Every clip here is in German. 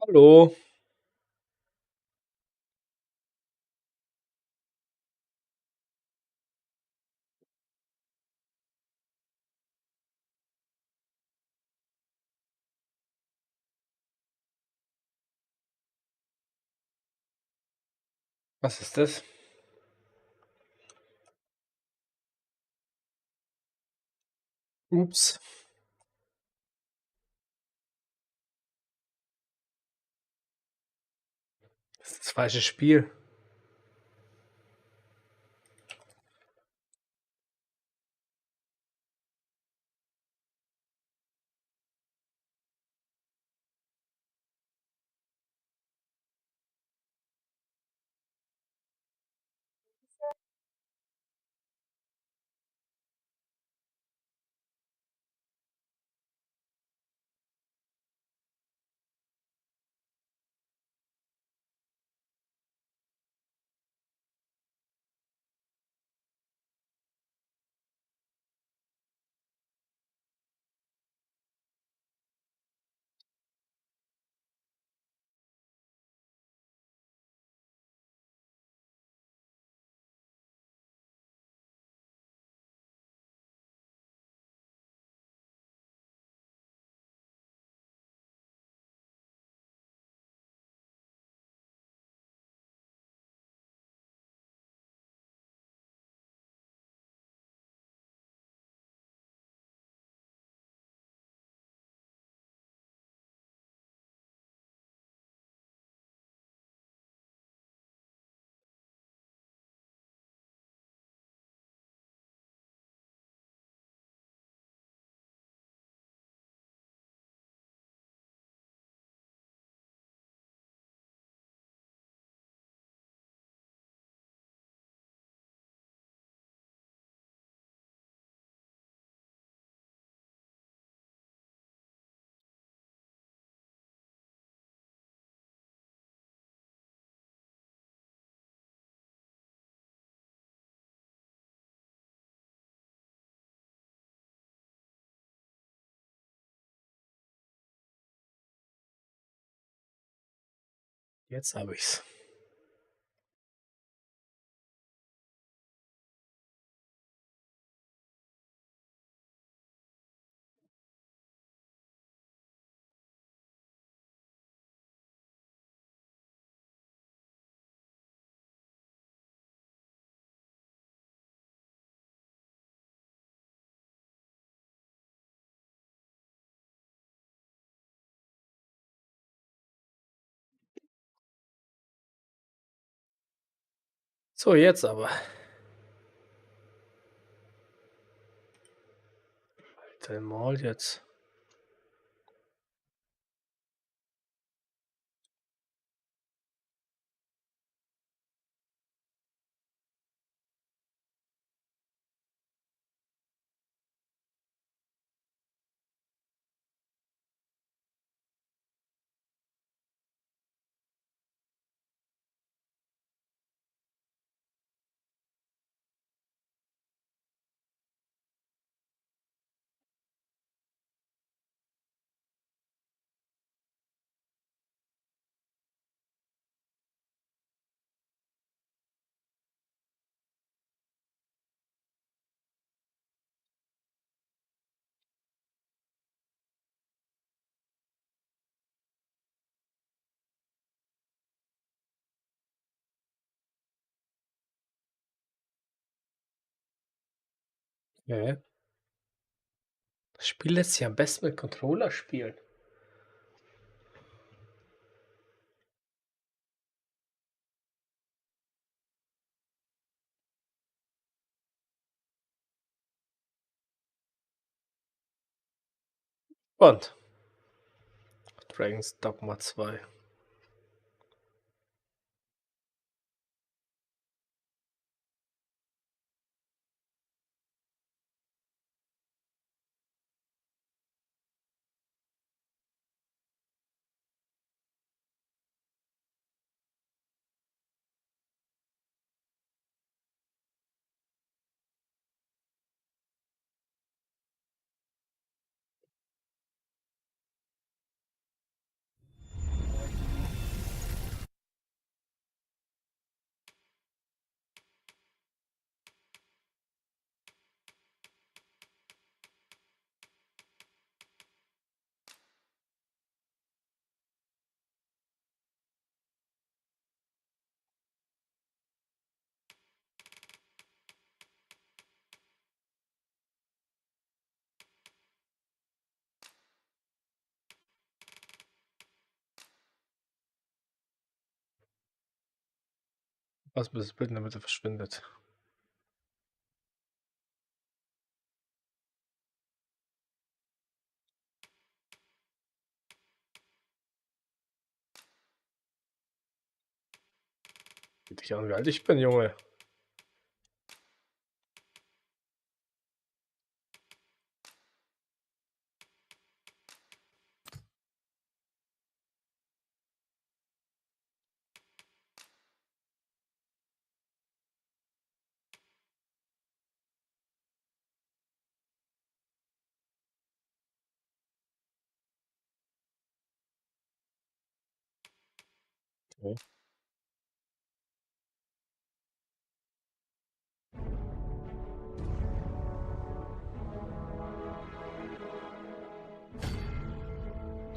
Hallo, was ist das? Ups, das ist das falsche Spiel. Jetzt habe ich's. So, jetzt aber. Dein Maul jetzt. Okay. Das Spiel lässt sich am besten mit Controller spielen. Und Dragons Dogma 2. Was, bis das Bild in der Mitte verschwindet. Geht dich an, wie alt ich bin, Junge. Okay.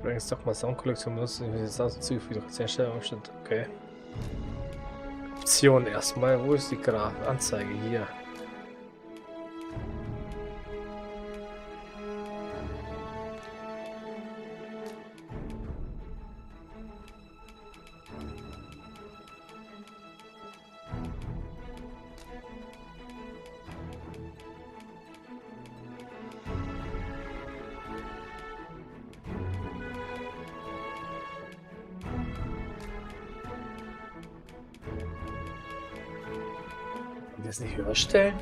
Übrigens Dogma Soundkollektion benutzen, wie das Auszüge für die Einstellung steht. Okay. Option erstmal. Wo ist die Graf? Anzeige hier. Kann ich das nicht höher stellen?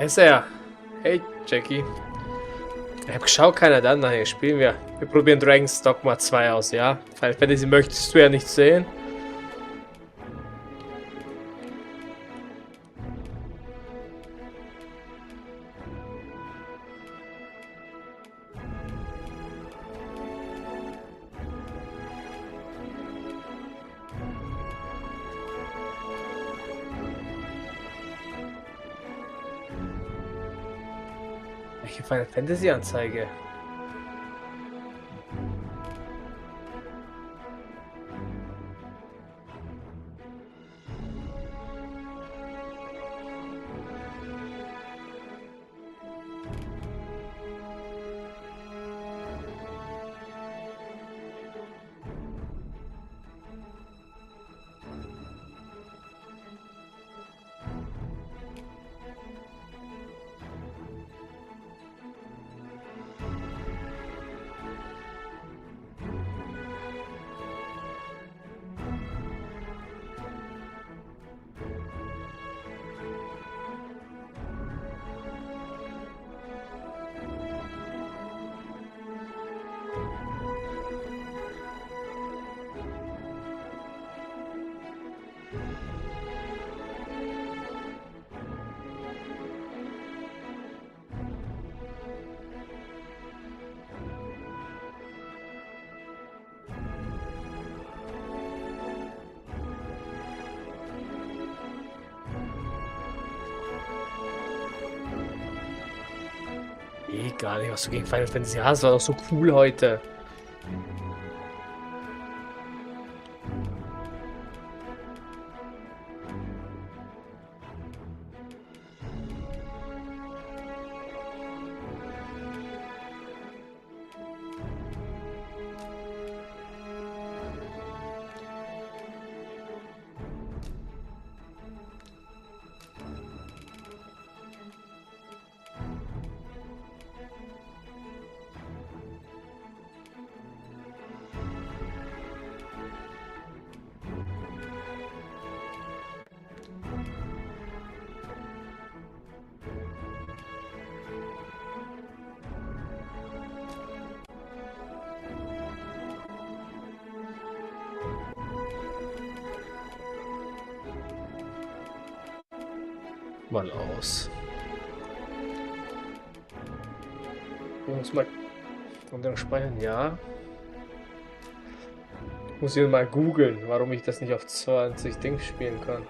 Ist er? Hey, Jackie. Ich hab geschaut, keiner dann. Nachher spielen wir. Wir probieren Dragon's Dogma 2 aus, ja? Final Fantasy möchtest du ja nicht sehen. Welche Final Fantasy Anzeige? Gar nicht, was du gegen Final Fantasy hast. War doch so cool heute. Mal aus. Ich muss mal unter speichern, ja. Ich muss hier mal googeln, warum ich das nicht auf 20 Dings spielen kann.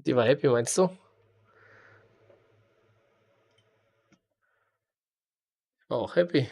Die war happy, meinst du? War auch happy.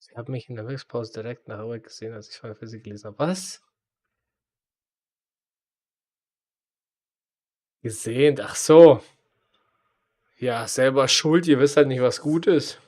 Sie haben mich in der Mittagspause direkt nach Arbeit gesehen, als ich Final Fantasy gelesen habe. Was? Gesehen? Ach so. Ja, selber schuld, ihr wisst halt nicht, was gut ist.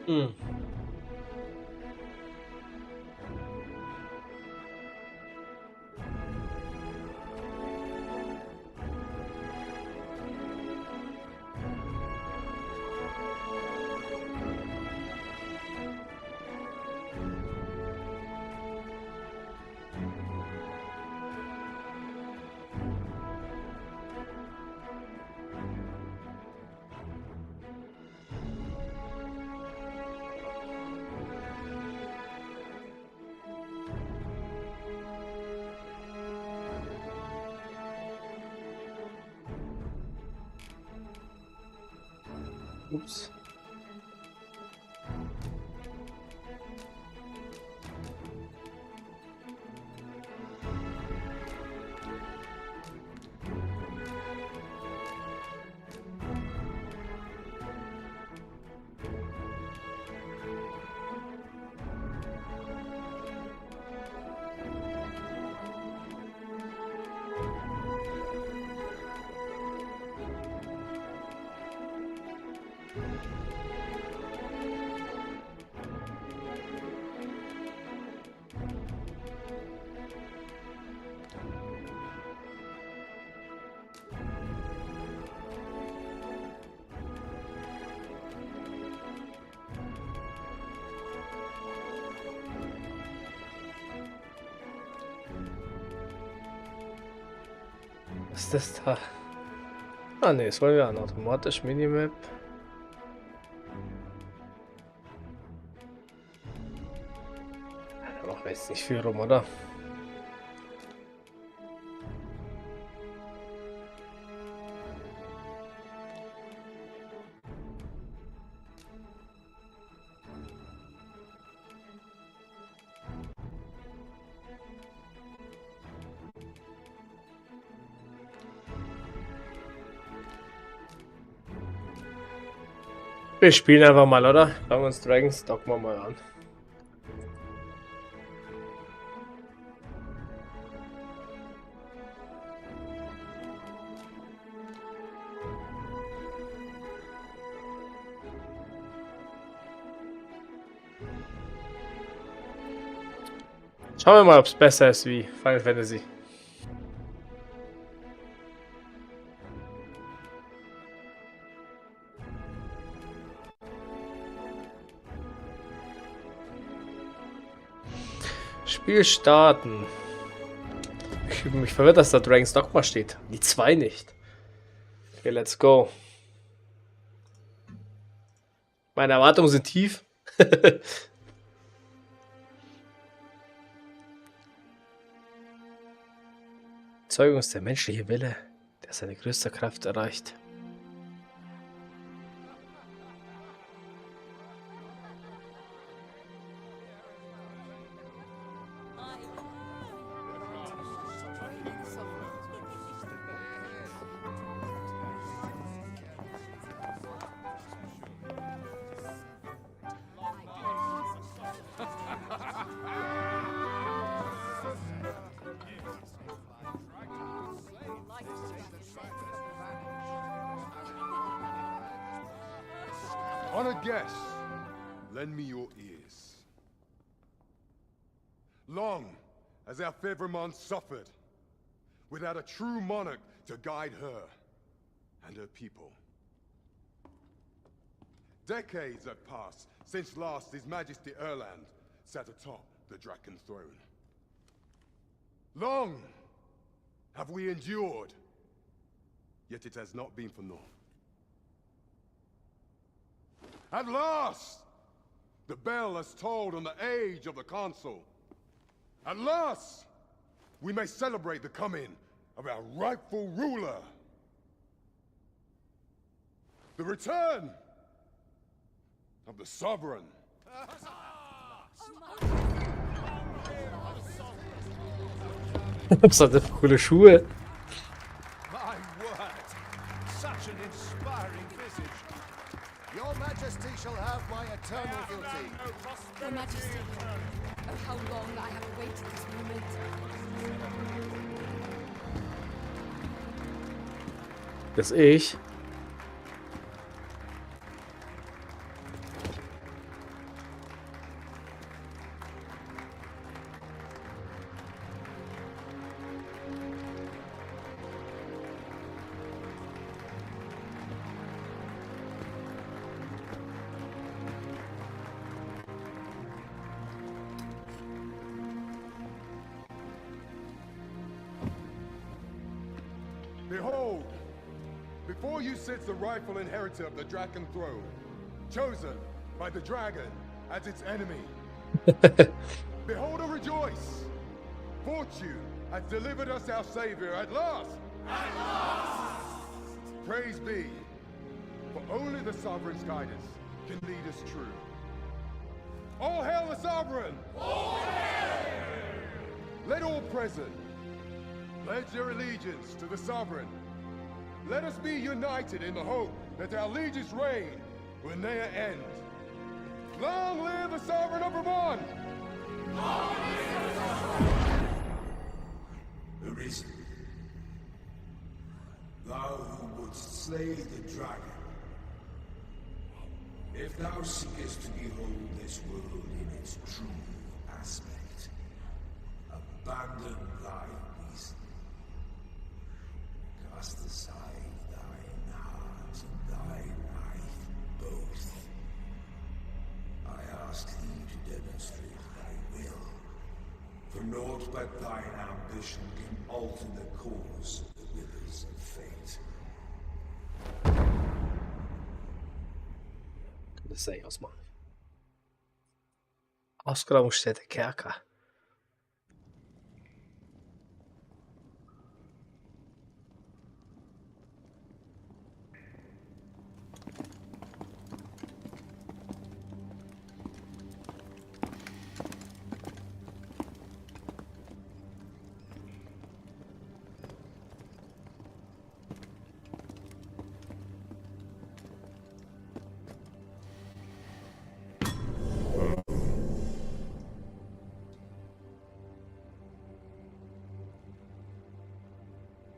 Hm. Ups. Was ist das da? Ah ne, das wollen wir an. Automatisch Minimap. Da machen wir jetzt nicht viel rum, oder? Wir spielen einfach mal, oder? Schauen wir uns Dragon's Dogma mal an. Schauen wir mal, ob es besser ist wie Final Fantasy. Spiel starten. Mich verwirrt, dass da Dragon's Dogma steht. Die 2 nicht. Okay, let's go. Meine Erwartungen sind tief. Zeugung ist der menschliche Wille, der seine größte Kraft erreicht. Honored guests, lend me your ears. Long has our Fevrimon suffered, without a true monarch to guide her and her people. Decades have passed since last His Majesty Erland sat atop the Draken throne. Long have we endured, yet it has not been for naught. At last, the bell has tolled on the age of the Council. At last, we may celebrate the coming of our rightful ruler. The return of the Sovereign. Was hat der für coole Schuhe? My word, such an inspiring visage. Your Majesty shall have my eternal guilty. Your Majesty, oh how long I have awaited this moment. 'Das ich. Behold, before you sits the rightful inheritor of the Dragon throne, chosen by the dragon as its enemy. Behold and rejoice! Fortune has delivered us our savior at last! At last! Praise be, for only the sovereign's guidance can lead us true. All hail the sovereign! All hail! Let all present pledge their allegiance to the sovereign. Let us be united in the hope that our liege's reign will ne'er end. Long live the sovereign of Vermont! Arisen, thou who wouldst slay the dragon, if thou seekest to behold this world in its true aspect, abandon thy reason. Cast aside thine heart and thy life both. I ask thee to demonstrate thy will, for naught but thine ambition can alter the course of the withers of fate. Das soll ich ausmachen. Ausgrabungsstätte Kerker.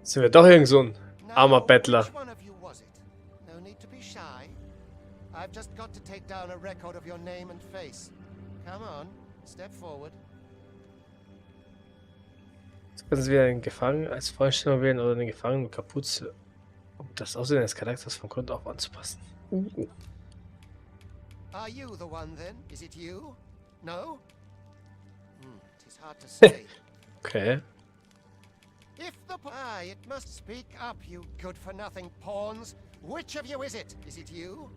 Sind wir doch irgend so ein armer Bettler. Which one of you was it? No need to be shy. I've just got to take down a record of your name and face. Come on, step forward. Jetzt können Sie wieder den Gefangenen als Vorstellung wählen oder den Gefangenen mit Kapuze, um das Aussehen des Charakters von Grund auf anzupassen. Are you the one then? Is it you? No? It is hard to say. Okay. If the it must speak up, you good-for-nothing pawns. Which of you is it? Is it you?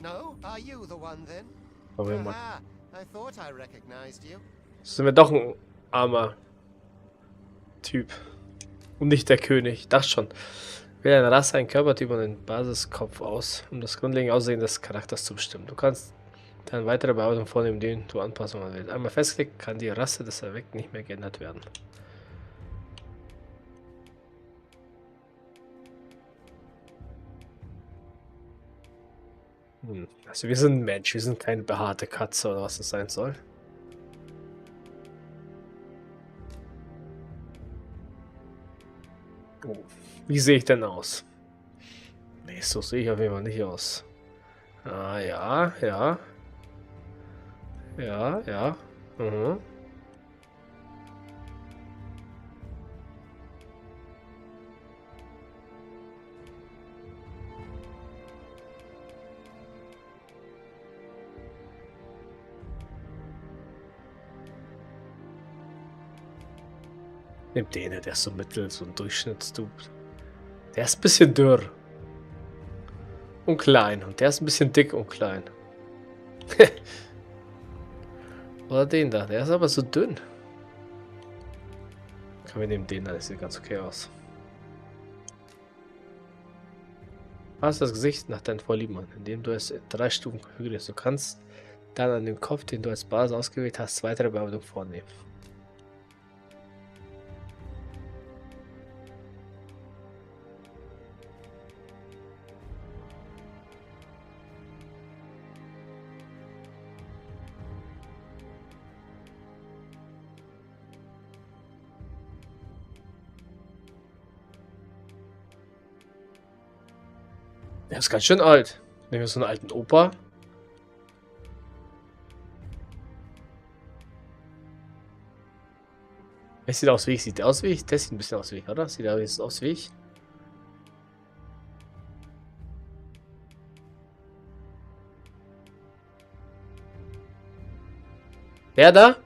No? Are you the one then? Moment mal. Aha, I thought I recognized you. Sind wir doch ein armer Typ. Und nicht der König. Ich dachte schon. Wähle eine Rasse, einen Körpertyp und einen Basiskopf aus, um das grundlegende Aussehen des Charakters zu bestimmen. Du kannst dann weitere Bearbeitungen vornehmen, denen du Anpassungen wählst. Einmal festgelegt, kann die Rasse des Erweckten nicht mehr geändert werden. Also wir sind ein Mensch, wir sind keine behaarte Katze oder was es sein soll. Oh, wie sehe ich denn aus? Nee, so sehe ich auf jeden Fall nicht aus. Ah, ja, ja. Ja, ja. Mhm. Nimm den, der ist so mittel, so ein Durchschnittstyp. Der ist ein bisschen dürr. Und klein. Und der ist ein bisschen dick und klein. Oder den da, der ist aber so dünn. Wir nehmen den da, der sieht ganz okay aus. Pass das Gesicht nach deinen Vorlieben an, indem du es 3 Stufen konfigurierst. Du kannst dann an dem Kopf, den du als Basis ausgewählt hast, weitere Bearbeitungen vornehmen. Der ist ganz schön alt. Nehmen wir so einen alten Opa. Der sieht aus wie ich. Sieht der aus wie ich? Der sieht ein bisschen aus wie ich, oder? Sieht der aus wie ich? Der da?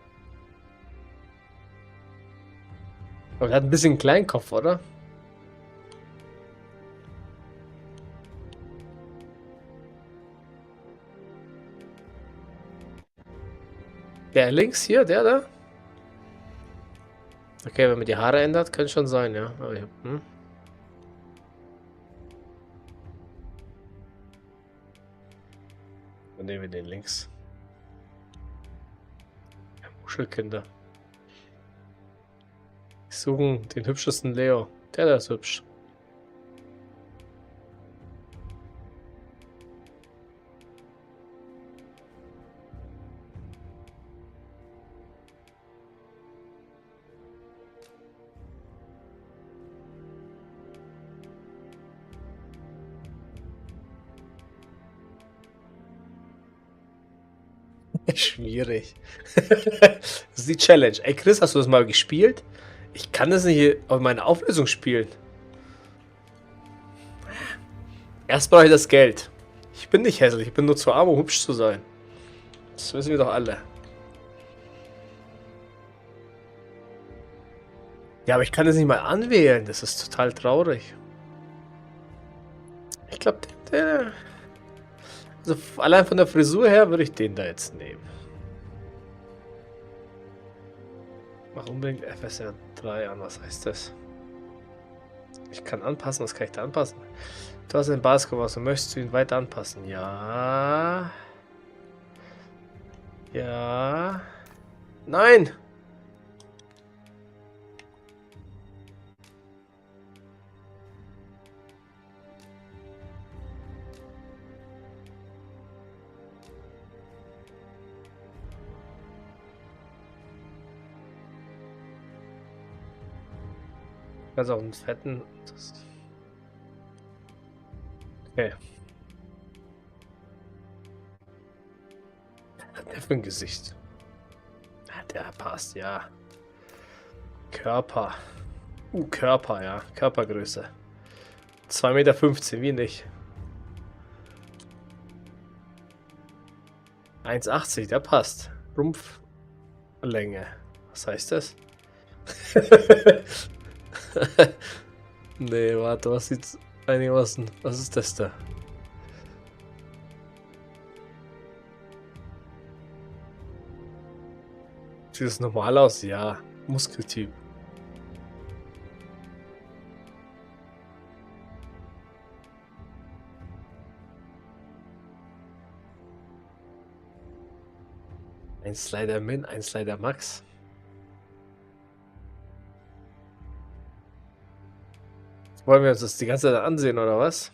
Aber der hat ein bisschen einen kleinen Kopf, oder? Der links hier, der da? Okay, wenn man die Haare ändert, könnte schon sein, ja. Aber ich, Dann nehmen wir den links. Ja, Muschelkinder. Die suchen den hübschesten Leo. Der da ist hübsch. Schwierig. Das ist die Challenge. Ey Chris, hast du das mal gespielt? Ich kann das nicht auf meine Auflösung spielen. Erst brauche ich das Geld. Ich bin nicht hässlich, ich bin nur zu arm, um hübsch zu sein. Das wissen wir doch alle. Ja, aber ich kann das nicht mal anwählen. Das ist total traurig. Ich glaube, der... Also allein von der Frisur her würde ich den da jetzt nehmen. Mach unbedingt FSR 3 an. Was heißt das? Ich kann anpassen. Was kann ich da anpassen? Du hast einen Basketball aus und möchtest du ihn weiter anpassen? Ja. Ja. Nein! Kannst auch einen fetten. Okay. Was hat der für ein Gesicht? Der passt, ja. Körper. Körper, ja. Körpergröße. 2,15 Meter, wie nicht. 1,80, der passt. Rumpflänge. Was heißt das? Nee, warte, was sieht's einigermaßen. Was ist das da? Sieht das normal aus? Ja. Muskeltyp. Ein Slider Min, ein Slider Max. Wollen wir uns das die ganze Zeit ansehen, oder was?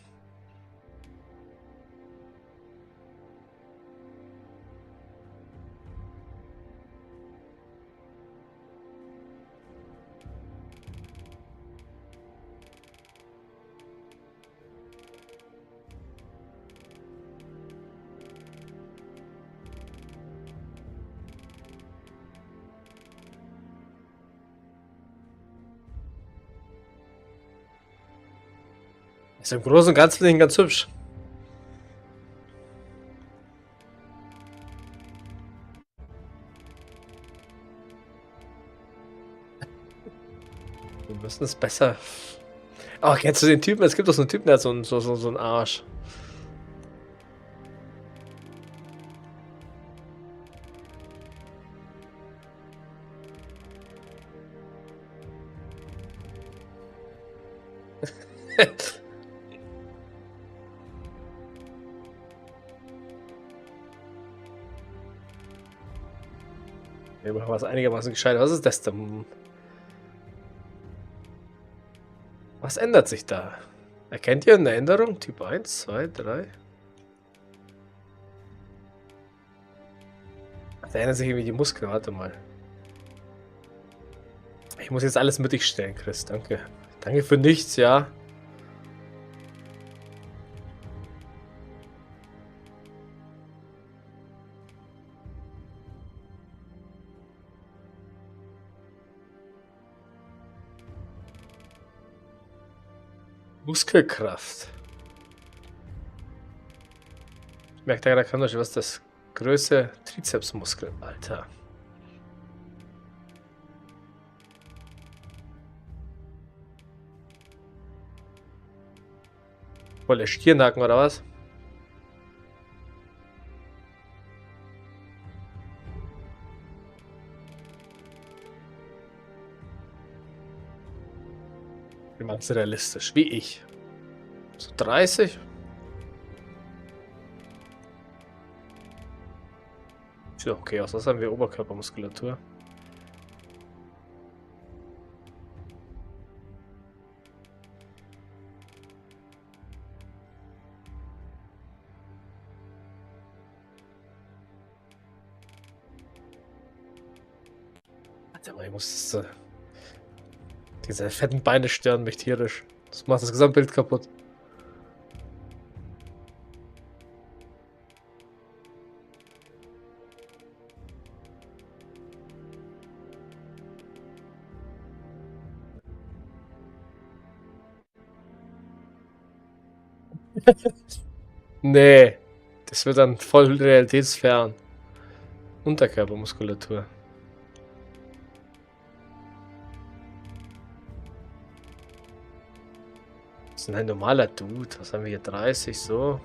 Ist im Großen und Ganzen finde ich ihn ganz hübsch. Wir müssen es besser. Oh, kennst du den Typen? Es gibt doch so einen Typen, der hat so einen Arsch. Wir machen was einigermaßen gescheit. Was ist das denn? Was ändert sich da? Erkennt ihr eine Änderung? Typ 1, 2, 3? Da ändern sich irgendwie die Muskeln. Warte mal. Ich muss jetzt alles mittig stellen, Chris. Danke. Danke für nichts, ja. Muskelkraft. Merkt da gerade, was ist das? Größe Trizepsmuskel, Alter. Voll Stirnhaken oder was? Die meinst du realistisch, wie ich. So 30? Sieht okay aus, das haben wir Oberkörpermuskulatur. Warte mal, ich muss das, diese fetten Beine stören mich tierisch. Das macht das Gesamtbild kaputt. Nee, das wird dann voll realitätsfern. Unterkörpermuskulatur. Das ist ein normaler Dude. Was haben wir hier? 30 so.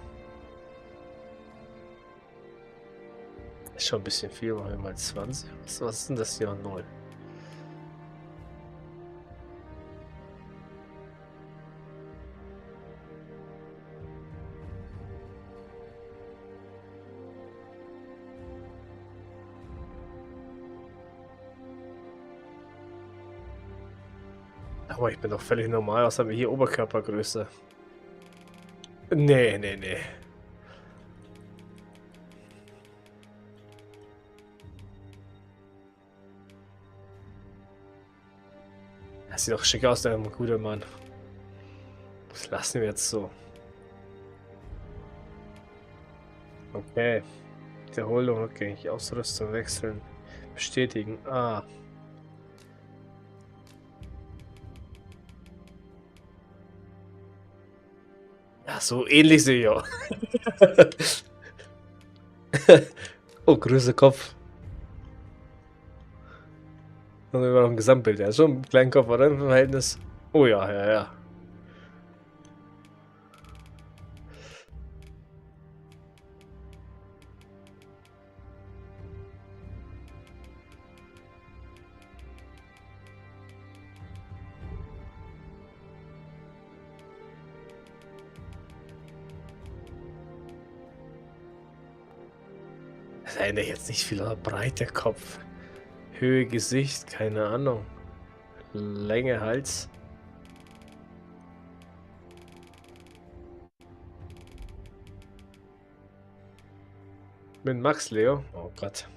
Ist schon ein bisschen viel. Machen wir mal 20. Was ist denn das hier? 0. Aber ich bin doch völlig normal. Was haben wir hier? Oberkörpergröße. Nee, nee, nee. Das sieht doch schick aus, der gute Mann. Das lassen wir jetzt so. Okay. Wiederholung, okay. Ausrüstung wechseln. Bestätigen. Ah. Ja, so ähnlich sehe ich auch. Oh, größer Kopf. Dann haben wir noch ein Gesamtbild. Ja, schon ein kleinen Kopf, oder? Im Verhältnis. Oh ja, ja, ja. Das erinnert jetzt nicht viel an breiter Kopf. Höhe, Gesicht, keine Ahnung. Länge, Hals. Mit Max Leo. Oh Gott.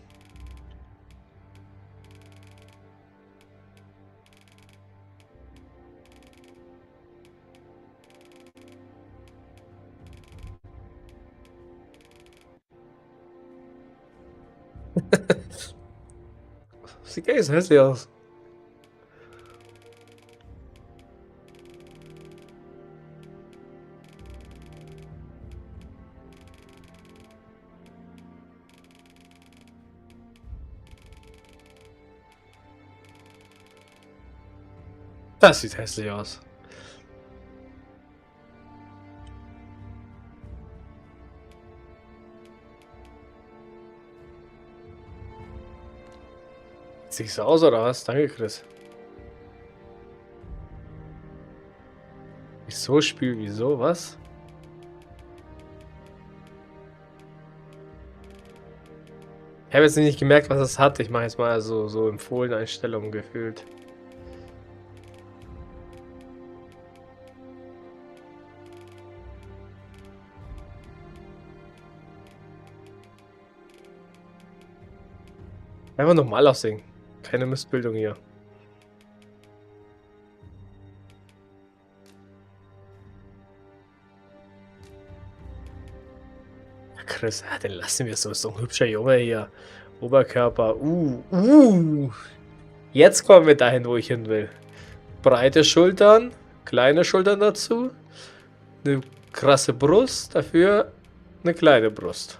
Sieht gar nicht so hässlich aus. Das sieht hässlich aus. Sieht so aus oder was? Danke, Chris. Wieso Spiel? Wieso? Was? Ich habe jetzt nicht gemerkt, was es hat. Ich mache jetzt mal so empfohlene Einstellungen gefühlt. Einfach normal aussehen. Keine Missbildung hier. Chris, ja, den lassen wir so. Ist so ein hübscher Junge hier. Oberkörper. Jetzt kommen wir dahin, wo ich hin will. Breite Schultern. Kleine Schultern dazu. Eine krasse Brust. Dafür eine kleine Brust.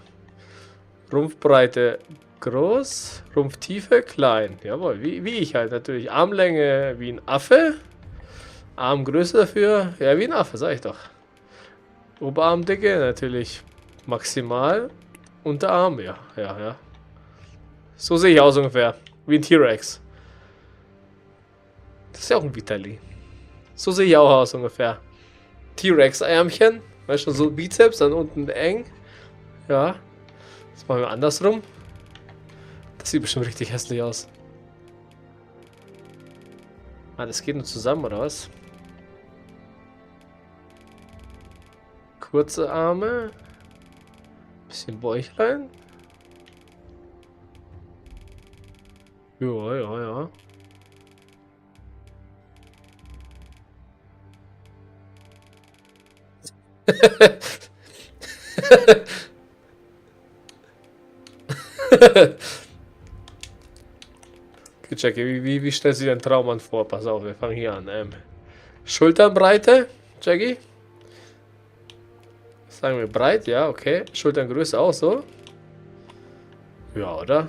Rumpfbreite groß. Rumpftiefe klein. Jawohl, wie ich halt natürlich. Armlänge wie ein Affe. Armgröße dafür. Ja, wie ein Affe, sag ich doch. Oberarmdicke natürlich maximal. Unterarm, ja. So sehe ich aus ungefähr. Wie ein T-Rex. Das ist ja auch ein Vitali. So sehe ich auch aus ungefähr. T-Rex-Ärmchen. Weißt du, so Bizeps, dann unten eng. Ja. Das machen wir andersrum. Das sieht bestimmt richtig hässlich aus. Ah, das geht nur zusammen, oder was? Kurze Arme. Bisschen Bäuchlein. Ja, ja, ja. Okay, Jackie, wie stellst du dir einen Traummann vor? Pass auf, wir fangen hier an. Schulternbreite, Jackie? Sagen wir breit, ja, okay. Schulterngröße auch so? Ja, oder?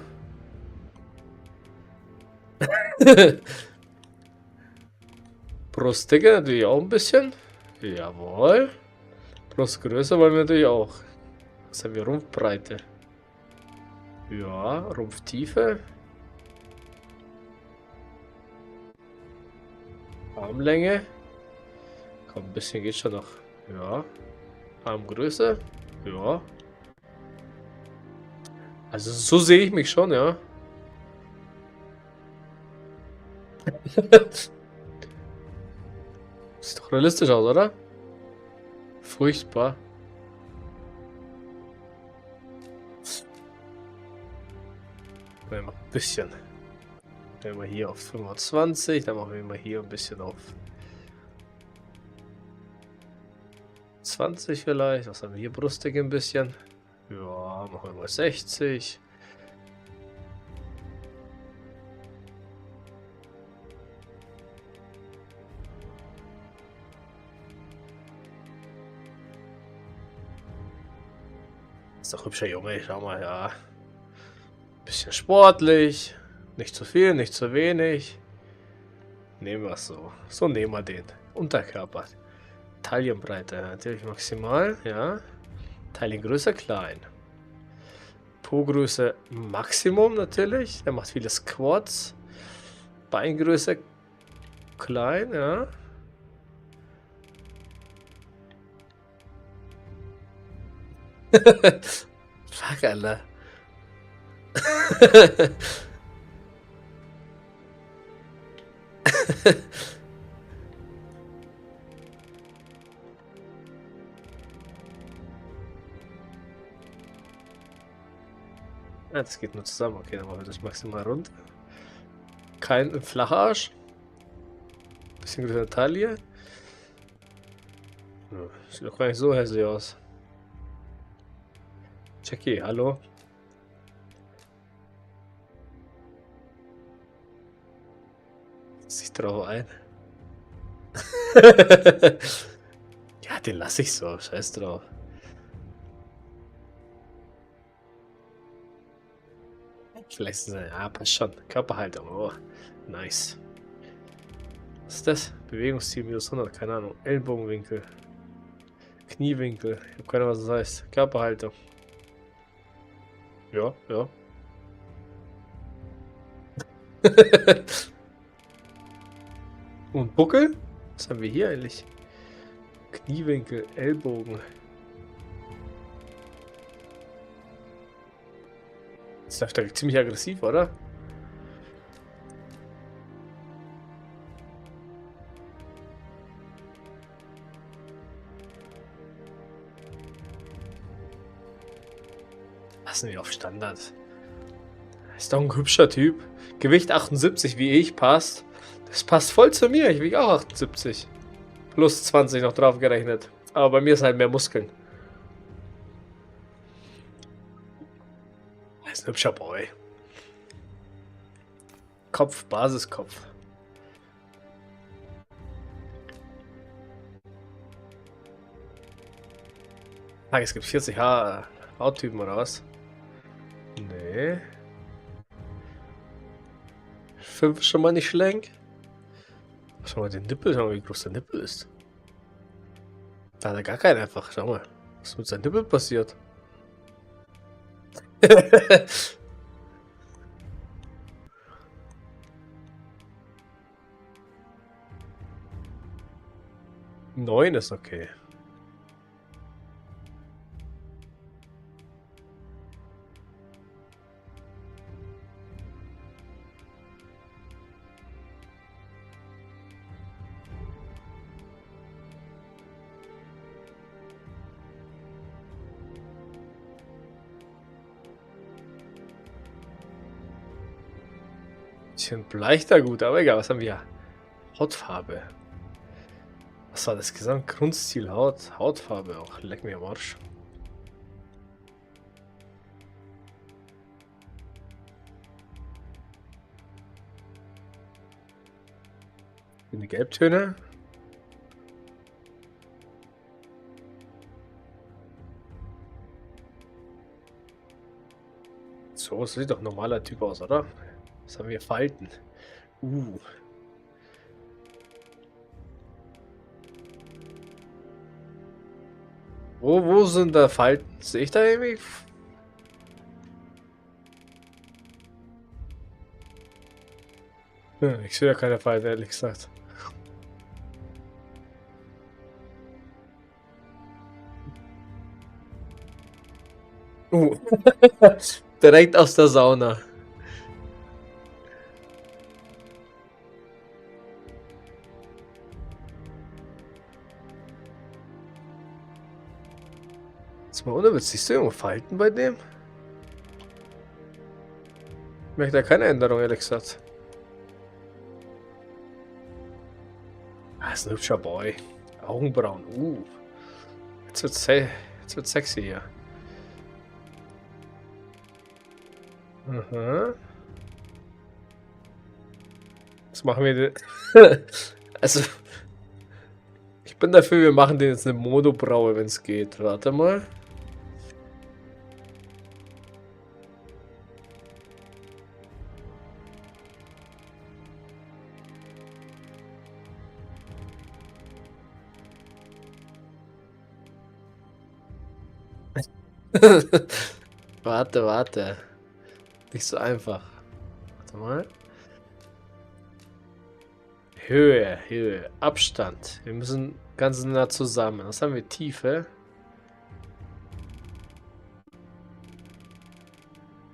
Brustdicke natürlich auch ein bisschen. Jawohl. Brustgröße wollen wir natürlich auch. Was haben wir? Rumpfbreite. Ja, Rumpftiefe. Armlänge. Komm, ein bisschen geht schon noch. Ja. Armgröße. Ja. Also so sehe ich mich schon, ja. Sieht doch realistisch aus, oder? Furchtbar. Ein bisschen. Dann wir hier auf 25, dann machen wir mal hier ein bisschen auf 20 vielleicht. Was haben wir hier? Brustdicke ein bisschen. Ja, machen wir mal 60. Ist doch hübscher Junge, schau mal, ja. Bisschen sportlich. Nicht zu viel, nicht zu wenig. Nehmen wir es so. So nehmen wir den. Unterkörper. Taillenbreite natürlich maximal, ja. Taillengröße klein. Po-Größe Maximum natürlich. Er macht viele Squats. Beingröße klein, ja. Fuck, Alter. Ja, das geht nur zusammen. Okay, dann machen wir das maximal runter. Kein flacher Arsch. Bisschen größere Taille. Ja, sieht doch gar nicht so hässlich aus. Jackie, hallo? Sich drauf ein. Ja, den lasse ich so. Scheiß drauf. Vielleicht ist es, ja, passt schon. Körperhaltung, oh, nice. Was ist das? Bewegungsstil minus 100, keine Ahnung. Ellbogenwinkel. Kniewinkel. Ich habe keine Ahnung, was das heißt. Körperhaltung. Ja, ja. Und Buckel? Was haben wir hier eigentlich? Kniewinkel, Ellbogen. Das ist doch ziemlich aggressiv, oder? Lassen wir auf Standard. Ist doch ein hübscher Typ. Gewicht 78 wie ich, passt. Das passt voll zu mir. Ich wiege auch 78. Plus 20 noch drauf gerechnet. Aber bei mir ist halt mehr Muskeln. Das ist ein hübscher Boy. Kopf, Basiskopf. Es gibt 40 Hauttypen oder was? Nee. 5 ist schon mal nicht schlank. Schau mal den Nippel, schau mal, wie groß der Nippel ist. Da hat er gar keinen einfach. Schau mal, was ist mit seinem Nippel passiert? 9 ist okay. Bisschen bleichter gut, aber egal, was haben wir? Hautfarbe. Was war das Gesamtgrundstil? Hautfarbe auch. Leck mir am Arsch. In die Gelbtöne. So, sieht doch ein normaler Typ aus, oder? Was haben wir? Falten. Wo sind da Falten? Sehe ich da irgendwie? Ich sehe ja keine Falten, ehrlich gesagt. Direkt aus der Sauna. Jetzt mal ohne Witz, siehst du irgendwo Falten bei dem? Ich merke da keine Änderung, ehrlich gesagt. Ah, ist ein hübscher Boy. Augenbrauen, Jetzt wird's sexy hier. Aha. Was machen wir denn? Also, ich bin dafür, wir machen den jetzt eine Monobraue, wenn es geht. Warte mal. Warte. Nicht so einfach. Warte mal. Höhe, Abstand. Wir müssen ganz nah zusammen. Was haben wir? Tiefe?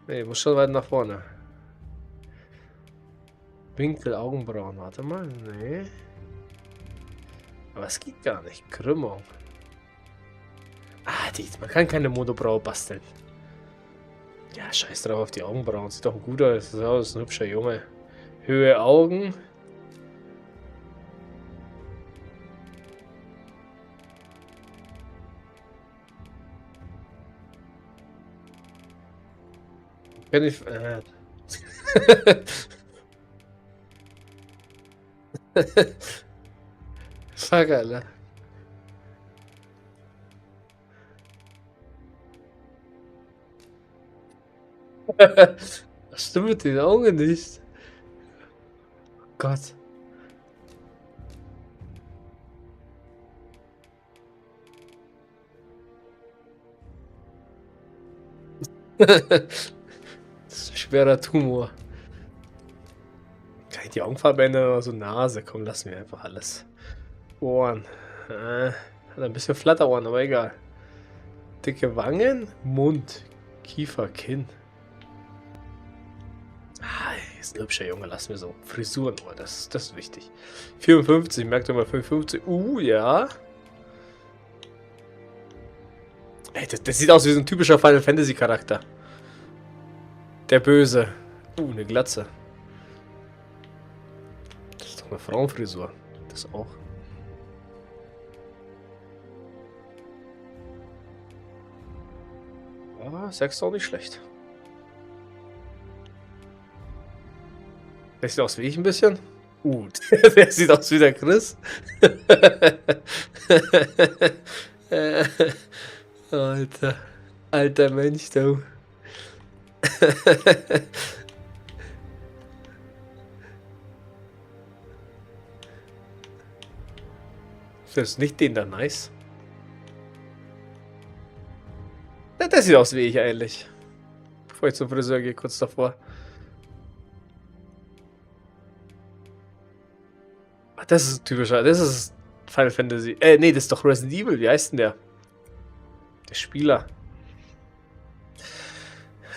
Ne, muss schon weit nach vorne. Winkel, Augenbrauen. Warte mal. Nee. Aber es geht gar nicht. Krümmung. Man kann keine Monobraue basteln. Ja, scheiß drauf auf die Augenbrauen. Sieht doch gut aus. Das ist ein hübscher Junge. Höhe, Augen. Kann ich. Fuck, Alter. Was stimmt mit den Augen nicht? Gott. Das ist ein schwerer Tumor. Kann ich die Augenfarbe ändern oder so? Nase? Komm, lassen wir einfach alles. Ohren. Hat ein bisschen Flatterohren, aber egal. Dicke Wangen, Mund, Kiefer, Kinn. Ist ein hübscher Junge, lassen wir so. Frisuren, oh, das ist wichtig. 54, merkt ihr mal 55. Ja. Ey, das sieht aus wie so ein typischer Final Fantasy Charakter. Der Böse. Eine Glatze. Das ist doch eine Frauenfrisur. Das auch. Ja, Sex ist auch nicht schlecht. Der sieht aus wie ich ein bisschen. Der sieht aus wie der Chris. Alter Mensch, du. Findest du nicht den da nice? Ja, der sieht aus wie ich eigentlich. Bevor ich zum Friseur gehe, kurz davor. Das ist typischer. Das ist Final Fantasy. Nee, das ist doch Resident Evil. Wie heißt denn der? Der Spieler.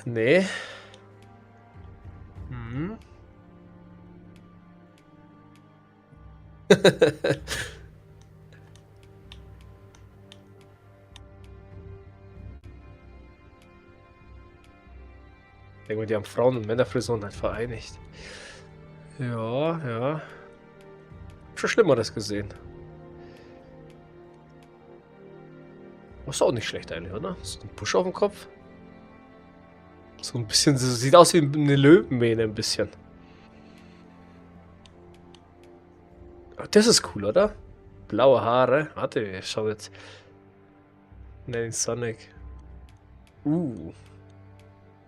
Nee. Hm. Irgendwie, die haben Frauen- und Männerfrisuren halt vereinigt. Ja, ja. Schon Schlimmeres gesehen. Ist auch nicht schlecht eigentlich, oder? So ein Busch auf dem Kopf. So ein bisschen, so, sieht aus wie eine Löwenmähne ein bisschen. Aber das ist cool, oder? Blaue Haare. Warte, wir schauen jetzt. Ne, den Sonic.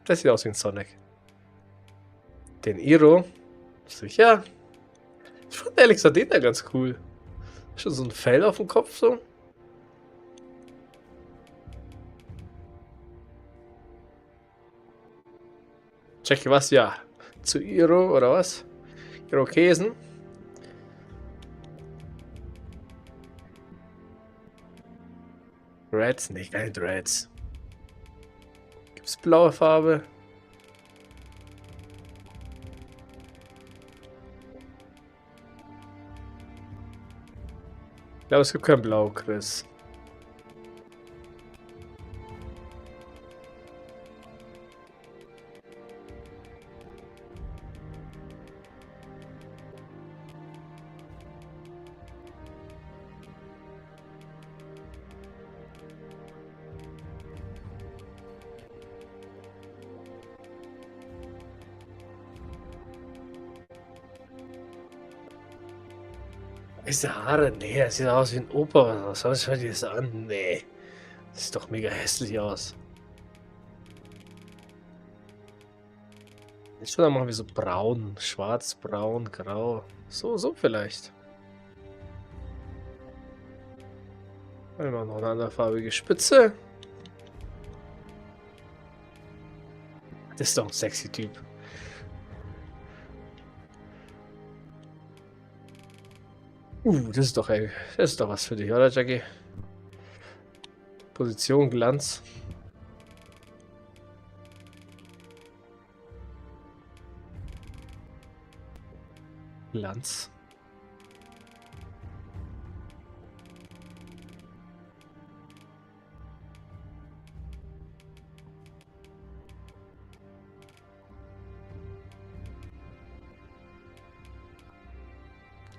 Das sieht aus wie ein Sonic. Den Iro. Sicher. Ich fand ehrlich gesagt den da ganz cool. Schon so ein Fell auf dem Kopf so. Check was, ja. Zu Iro oder was? Irokesen. Reds? Nee, keine Reds. Gibt's blaue Farbe? Ich glaube, es gibt kein Blau, Chris. Weiße Haare? Nee, das sieht aus wie ein Opa. Was soll ich das an? Nee. Das sieht doch mega hässlich aus. Jetzt schon machen wir so braun, schwarz, braun, grau. So vielleicht. Wir machen noch eine anderfarbige Spitze. Das ist doch ein sexy Typ. Das ist doch, ey, das ist doch was für dich, oder, Jackie? Position, Glanz. Glanz.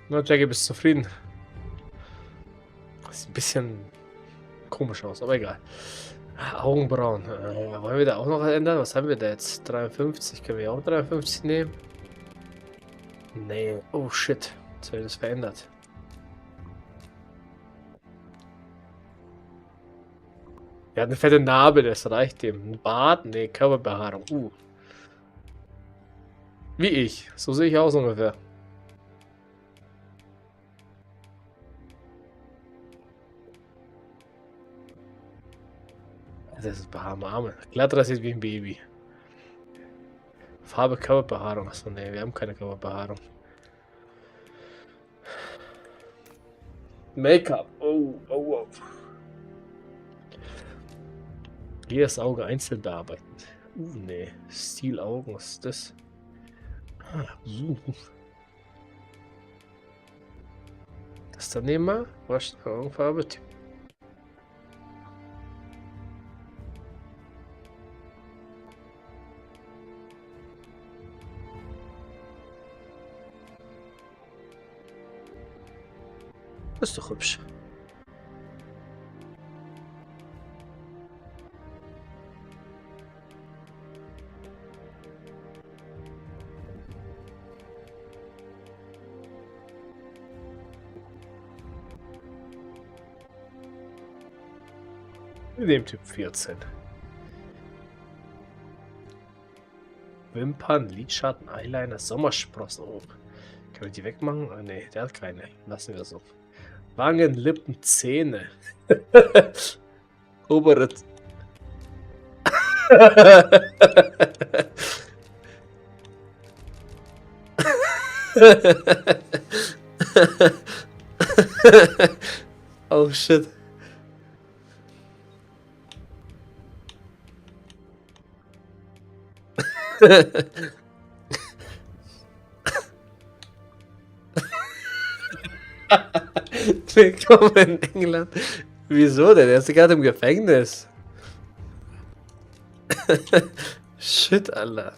Na, Jackie, bist du zufrieden? Sieht ein bisschen komisch aus, aber egal. Augenbrauen. Wollen wir da auch noch ändern? Was haben wir da jetzt? 53. Können wir auch 53 nehmen? Nee. Oh shit. Jetzt wird das verändert. Er hat eine fette Narbe, das reicht dem. Ein Bart? Nee, Körperbehaarung. Wie ich. So sehe ich aus ungefähr. Das ist Arme. Glatt rasiert wie ein Baby. Farbe Körperbehaarung. Achso, nee, wir haben keine Körperbehaarung. Make-up. Oh. Jedes Auge einzeln bearbeiten. Nee. Stilaugen, was ist das? Das daneben mal. Was? Augenfarbe. Das ist doch hübsch. Mit dem Typ 14. Wimpern, Lidschatten, Eyeliner, Sommersprossen. Oh. Können wir die wegmachen? Ah, ne, der hat keine. Lassen wir so. Wangen, Lippen, Zähne. Obere. Oh shit. Willkommen in England. Wieso denn? Er ist gerade im Gefängnis. Shit, Alter.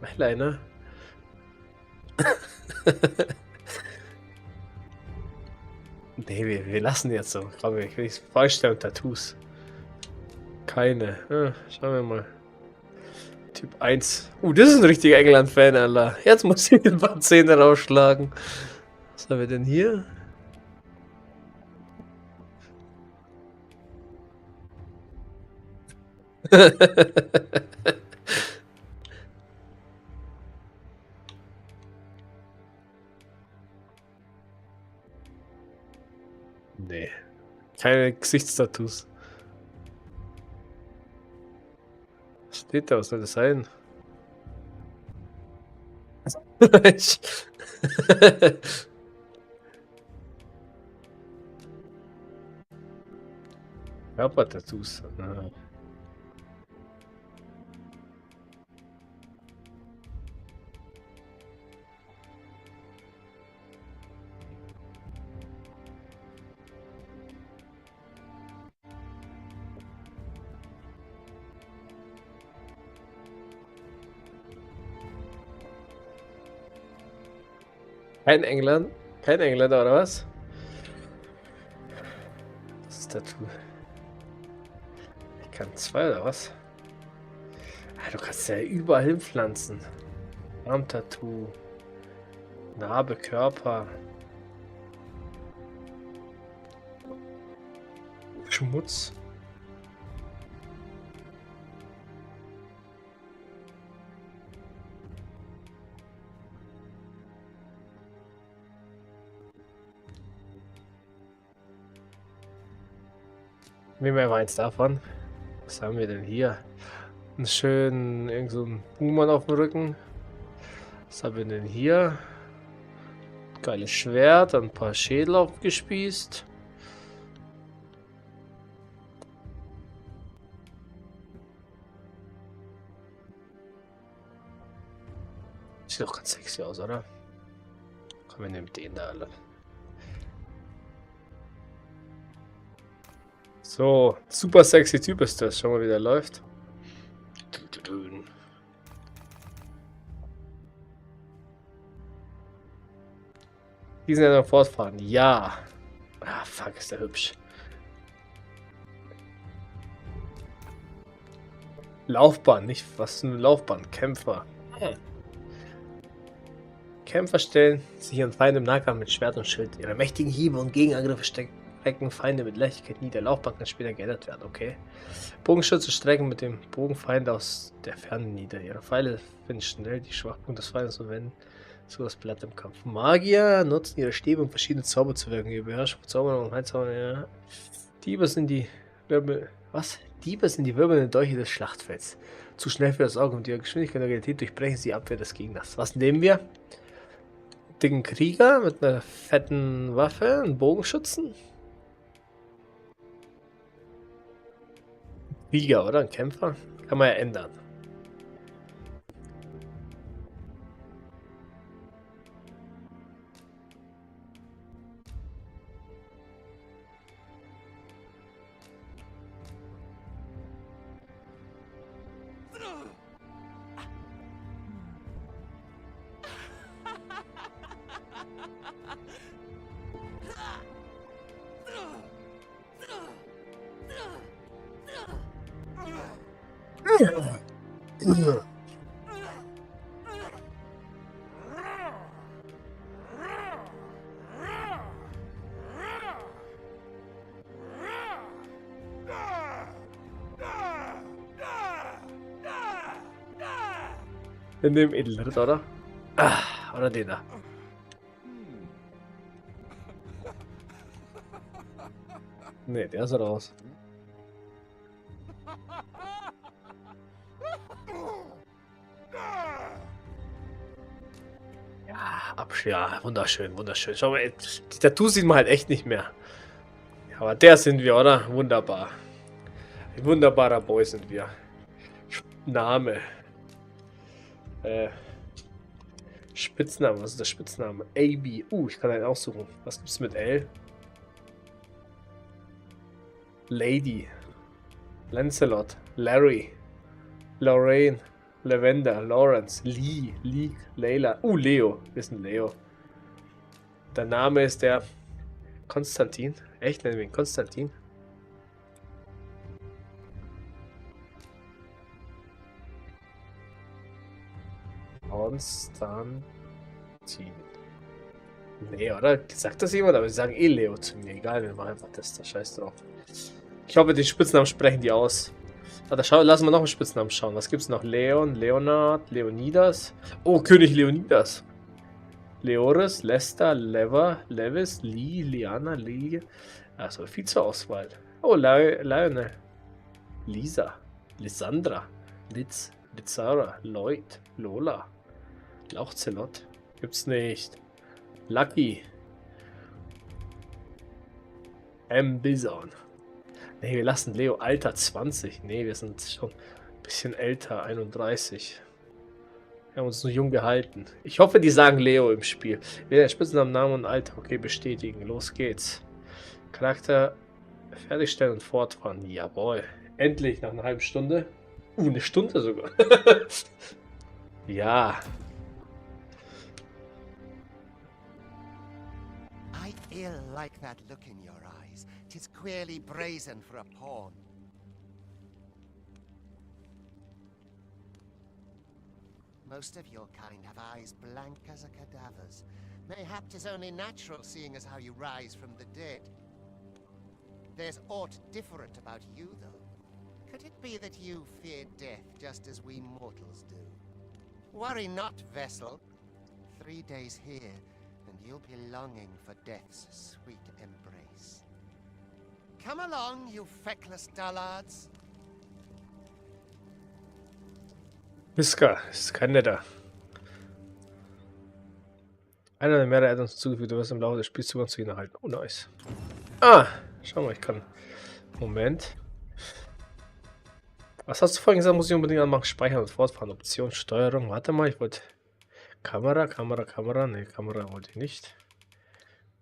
Eyeliner. Nee, wir lassen jetzt so. Komm, ich will vorstellen, Tattoos. Keine. Ja, schauen wir mal. Typ 1. Das ist ein richtiger England-Fan, Alter. Jetzt muss ich ein paar Zähne rausschlagen. Was haben wir denn hier? Nee. Keine Gesichtstattoos. Was steht da? Was soll das sein? Körpertattoos. Ah. Kein England? Kein Engländer, oder was? Das ist Tattoo. Ich kann 2 oder was? Ah, du kannst ja überall hinpflanzen. Armtattoo. Narbe, Körper. Schmutz. Nehmen wir einfach eins davon. Was haben wir denn hier? Einen schönen, irgend so einen Buhmann auf dem Rücken. Was haben wir denn hier? Geiles Schwert, ein paar Schädel aufgespießt. Sieht doch ganz sexy aus, oder? Komm, wir nehmen den da alle. So, super sexy Typ ist das. Schau mal, wie der läuft. Diesen ja noch fortfahren. Ja. Ah, fuck, ist der hübsch. Laufbahn, nicht was ist eine Laufbahn? Kämpfer. Kämpfer stellen sich an Feinde im Nahkampf mit Schwert und Schild. Ihre mächtigen Hiebe und Gegenangriffe strecken Feinde mit Leichtigkeit nieder. Laufbahn kann später geändert werden, okay. Bogenschütze strecken mit dem Bogen Feinde aus der Ferne nieder. Ihre Pfeile finden schnell die Schwachpunkte des Feindes und wenden so das Blatt im Kampf. Magier nutzen ihre Stäbe, um verschiedene Zauber zu wirken. Ihre Beherrschung, Zauber und Heilzauber, ja. Diebe sind die Wirbel. Was? Diebe sind die wirbelnden Dolche des Schlachtfelds. Zu schnell für das Auge und ihre Geschwindigkeit der Realität durchbrechen sie die Abwehr des Gegners. Was nehmen wir? Dicken Krieger mit einer fetten Waffe, einen Bogenschützen. Krieger, oder? Ein Kämpfer? Kann man ja ändern. In dem Edelritt, oder? Ah, oder den da. Ne, der ist raus. Ja, wunderschön, wunderschön. Schau mal, die Tattoos sieht man halt echt nicht mehr. Ja, aber der sind wir, oder? Wunderbar. Ein wunderbarer Boy sind wir. Name. Spitzname, was ist der Spitzname? AB. Ich kann einen aussuchen. Was gibt's mit L? Lady. Lancelot. Larry. Lorraine. Lavender. Lawrence. Lee. Leek. Layla. Leo. Wir sind Leo. Der Name ist der Konstantin. Echt, nennen wir ihn Konstantin. Konstantin. Nee, oder? Sagt das jemand? Aber sie sagen eh Leo zu mir. Egal, wir machen einfach das. Da scheiß drauf. Ich hoffe, die Spitznamen sprechen die aus. Warte, lassen wir noch einen Spitznamen schauen. Was gibt's noch? Leon, Leonard, Leonidas. Oh, König Leonidas. Leoris, Lester, Lever, Levis, Lee, Liana, Lee. Also viel zur Auswahl. Oh, Lionel. Lisa, Lissandra, Litz, Litzara, Lloyd, Lola. Lauchzelot. Gibt's nicht. Lucky. M. Bison. Nee, wir lassen Leo Alter 20. Nee, wir sind schon ein bisschen älter, 31. Wir haben uns nur jung gehalten. Ich hoffe, die sagen Leo im Spiel. Wieder Spitznamen, Namen und Alter. Okay, bestätigen. Los geht's. Charakter fertigstellen und fortfahren. Jawohl. Endlich, nach einer halben Stunde. Eine Stunde sogar. Ja. I ill like that look in your eyes. 'Tis queerly brazen for a pawn. Most of your kind have eyes blank as a cadaver's. Mayhap 'tis only natural, seeing as how you rise from the dead. There's aught different about you, though. Could it be that you fear death just as we mortals do? Worry not, vessel. 3 days here, and you'll be longing for death's sweet embrace. Come along, you feckless dullards. Miska ist kein netter. Einer der mehrere Addons zugefügt, du wirst im Laufe des Spiels Zugang zu ihnen erhalten. Oh, nice. Schau mal, ich kann. Moment. Was hast du vorhin gesagt? Muss ich unbedingt anmachen? Speichern und fortfahren. Option, Steuerung. Warte mal, ich wollte. Kamera. Ne, Kamera wollte ich nicht.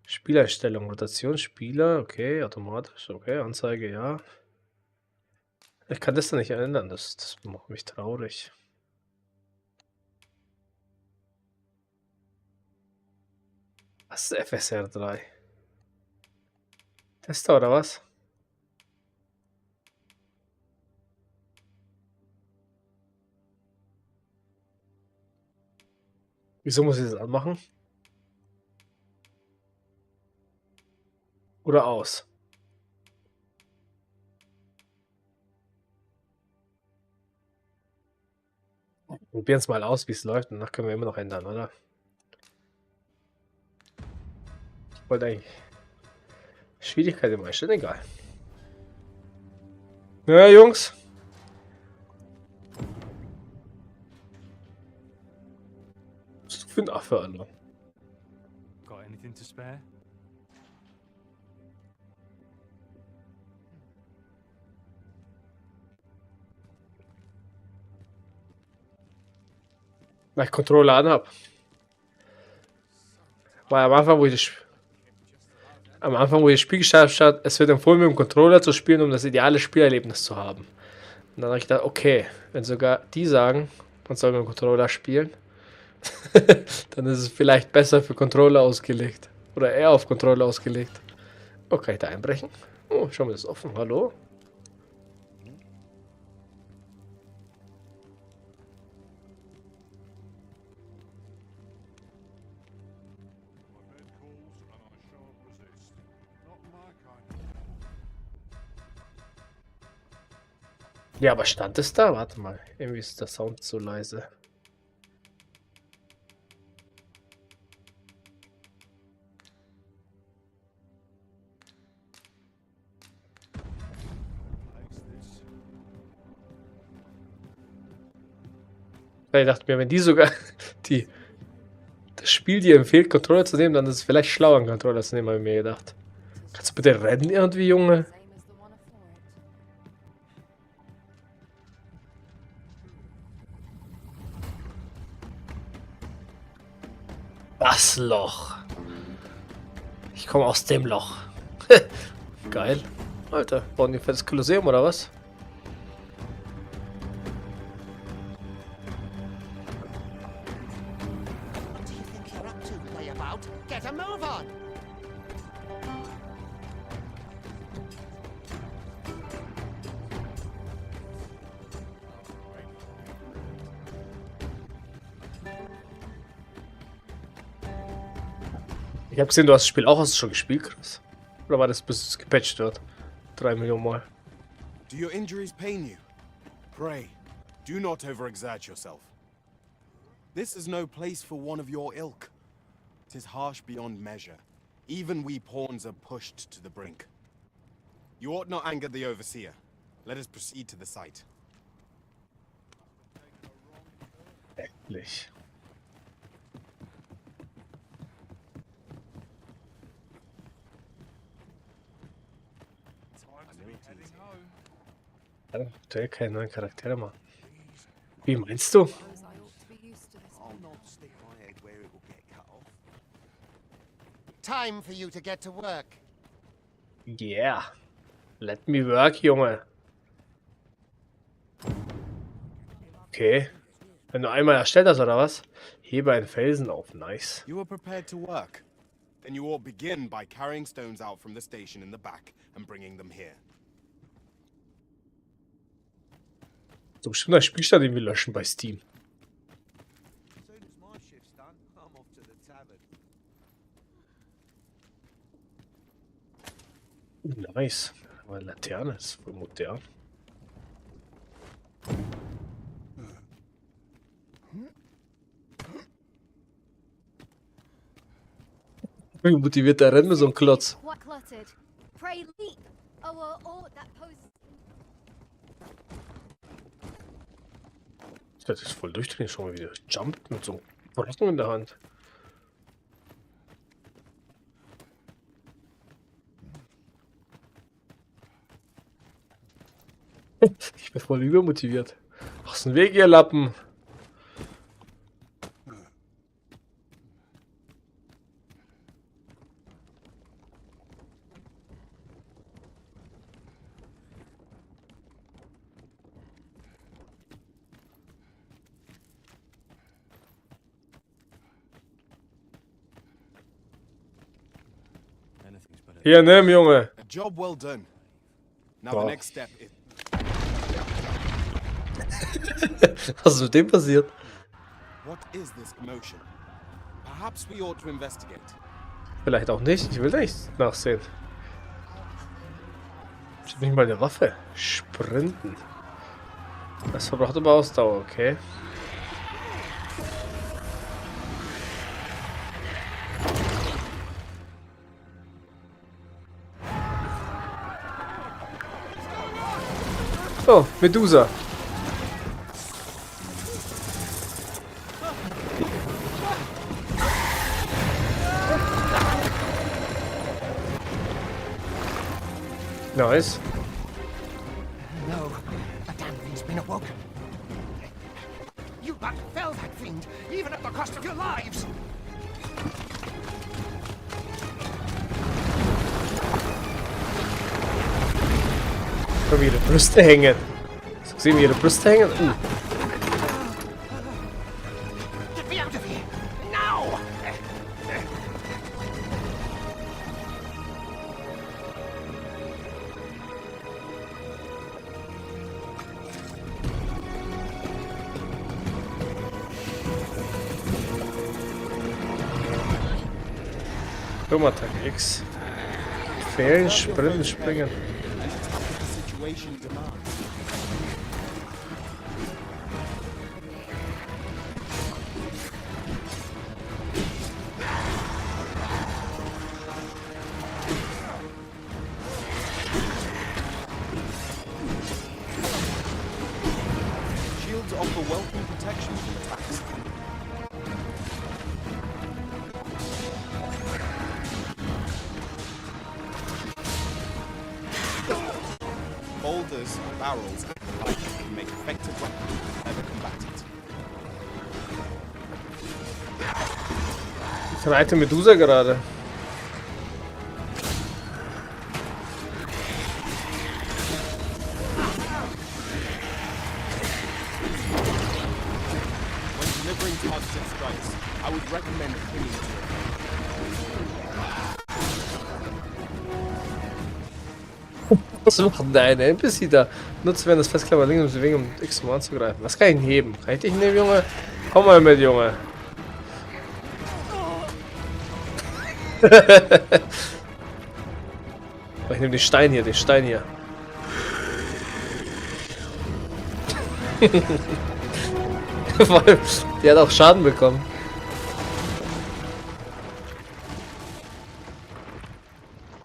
Spieleinstellung, Rotation, Spieler. Okay, automatisch. Okay, Anzeige, ja. Ich kann das dann nicht ändern. Das macht mich traurig. Was ist FSR 3? Tester oder was? Wieso muss ich das anmachen? Oder aus? Probieren es mal aus, wie es läuft, und danach können wir immer noch ändern, oder? Ich wollte eigentlich Schwierigkeit im Einstellen, egal. Ja, Jungs. Was ist das für ein Affe, Alter? Got anything to spare? Weil ich Controller anhab. Weil am Anfang, wo ich das Spiel gestartet habe, es wird empfohlen, mit dem Controller zu spielen, um das ideale Spielerlebnis zu haben. Und dann habe ich gedacht, okay, wenn sogar die sagen, man soll mit dem Controller spielen, dann ist es vielleicht besser für Controller ausgelegt. Oder eher auf Controller ausgelegt. Oh, kann ich da einbrechen? Oh, schau mal, das ist offen. Hallo? Ja, aber stand es da? Warte mal. Irgendwie ist der Sound so leise. Ich dachte mir, wenn die sogar das Spiel dir empfiehlt, Controller zu nehmen, dann ist es vielleicht schlauer, einen Controller zu nehmen, habe ich mir gedacht. Kannst du bitte rennen irgendwie, Junge? Same as the one afore it. Das Loch. Ich komme aus dem Loch. Geil. Alter, bauen die für das Kolosseum oder was? What do you think you're up to, layabout? Get a move on! Ich habe gesehen, du hast das Spiel auch schon gespielt, Chris. Oder war das bis es gepatcht wird? 3 Millionen Mal. Do your injuries pain you? Pray, do not overexert yourself. This is no place for one of your ilk. 'Tis harsh beyond measure. Even we pawns are pushed to the brink. You ought not anger the overseer. Let us proceed to the site. Endlich. Ja, aktuell keine neuen Charaktere mehr. Wie meinst du? Suppose I ought to be used to this. I'll not stick my head where it will get cut off. Time for you to get to work. Yeah. Let me work, Junge. Okay. Wenn du einmal erstellt hast, oder was? Hebe einen Felsen auf. Nice. You are prepared to work. Then you ought begin by carrying stones out from the station in the back and bringing them here. So bestimmt ein Spielstand, den wir löschen bei Steam. As soon as my shift's done, I'm off to the tavern. Nice. Aber Laterne ist voll modern. Wie motiviert der rennt mit so einem Klotz? Quite cluttered. Pray leap. Oh, that pose. Das ist voll durchdrehen, schon mal wieder. Jumpt mit so einem Brocken in der Hand. Ich bin voll übermotiviert. Aus dem Weg, ihr Lappen. Hier, nimm, Junge. A job well done. Now Wow. the next step is... Was ist mit dem passiert? What is this commotion? Perhaps we ought to investigate. Vielleicht auch nicht. Ich will nicht nachsehen. Ich habe nicht mal eine Waffe. Sprinten. Das verbraucht aber Ausdauer, okay. Oh, Medusa. Nice. No, the damn thing's been awoken. You but fell that fiend, even at the cost of your lives. Schon wie ihre Brüste hängen. Hast du gesehen, wie ihre Brüste hängen? Get me out of here, now! Sturmattacke X. Fehlen, sprinten, springen. The situation demands. Shields offer welcome protection from attacks. boulders, barrels, and pikes can make effective weapons for clever combatants. Ich reite Medusa gerade. When delivering targeted strikes, I would recommend clinging to it. Was macht denn der eine NPC da? Nutze während das Festklappen links um bewegen, um X um anzugreifen. Was kann ich denn heben? Kann ich dich nehmen, Junge? Komm mal mit, Junge. Ich nehme den Stein hier, Vor allem, die hat auch Schaden bekommen.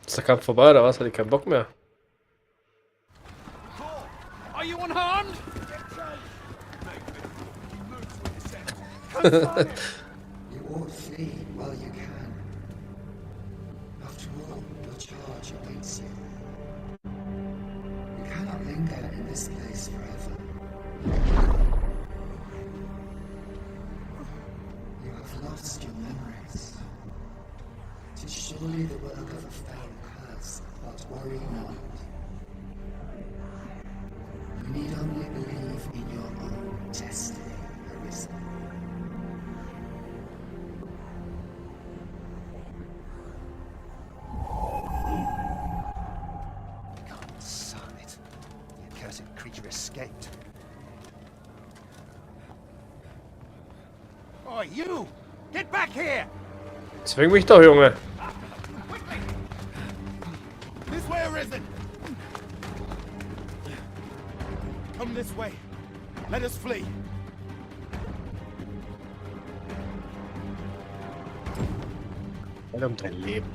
Ist der Kampf vorbei oder was? Hat die keinen Bock mehr? Are you unharmed? You ought flee while you can. After all, your charge awaits you. You cannot linger in this place forever. You have lost your memories. Tis surely the work of a foul curse, but worry not. You need only believe in your own destiny, Arisen. God son it. The accursed creature escaped. Oh, you! Get back here! Zwing mich doch, Junge. This way, Arisen! Come this way. Let us flee. Um dein Leben.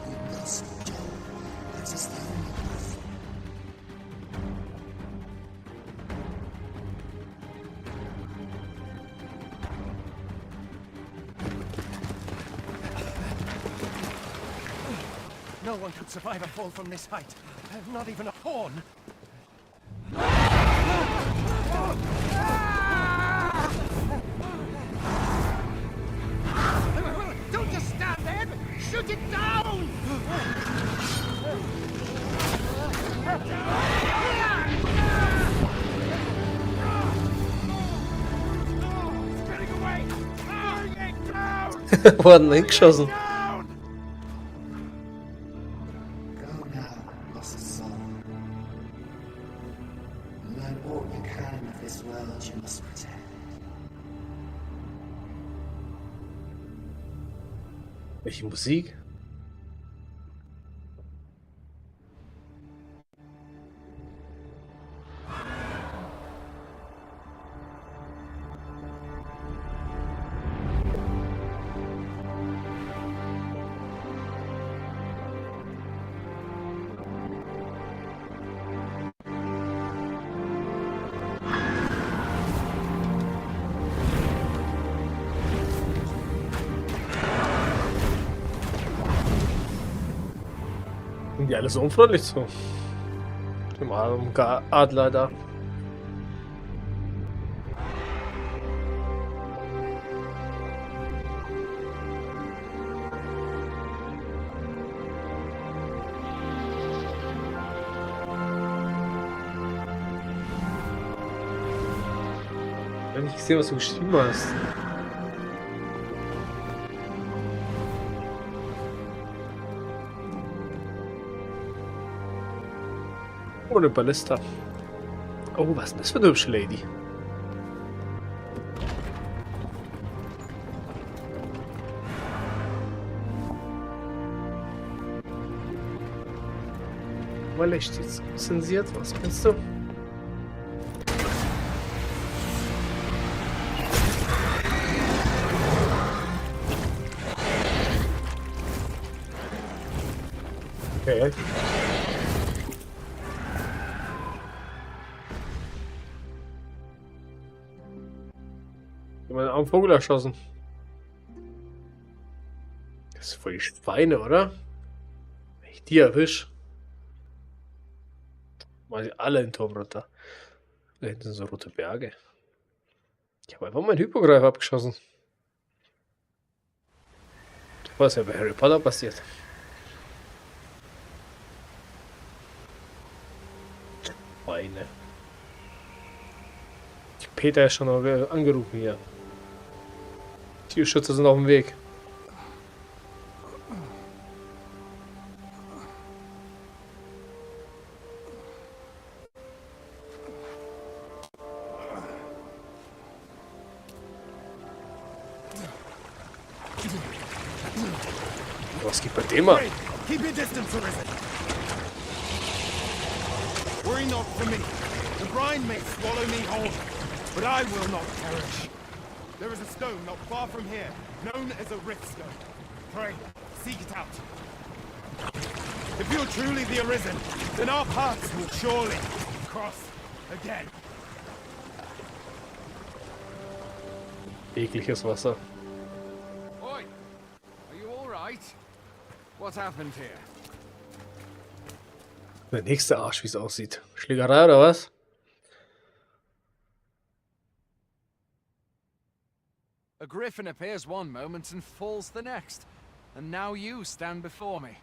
You must go. That is the only path. No one could survive a fall from this height. Not even a horn. Don't just stand there! Shoot it down! It's getting away! Bring it down! Wo hat denn hingeschossen? Go now, lost soul. Learn all you can of this world you must protect. Welche Musik? Sind die alle so unfreundlich zu? Dem armen Adler da. Ich habe nicht gesehen, was du geschrieben hast. Oh, eine Ballista. Oh, was ist denn das für eine hübsche Lady? Weil echt jetzt zensiert, was meinst du? Okay. Jemand einen Vogel erschossen. Das ist voll die Schweine, oder? Wenn ich die erwisch. Mal alle in den Turm runter. Da hinten sind so rote Berge. Ich habe einfach meinen Hypogreif abgeschossen. Was ist ja bei Harry Potter passiert? Beine. Peter ist schon angerufen hier. Tierschützer sind auf dem Weg. Was geht bei dem ab? Keep your distance, Arisen. Worry not for me. The brine may swallow me whole, but I will not perish. There is a stone not far from here, known as a rift stone. Pray, seek it out. If you're truly the Arisen, then our paths will surely cross again. Ekliges Wasser. Oi! Are you all right? What happened here? Der nächste Arsch, wie es aussieht. Schlägerei oder was? A griffin appears one moment and falls the next. And now you stand before me.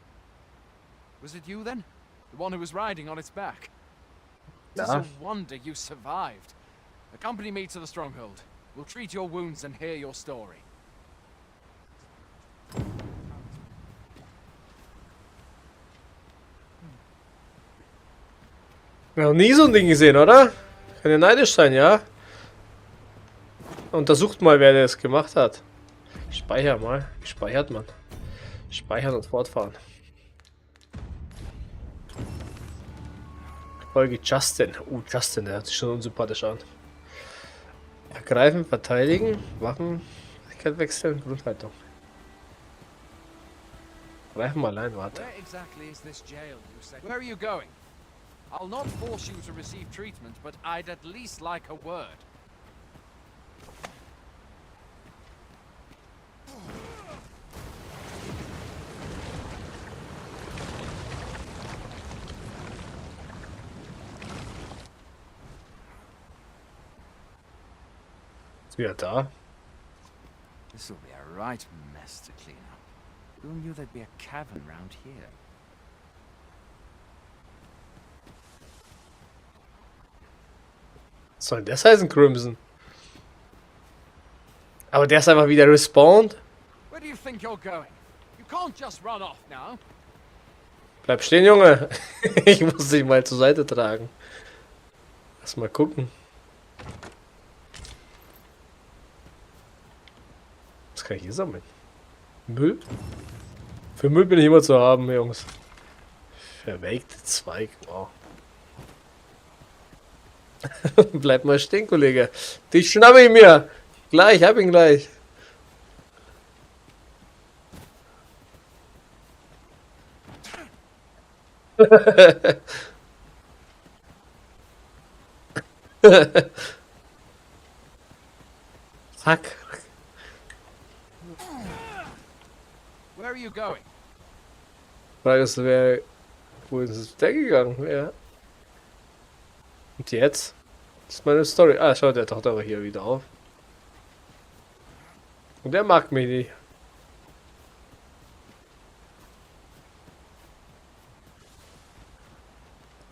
Was it you then? The one who was riding on its back? It is a wonder you survived. Accompany me to the stronghold. We'll treat your wounds and hear your story. Noch nie so ein Ding gesehen, oder? Kann ja neidisch sein, ja? Untersucht mal, wer das gemacht hat. Speicher mal. Wie speichert man? Speichern und fortfahren. Folge Justin. Justin, der hört sich schon unsympathisch an. Ergreifen, verteidigen, Waffen, wechseln, Grundhaltung. Greifen mal ein, warte. Where exactly is this jail, you say? Where are you going? I'll not force you to receive treatment, but I'd at least like a word. Ist wieder da. This'll be a right mess to clean up. Who knew there'd be a cavern round here? Was soll denn das heißen, Crimson? Aber der ist einfach wieder respawned. Where do you think you're going? You can't just run off now. Bleib stehen, Junge. Ich muss dich mal zur Seite tragen. Lass mal gucken. Was kann ich hier sammeln? Müll? Für Müll bin ich immer zu haben, Jungs. Verwelkte Zweig. Wow. Bleib mal stehen, Kollege. Dich schnappe ich mir. Gleich, hab ihn gleich. Fuck. Where are you going? Frage ist, wo ist der gegangen? Ja. Und jetzt? Das ist meine Story. Ah, schau, der taucht aber hier wieder auf. Und der mag mich nicht.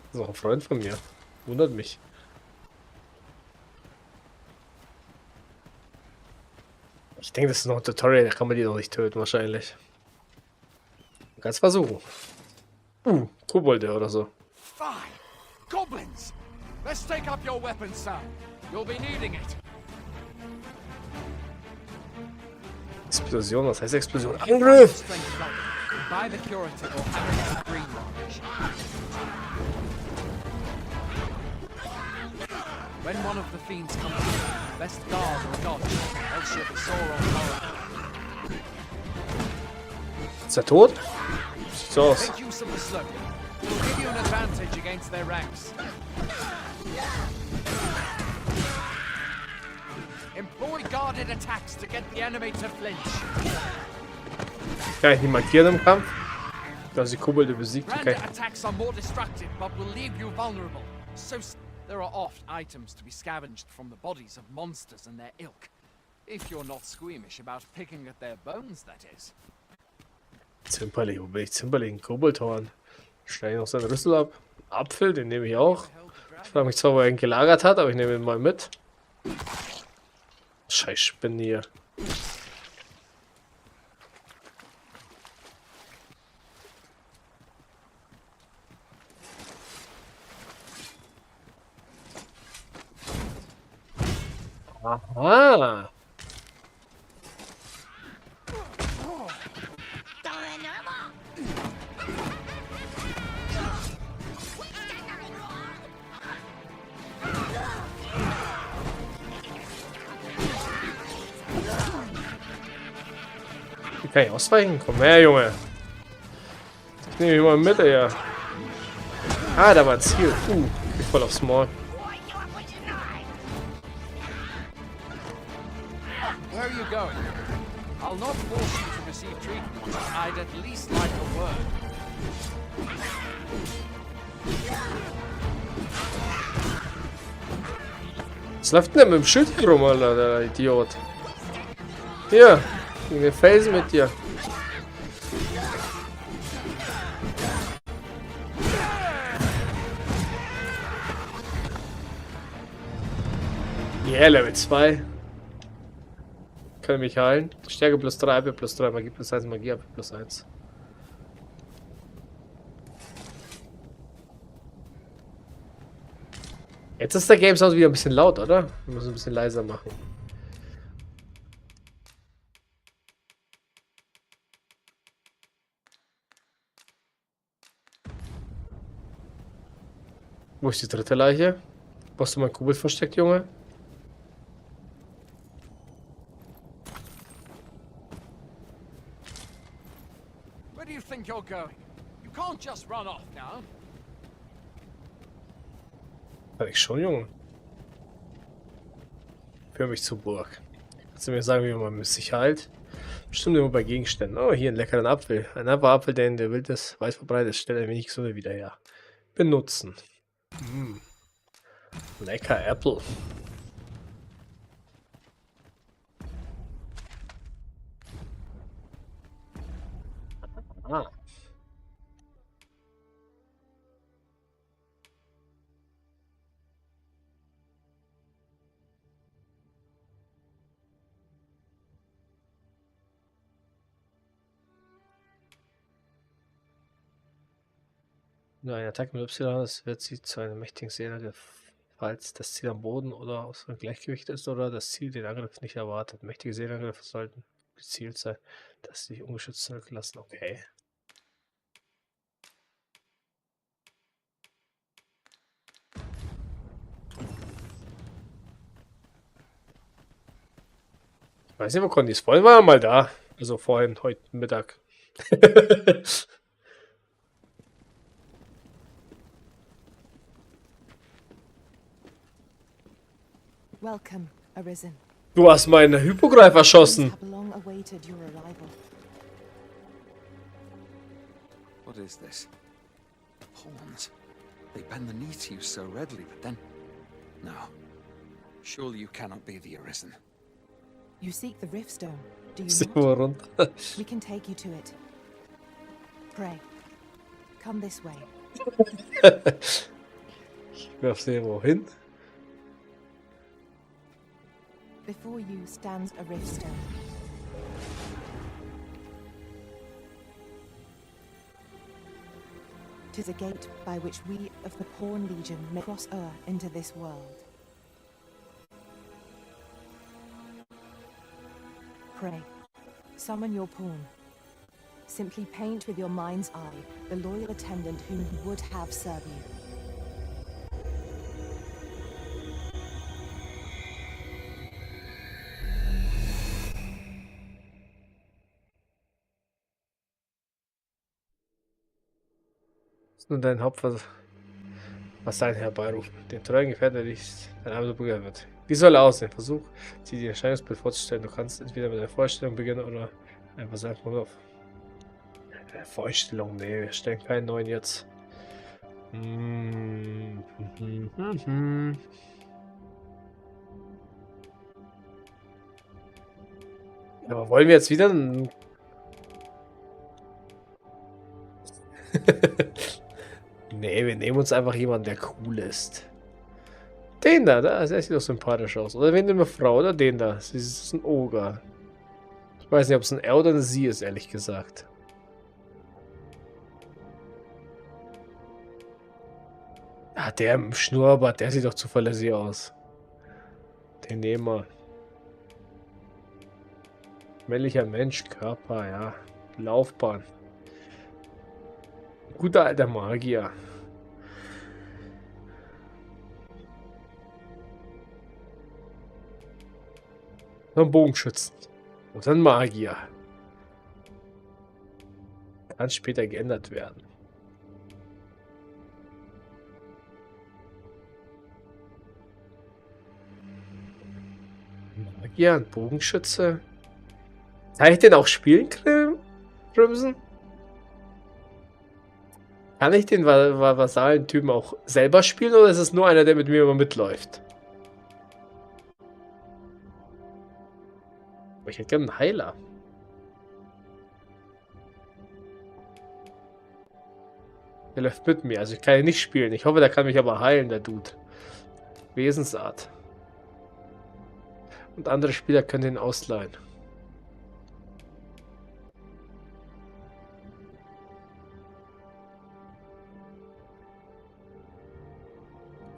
Das ist auch ein Freund von mir. Wundert mich. Ich denke, das ist noch ein Tutorial, da kann man die noch nicht töten, wahrscheinlich. Man kann es versuchen. Kobolde oder so. Fine! Goblins! Let's take up your weapons, son. You'll be needing it. Explosion, was heißt Explosion? Angriff! Buy the curative or have a green launch. When one of the fiends comes in, best guard or dodge, else you'll be sore on horror. Ist er tot? Sieht so aus. Make use of the slope. It will give you an advantage against their ranks. Employ guarded attacks to get the enemy to flinch. Kann ich nicht markieren im Kampf? Also die Kobolde besiegt, okay. Random attacks are more destructive, but will leave you vulnerable. There are oft items to be scavenged from the bodies of monsters and their ilk. If you're not squeamish about picking at their bones, that is. Zimperlich, wo bin ich? Zimperlich, ein Koboldhorn. Schneide ich noch seinen Rüssel ab. Apfel, den nehme ich auch. Ich frage mich zwar, wo er ihn gelagert hat, aber ich nehme ihn mal mit. Scheiß Spinne hier. Aha. Wie kann ich ausweichen? Komm her, Junge. Ich nehme ihn mal mit, ja. Ah, da war ein Ziel. Ich voll aufs Maul. Where are you going? I'll not force you to receive treatment, but I'd at least like a word. Was läuft denn mit dem Schild hier rum, Alter, der Idiot? Hier, gegen den Felsen mit dir. Yeah, Level 2. Kann mich heilen. Stärke plus 3, AP plus 3, Magie plus 1, Magie AP plus 1. Jetzt ist der Game Sound wieder ein bisschen laut, oder? Wir müssen ein bisschen leiser machen. Wo ist die dritte Leiche? Wo hast du mein Kobold versteckt, Junge? Where do you think you're going? You can't just run off now. Kann ich schon, Junge. Führ mich zur Burg. Kannst du mir sagen, wie man sich heilt? Bestimmt immer bei Gegenständen. Oh, hier einen leckeren Apfel. Ein Apfel, der in der Wildnis weit verbreitet ist, stellt ein wenig Gesunde wieder her. Benutzen. Lecker Apple. Ah. Nur eine Attacke mit Y, das wird sie zu einem mächtigen Seele, falls das Ziel am Boden oder außer Gleichgewicht ist oder das Ziel den Angriff nicht erwartet. Mächtige Seelenangriffe sollten gezielt sein, dass sie sich ungeschützt zurücklassen. Okay. Ich weiß nicht, wo Conny ist. Vorhin war er mal da. Also vorhin, heute Mittag. Welcome, Arisen. Du hast meinen Hypogreif erschossen. Have long awaited your arrival. What is this? Pawns. They bend the knee to you so readily, but then... No. Surely you cannot be the Arisen. You seek the Riftstone, do you Sieh not? mal runter. We can take you to it. Pray. Come this way. Ich werf sie irgendwo hin. Before you stands a Riftstone. Tis a gate by which we of the Pawn Legion may cross o'er into this world. Pray, summon your pawn. Simply paint with your mind's eye the loyal attendant whom you would have serve you. Nur dein Haupt, was dein herbeiruft. Den treuen Gefährten, der dich dein Abend begehrt wird. Wie soll er aussehen? Versuch, dir die Erscheinungsbild vorzustellen. Du kannst entweder mit der Vorstellung beginnen oder einfach sagen, auf. Vorstellung, nee, wir stellen keinen neuen jetzt. Aber wollen wir jetzt wieder einen... Nee, wir nehmen uns einfach jemanden, der cool ist. Den da, der sieht doch sympathisch aus. Oder wen nehmen wir, Frau, oder den da? Sie ist ein Oger. Ich weiß nicht, ob es ein Er oder eine Sie ist, ehrlich gesagt. Ah, der im Schnurrbart, der sieht doch zuverlässig aus. Den nehmen wir. Männlicher Mensch, Körper, ja. Laufbahn. Guter alter Magier. Ein Bogenschützen. Oder ein Magier. Kann später geändert werden. Magier, ein Bogenschütze. Kann ich den auch spielen, Crimson? Kann ich den Vasallen-Typen auch selber spielen oder ist es nur einer, der mit mir immer mitläuft? Aber ich hätte gerne einen Heiler. Der läuft mit mir, also ich kann ihn nicht spielen. Ich hoffe, der kann mich aber heilen, der Dude. Wesensart. Und andere Spieler können den ausleihen.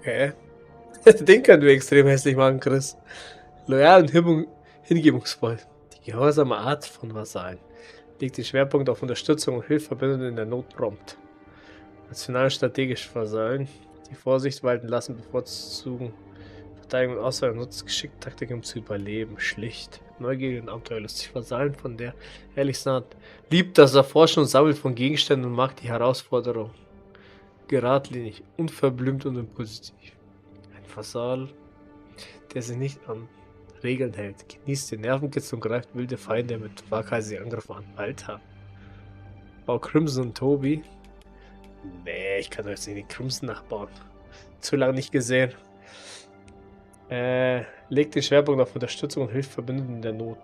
Okay. Den können wir extrem hässlich machen, Chris. Loyal und hingebungsvoll. Die gehorsame Art von Vasallen. Legt den Schwerpunkt auf Unterstützung und hilft Verbündeten in der Not prompt. National strategische Vasallen, die Vorsicht walten lassen, bevorzugen Verteidigung und Auswahl und nutzt geschickt Taktik, um zu überleben. Schlicht. Neugierig und abenteuerlustig. Vasallen, von der ehrlichsten Art. Liebt das Erforschen und Sammeln von Gegenständen und mag die Herausforderung. Geradlinig, unverblümt und impulsiv. Ein Vasall, der sich nicht an Regeln hält, genießt den Nervenkitzel und greift wilde Feinde mit waghalsigen Angriffen an. Alter. Bau Crimson und Tobi. Nee, ich kann doch jetzt nicht den Crimson nachbauen. Zu lange nicht gesehen. Legt den Schwerpunkt auf Unterstützung und hilft Verbündeten in der Not.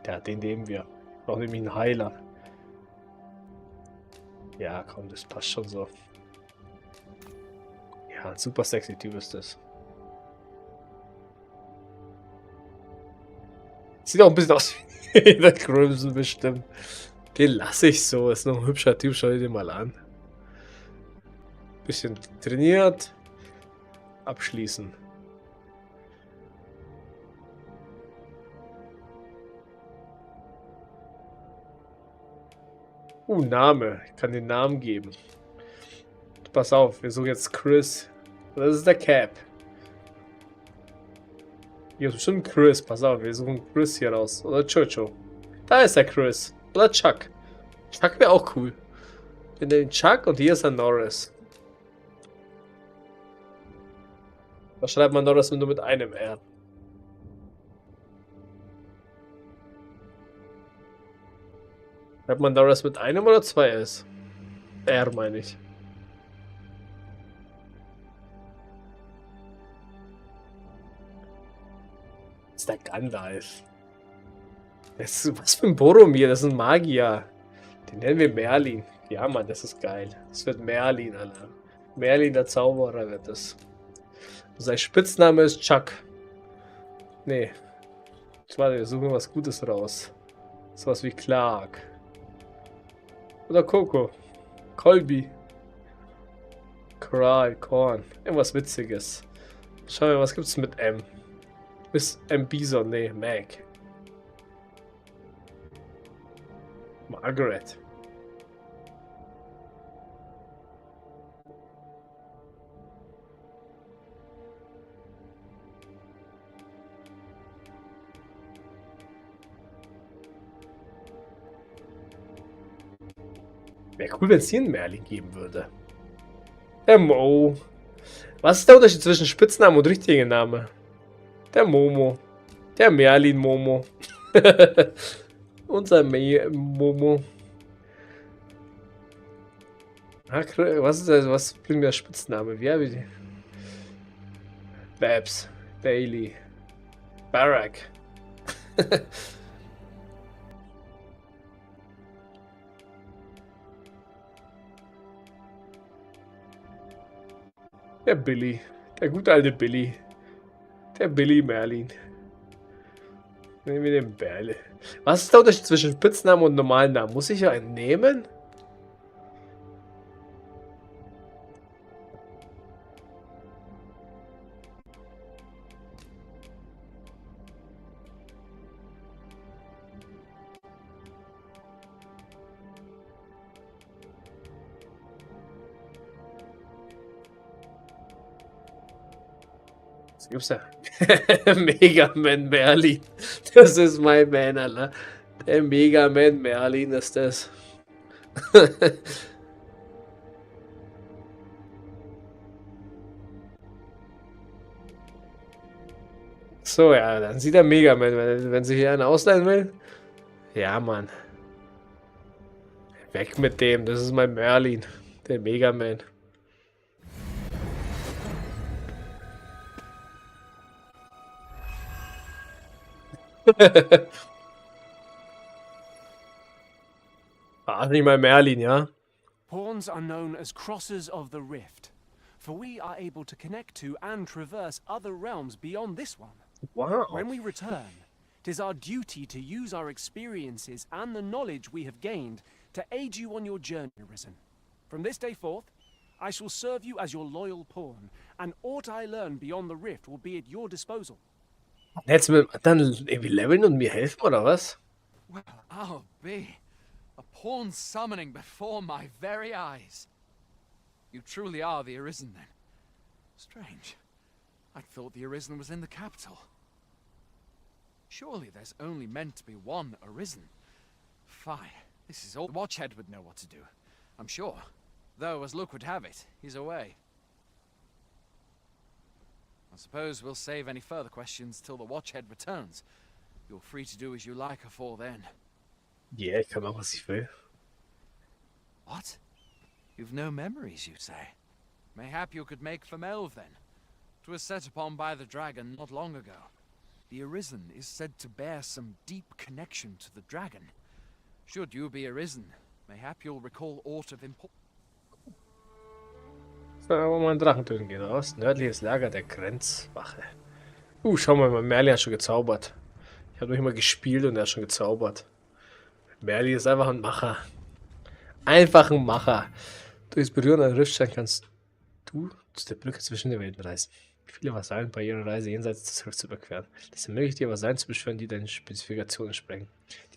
Ja, den nehmen wir. Braucht nämlich einen Heiler. Ja, komm, das passt schon so. Ja, ein super sexy Typ ist das. Sieht auch ein bisschen aus wie der Crimson bestimmt. Den lasse ich so. Ist noch ein hübscher Typ. Schau dir den mal an. Bisschen trainiert. Abschließen. Name. Ich kann den Namen geben. Pass auf, wir suchen jetzt Chris. Das ist der Cap. Hier ist bestimmt Chris. Pass auf, wir suchen Chris hier raus. Oder Chocho. Da ist der Chris. Oder Chuck. Chuck wäre auch cool. Wir nehmen Chuck und hier ist der Norris. Da schreibt man Norris nur mit einem R. Schreibt man Norris mit einem oder zwei S? R meine ich. Das ist der Gandalf. Das ist, was für ein Boromir, das ist ein Magier. Den nennen wir Merlin. Ja, Mann, das ist geil. Das wird Merlin, Alter. Merlin, der Zauberer, wird das. Und sein Spitzname ist Chuck. Nee. Warte, wir suchen was Gutes raus. Sowas wie Clark. Oder Coco. Colby. Coral, Korn. Irgendwas Witziges. Schauen wir, was gibt's mit M? Bis M. Bison, nee, Mac. Margaret. Wäre cool, wenn es hier einen Merlin geben würde. Der Mo. Was ist der Unterschied zwischen Spitznamen und richtigen Namen? Der Momo. Der Merlin Momo. Unser Momo. Was ist das? Was bringt der Spitzname? Wie habe ich die? Babs. Bailey. Barack. Der Billy. Der gute alte Billy. Der Billy Merlin. Nehmen wir den Berle. Was ist der Unterschied zwischen Spitznamen und normalen Namen? Muss ich ja einen nehmen? Was gibt's da? Mega Man Merlin. Das ist mein Man, Alter. Der Mega Man Merlin ist das. So, ja, dann sieht er Mega Man, wenn sich hier einen ausleihen will. Ja, Mann. Weg mit dem, das ist mein Merlin. Der Mega Man. Nicht mal Merlin, ja? Pawns are known as crossers of the rift, for we are able to connect to and traverse other realms beyond this one. Wow. When we return, it is our duty to use our experiences and the knowledge we have gained to aid you on your journey, Arisen. From this day forth, I shall serve you as your loyal pawn, and aught I learn beyond the rift will be at your disposal. Jetzt mit dann irgendwie leveln und mir helfen, oder was? Well, I'll be. A pawn summoning before my very eyes. You truly are the Arisen, then. Strange. I thought the Arisen was in the capital. Surely there's only meant to be one Arisen. Fine. This is all. The Watchhead would know what to do, I'm sure. Though, as luck would have it, he's away. I suppose we'll save any further questions till the Watchhead returns. You're free to do as you like afore then. Yeah, ich kann machen, was ich will. What? You've no memories, you say? Mayhap you could make for Melve, then. 'Twas set upon by the dragon not long ago. The Arisen is said to bear some deep connection to the dragon. Should you be Arisen, mayhap you'll recall aught of importance. So, aber mal einen Drachen töten gehen raus. Nördliches Lager der Grenzwache. Schau mal, Merlin hat schon gezaubert. Ich habe noch immer gespielt und er hat schon gezaubert. Merlin ist einfach ein Macher. Einfach ein Macher. Durchs Berühren einer Riftstein kannst du zu der Brücke zwischen den Welten reisen. Viele Vasallen bei ihrer Reise jenseits des Rifts zu überqueren. Das ermöglicht dir, Vasallen zu beschwören, die deinen Spezifikationen sprengen.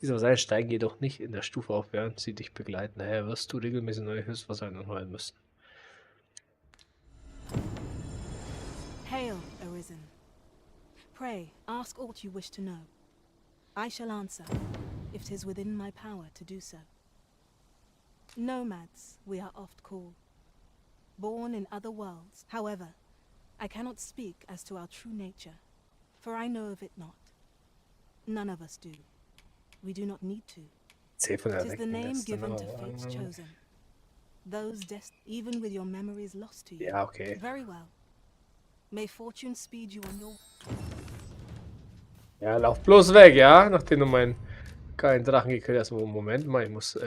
Diese Vasallen steigen jedoch nicht in der Stufe auf, während sie dich begleiten. Daher wirst du regelmäßig neue Hilfsvasallen anheuern müssen. Hail, Arisen. Pray, ask aught you wish to know. I shall answer, if 'tis within my power to do so. Nomads, we are oft called. Born in other worlds. However, I cannot speak as to our true nature, for I know of it not. None of us do. We do not need to. 'Tis the name given to fates chosen. Those even with your memories lost to you. Ja, okay. Very well. May fortune speed you on your... Ja, lauf bloß weg, ja? Nachdem du meinen geilen Drachen gekillt hast. Moment mal, ich muss,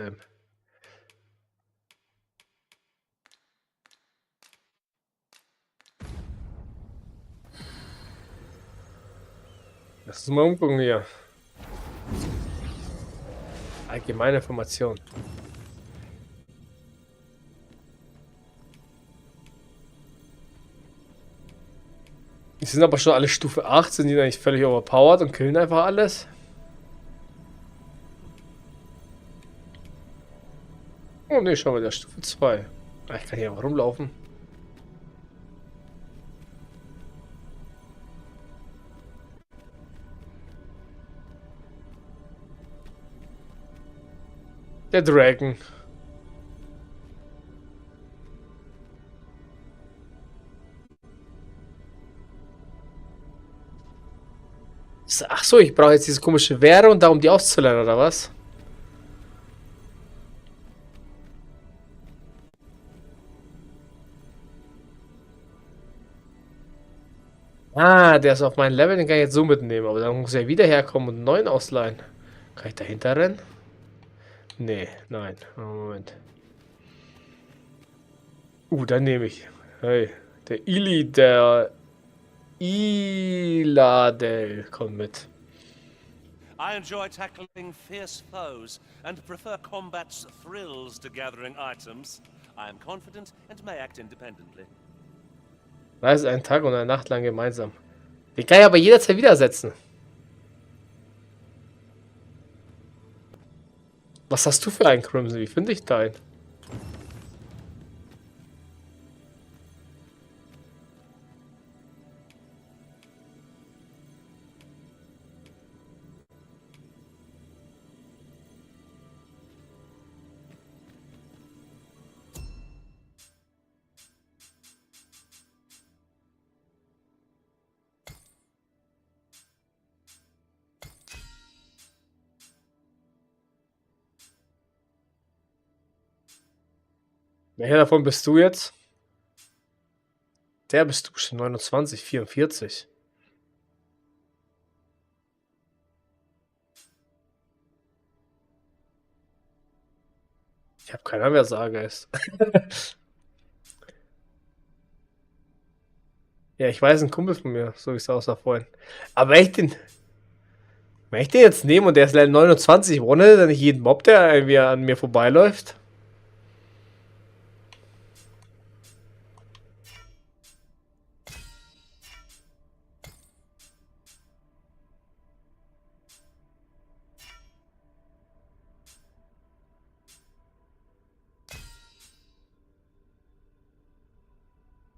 Lass uns mal umgucken hier. Allgemeine Information. Die sind aber schon alle Stufe 8, sind die eigentlich völlig overpowered und killen einfach alles. Oh ne, schau mal, der Stufe 2. Ich kann hier einfach rumlaufen. Der Dragon. Ach so, ich brauche jetzt diese komische Währung, da um die auszulernen, oder was? Ah, der ist auf mein Level, den kann ich jetzt so mitnehmen. Aber dann muss er wieder herkommen und einen neuen ausleihen. Kann ich dahinter rennen? Nee, nein. Oh, Moment. Dann nehme ich. Hey, der Iladel kommt mit. I enjoy tackling fierce foes and prefer combat's thrills to gathering items. I am confident and may act independently. Reise einen Tag und eine Nacht lang gemeinsam. Den kann ich aber jederzeit widersetzen. Was hast du für einen Crimson? Wie finde ich deinen? Welcher davon bist du jetzt? Der bist du schon 29, 44. Ich habe keine Ahnung, wer Saga ist. Ja, ich weiß, ein Kumpel von mir, so wie es aussah vorhin. Aber wenn ich den jetzt nehme und der ist Level 29, ohne dann nicht jeden Mob, der irgendwie an mir vorbeiläuft?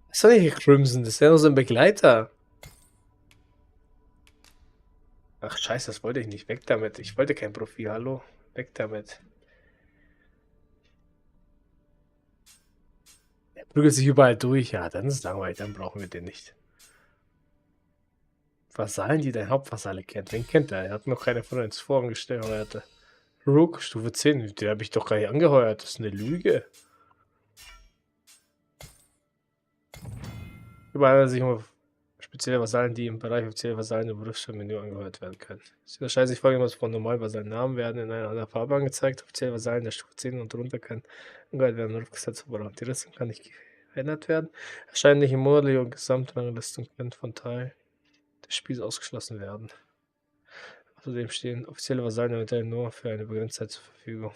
Das ist doch nicht Crimson, das ist ja nur so ein Begleiter. Ach scheiße, das wollte ich nicht. Weg damit. Ich wollte kein Profil, hallo. Weg damit. Er prügelt sich überall durch. Ja, dann ist es langweilig, dann brauchen wir den nicht. Vasallen, die dein Hauptvasalle kennt. Wen kennt er? Er hat noch keine von uns vorgestellt. Rook, Stufe 10. Den habe ich doch gar nicht angeheuert. Das ist eine Lüge. Überall handelt es sich um spezielle Vasallen, die im Bereich offizielle Vasallen im Berufsmenü angeheuert werden können. Sie unterscheiden sich folgendes von normalen Vasallen. Namen werden in einer anderen Farbe angezeigt. Offizielle Vasallen der Stufe 10 und drunter können angeheuert werden. Rufgesetz Die Rüstung kann nicht verändert werden. Erscheinen nicht im monatlichen und Gesamtranglisten können von Teil des Spiels ausgeschlossen werden. Außerdem stehen offizielle Vasallen eventuell nur für eine begrenzte Zeit zur Verfügung.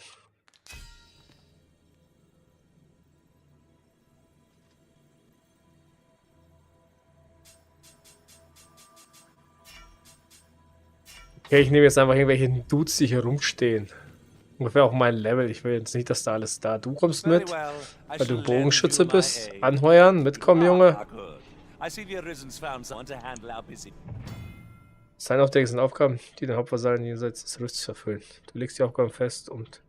Okay, ich nehme jetzt einfach irgendwelche Dudes, die hier rumstehen. Ungefähr auch mein Level. Ich will jetzt nicht, dass da alles da. Du kommst mit, weil du Bogenschütze bist. Anheuern, mitkommen, Junge. Sein Auftrag sind Aufgaben, die den Hauptvasallen jenseits des Rüstes erfüllen. Du legst die Aufgaben fest und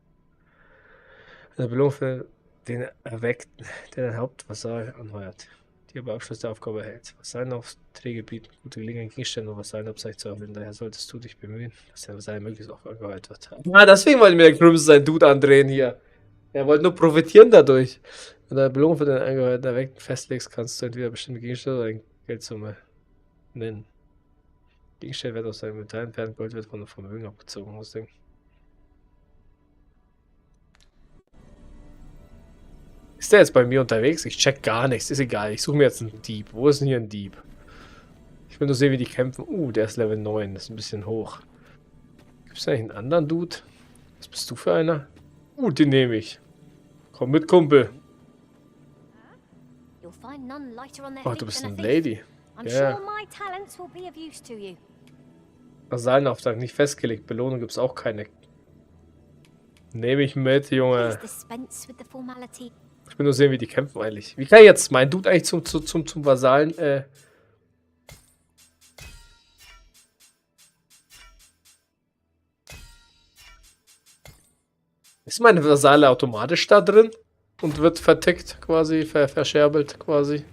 eine Belohnung für den Erweckten, der den Hauptvasall anheuert, die aber Abschluss der Aufgabe erhält. Vasallenaufträge bieten gute Gelegenheit, Gegenstände und Vasallenabzeichen zu erfüllen. Daher solltest du dich bemühen, dass der Vasall möglichst oft angeheuert wird. Ah, deswegen wollte mir der Crimson seinen Dude andrehen hier. Er wollte nur profitieren dadurch. Wenn du eine Belohnung für den angehörten Erweckten festlegst, kannst du entweder bestimmte Gegenstände oder eine Geldsumme nennen. Gegenstände werden aus seinem Metall entfernt, Gold wird von dem Vermögen abgezogen. Muss denken. Ist der jetzt bei mir unterwegs? Ich check gar nichts. Ist egal. Ich suche mir jetzt einen Dieb. Wo ist denn hier ein Dieb? Ich will nur sehen, wie die kämpfen. Der ist Level 9. Das ist ein bisschen hoch. Gibt es eigentlich einen anderen Dude? Was bist du für einer? Den nehme ich. Komm mit, Kumpel. Oh, du bist eine Lady. Ja. Vasallenauftrag nicht festgelegt. Belohnung gibt es auch keine. Nehme ich mit, Junge. Ich will nur sehen, wie die kämpfen eigentlich. Wie kann ich jetzt meinen Dude eigentlich zum Vasallen, Ist meine Vasalle automatisch da drin? Und wird vertickt quasi, verscherbelt quasi.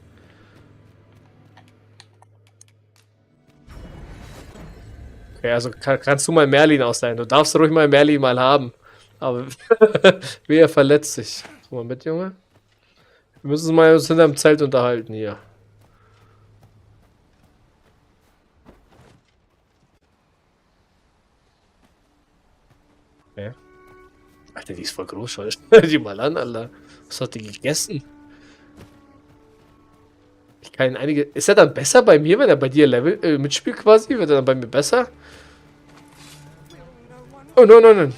Okay, also kannst du mal Merlin ausleihen. Du darfst ruhig mal Merlin mal haben. Aber wer verletzt sich? Komm mal mit, Junge. Wir müssen uns mal hinterm Zelt unterhalten hier. Alter, die ist voll groß, schau die mal an, Alter. Was hat die gegessen? Ich kann einige. Ist er dann besser bei mir, wenn er bei dir Level mitspielt quasi? Wird er dann bei mir besser? Oh nein, nein, nein.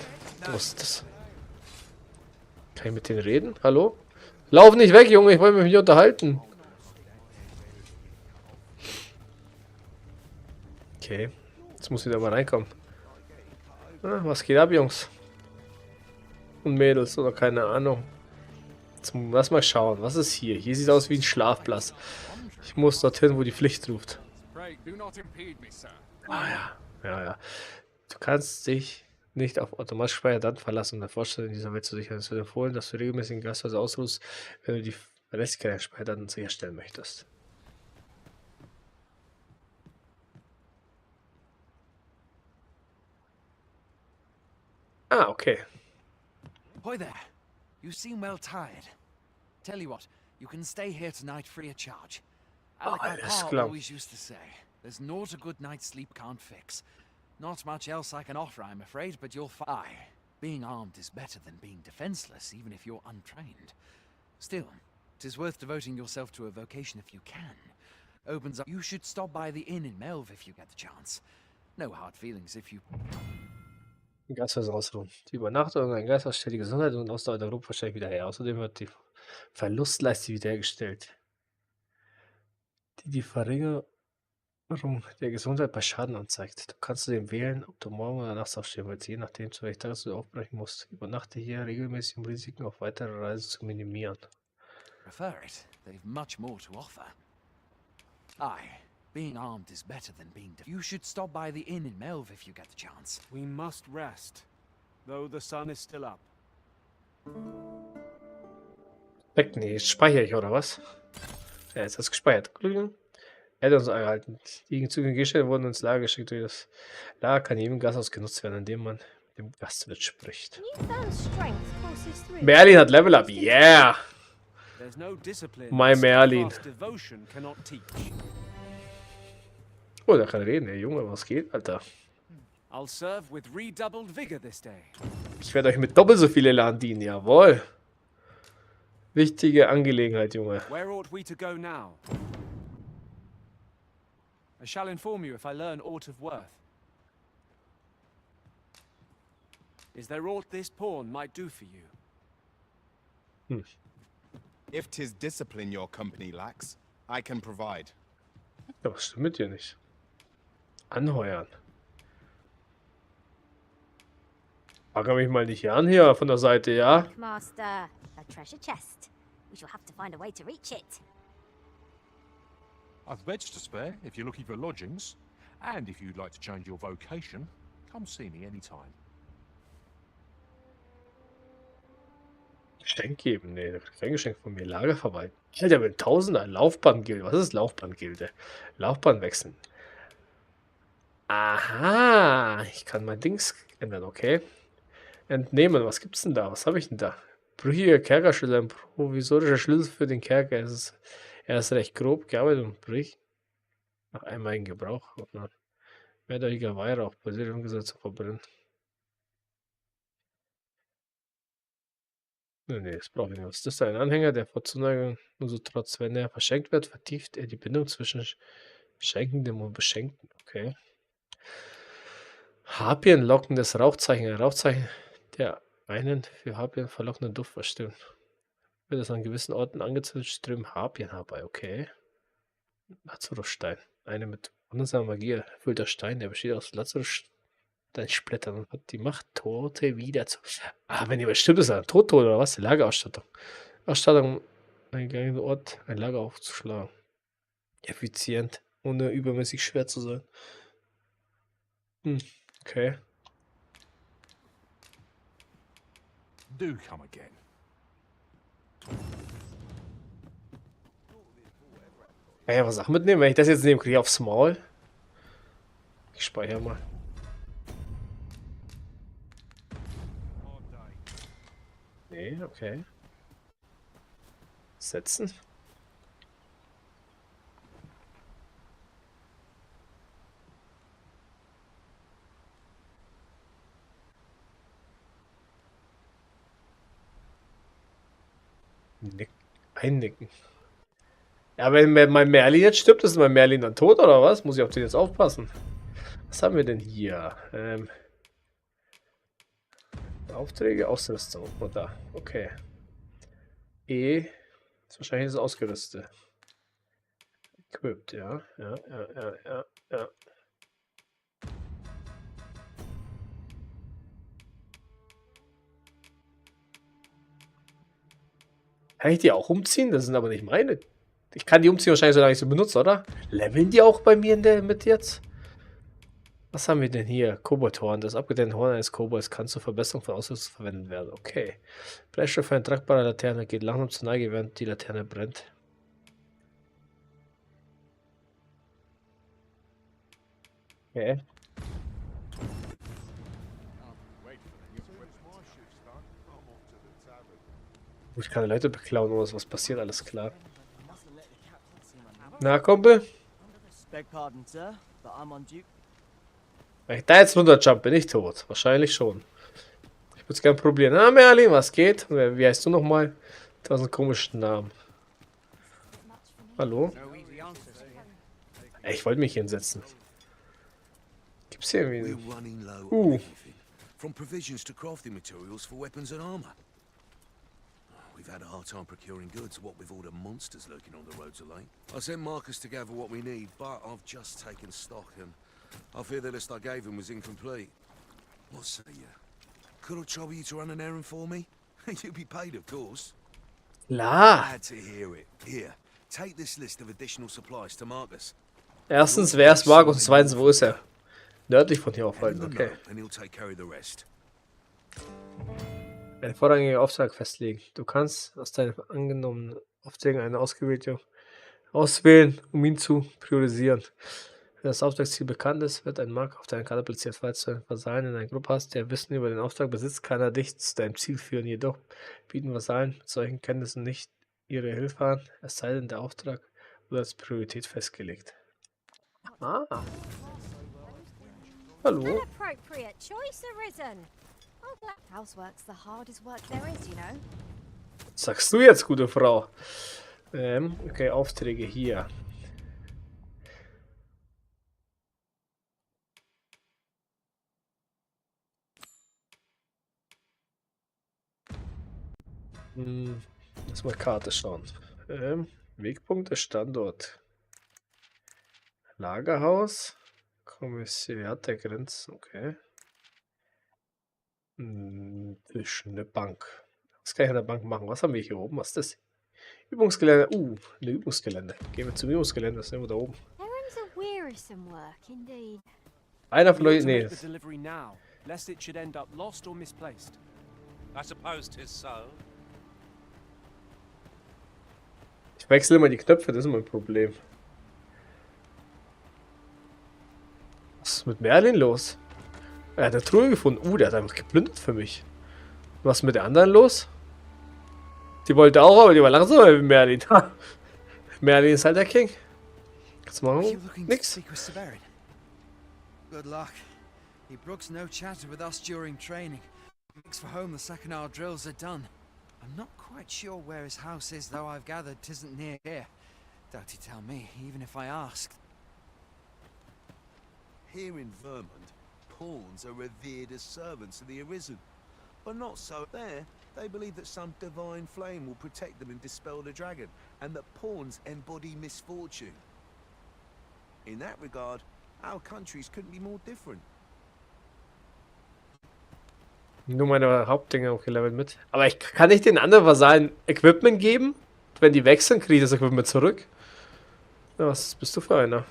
Was ist das? Kann ich mit denen reden? Hallo? Lauf nicht weg, Junge, ich wollte mich mit dir unterhalten. Okay. Jetzt muss wieder mal reinkommen. Ah, was geht ab, Jungs? Und Mädels oder keine Ahnung. Jetzt lass mal schauen. Was ist hier? Hier sieht aus wie ein Schlafplatz. Ich muss dorthin, wo die Pflicht ruft. Ah ja. Ja, ja. Du kannst dich nicht auf automatisch Speicher dann verlassen, um der Vorstellung in dieser Welt zu sichern. Es wird empfohlen, dass du regelmäßig in Gasthaus ausruhst, wenn du die Verlässlichkeit der Speicherdaten sicherstellen möchtest. Ah, okay. Hoy there. You seem well tired. Tell you what, you can stay here tonight free of charge. Like my alles pa klar. always used to say, there's naught a good night's sleep can't fix. Not much else I can offer, I'm afraid, but you'll find being armed is better than being defenseless, even if you're untrained. Still, it is worth devoting yourself to a vocation if you can. Opens up. You should stop by the inn in Melv if you get the chance. No hard feelings if you. Gasthaus ausruhen. Die Übernachtung in einem Gasthaus stellt die Gesundheit und Ausdauer der Gruppe wahrscheinlich wieder her. Außerdem wird die Verlustleiste wiederhergestellt, die Verringerung der Gesundheit bei Schaden anzeigt. Du kannst zudem wählen, ob du morgen oder nachts aufstehen willst, je nachdem, zu welcher Tageszeit du aufbrechen musst. Übernachte hier regelmäßig, um Risiken auf weitere Reisen zu minimieren. Prefer it. They've much more to offer. Aye, being armed is better than being. You should stop by the inn in Melv if you get the chance. We must rest, though the sun is still up. Weg, nee, jetzt speichere ich, oder was? Ja, jetzt hast du gespeichert. Er hat uns erhalten. Die gezogenen Gegenstände wurden ins Lager geschickt. Durch das Lager kann jedem Gasthaus genutzt werden, indem man mit dem Gastwirt spricht. Merlin hat Level Up. Yeah! There's no discipline My Merlin. devotion cannot teach. Oh, der kann reden, der Junge. Was geht, Alter? I'll serve with redoubled vigor this day. Ich werde euch mit doppelt so viel Elan dienen. Jawohl. Wichtige Angelegenheit, Junge. Where ought we to go now? I shall inform you if I learn aught of worth. Is there aught this pawn might do for you? Hm. If 'tis discipline your company lacks, I can provide. Ja, was stimmt mit dir nicht? Anheuern. Packer mich mal nicht hier an hier von der Seite, ja? Master, a treasure chest. We shall have to find a way to reach it. I've beds to spare if you're looking for lodgings. And if you'd like to change your vocation, come see me anytime. Geschenk geben? Nee, der kriegt kein Geschenk von mir. Lager verwalten. Alter, mit Tausender. Laufbahngilde. Was ist Laufbahngilde? Laufbahn wechseln. Aha. Ich kann mein Dings ändern, okay. Entnehmen. Was gibt's denn da? Was habe ich denn da? Brüchiger Kerkerschlüssel. Ein provisorischer Schlüssel für den Kerker. Er ist recht grob gearbeitet und bricht nach einmaligen Gebrauch. Mehrdeutiger Weihrauch. Basiert umgesetzt zu verbrennen. Nee, das brauche ich nicht. Was ist das? Ein Anhänger, der vor Zuneigung nur so trotz, wenn er verschenkt wird, vertieft er die Bindung zwischen Schenkendem und Beschenkten. Okay. Harpien lockendes Rauchzeichen. Ein Rauchzeichen, der einen für Harpien verlockenden Duft verstimmt. Wird es an gewissen Orten angezündet, strömen Harpien herbei. Okay. Lazarusstein. Eine mit wundersamer Magie erfüllter Stein, der besteht aus Lazarussteinsplittern und hat die Macht, Tote wieder zu. Ah, wenn ihr bestimmt ist, ein Todtod oder was? Lagerausstattung. Ausstattung, ein geeigneter Ort, ein Lager aufzuschlagen. Effizient, ohne übermäßig schwer zu sein. Okay. Do come again. Kann ich einfach Sachen mitnehmen? Wenn ich das jetzt nehme, kriege ich aufs Maul. Ich speichere mal. Nee, okay. Setzen. Einnicken. Ja, wenn mein Merlin jetzt stirbt, ist mein Merlin dann tot, oder was? Muss ich auf den jetzt aufpassen? Was haben wir denn hier? Aufträge, Ausrüstung. Und da. Okay. E. Ist wahrscheinlich das Ausgerüstet. Equipped, ja. Ja. Kann ich die auch umziehen? Das sind aber nicht meine. Ich kann die umziehen wahrscheinlich, solange ich sie benutze, oder? Leveln die auch bei mir in der Mitte jetzt? Was haben wir denn hier? Koboldhorn. Das abgetrennte Horn eines Kobolds kann zur Verbesserung von Ausrüstung verwendet werden. Okay. Brennstoff für eine tragbare Laterne geht langsam zur Neige, während die Laterne brennt. Okay. Ich kann Leute beklauen, oder was passiert, alles klar. Na, Kumpel? Wenn ich da jetzt runterjump, bin ich tot. Wahrscheinlich schon. Ich würde es gerne probieren. Na, Merlin, was geht? Wie heißt du nochmal? Du hast einen komischen Namen. Hallo? Ey, ich wollte mich hinsetzen. Gibt's hier irgendwie... From provisions to crafting materials for weapons and armor. We've had a hard time procuring goods, what with all the monsters lurking on the roads of late. I sent Marcus to gather what we need, but I've just taken stock and I fear the list I gave him was incomplete. What say you? Could I trouble you to run an errand for me? You'll be paid, of course. Glad to hear it. Here, take this list of additional supplies to Marcus. Erstens, wer ist Marcus? Und zweitens, wo ist er? Nördlich von hier aufhalten, okay. Einen vorrangigen Auftrag festlegen. Du kannst aus deinen angenommenen Aufträgen eine ausgewählte auswählen, um ihn zu priorisieren. Wenn das Auftragsziel bekannt ist, wird ein Marker auf deiner Karte platziert. Falls du einen Vasallen in einer Gruppe hast, der Wissen über den Auftrag besitzt, kann er dich zu deinem Ziel führen. Jedoch bieten Vasallen mit solchen Kenntnissen nicht ihre Hilfe an, es sei denn, der Auftrag wird als Priorität festgelegt. Ah. Hallo. Appropriate choice arisen. Housework's the hardest work there is, you know. Was sagst du jetzt, gute Frau? Okay, Aufträge hier. Lass mal Karte schauen. Wegpunkte, Standort. Lagerhaus. Kommissariat der Grenzen, okay. Tisch, eine Bank. Was kann ich an der Bank machen? Was haben wir hier oben? Was ist das? Übungsgelände. Eine Übungsgelände. Gehen wir zum Übungsgelände. Das ist irgendwo da oben. Einer von euch. Nee. Ich wechsle immer die Knöpfe, das ist mein Problem. Was ist mit Merlin los? Er hat eine Truhe gefunden. Der hat einfach geplündert für mich. Was ist mit der anderen los? Die wollte auch, aber die war langsamer wie Merlin. Merlin ist halt der King. Kannst du machen? Nix. Good luck. He brooks no chatter with us during training. Makes for home the second our drills are done. I'm not quite sure where his house is, though I've gathered 'tisn't near here. Doubt he'd tell me, even if I asked. Here in Vermont, pawns are revered as servants of the Arisen. But not so there. They believe that some divine flame will protect them and dispel the dragon, and that pawns embody misfortune. In that regard, our countries couldn't be more different. Nur meine Hauptdinger okay leveln mit. Aber ich kann nicht den anderen Vasallen Equipment geben? Wenn die wechseln, kriege ich das Equipment zurück. Ja, was bist du für einer?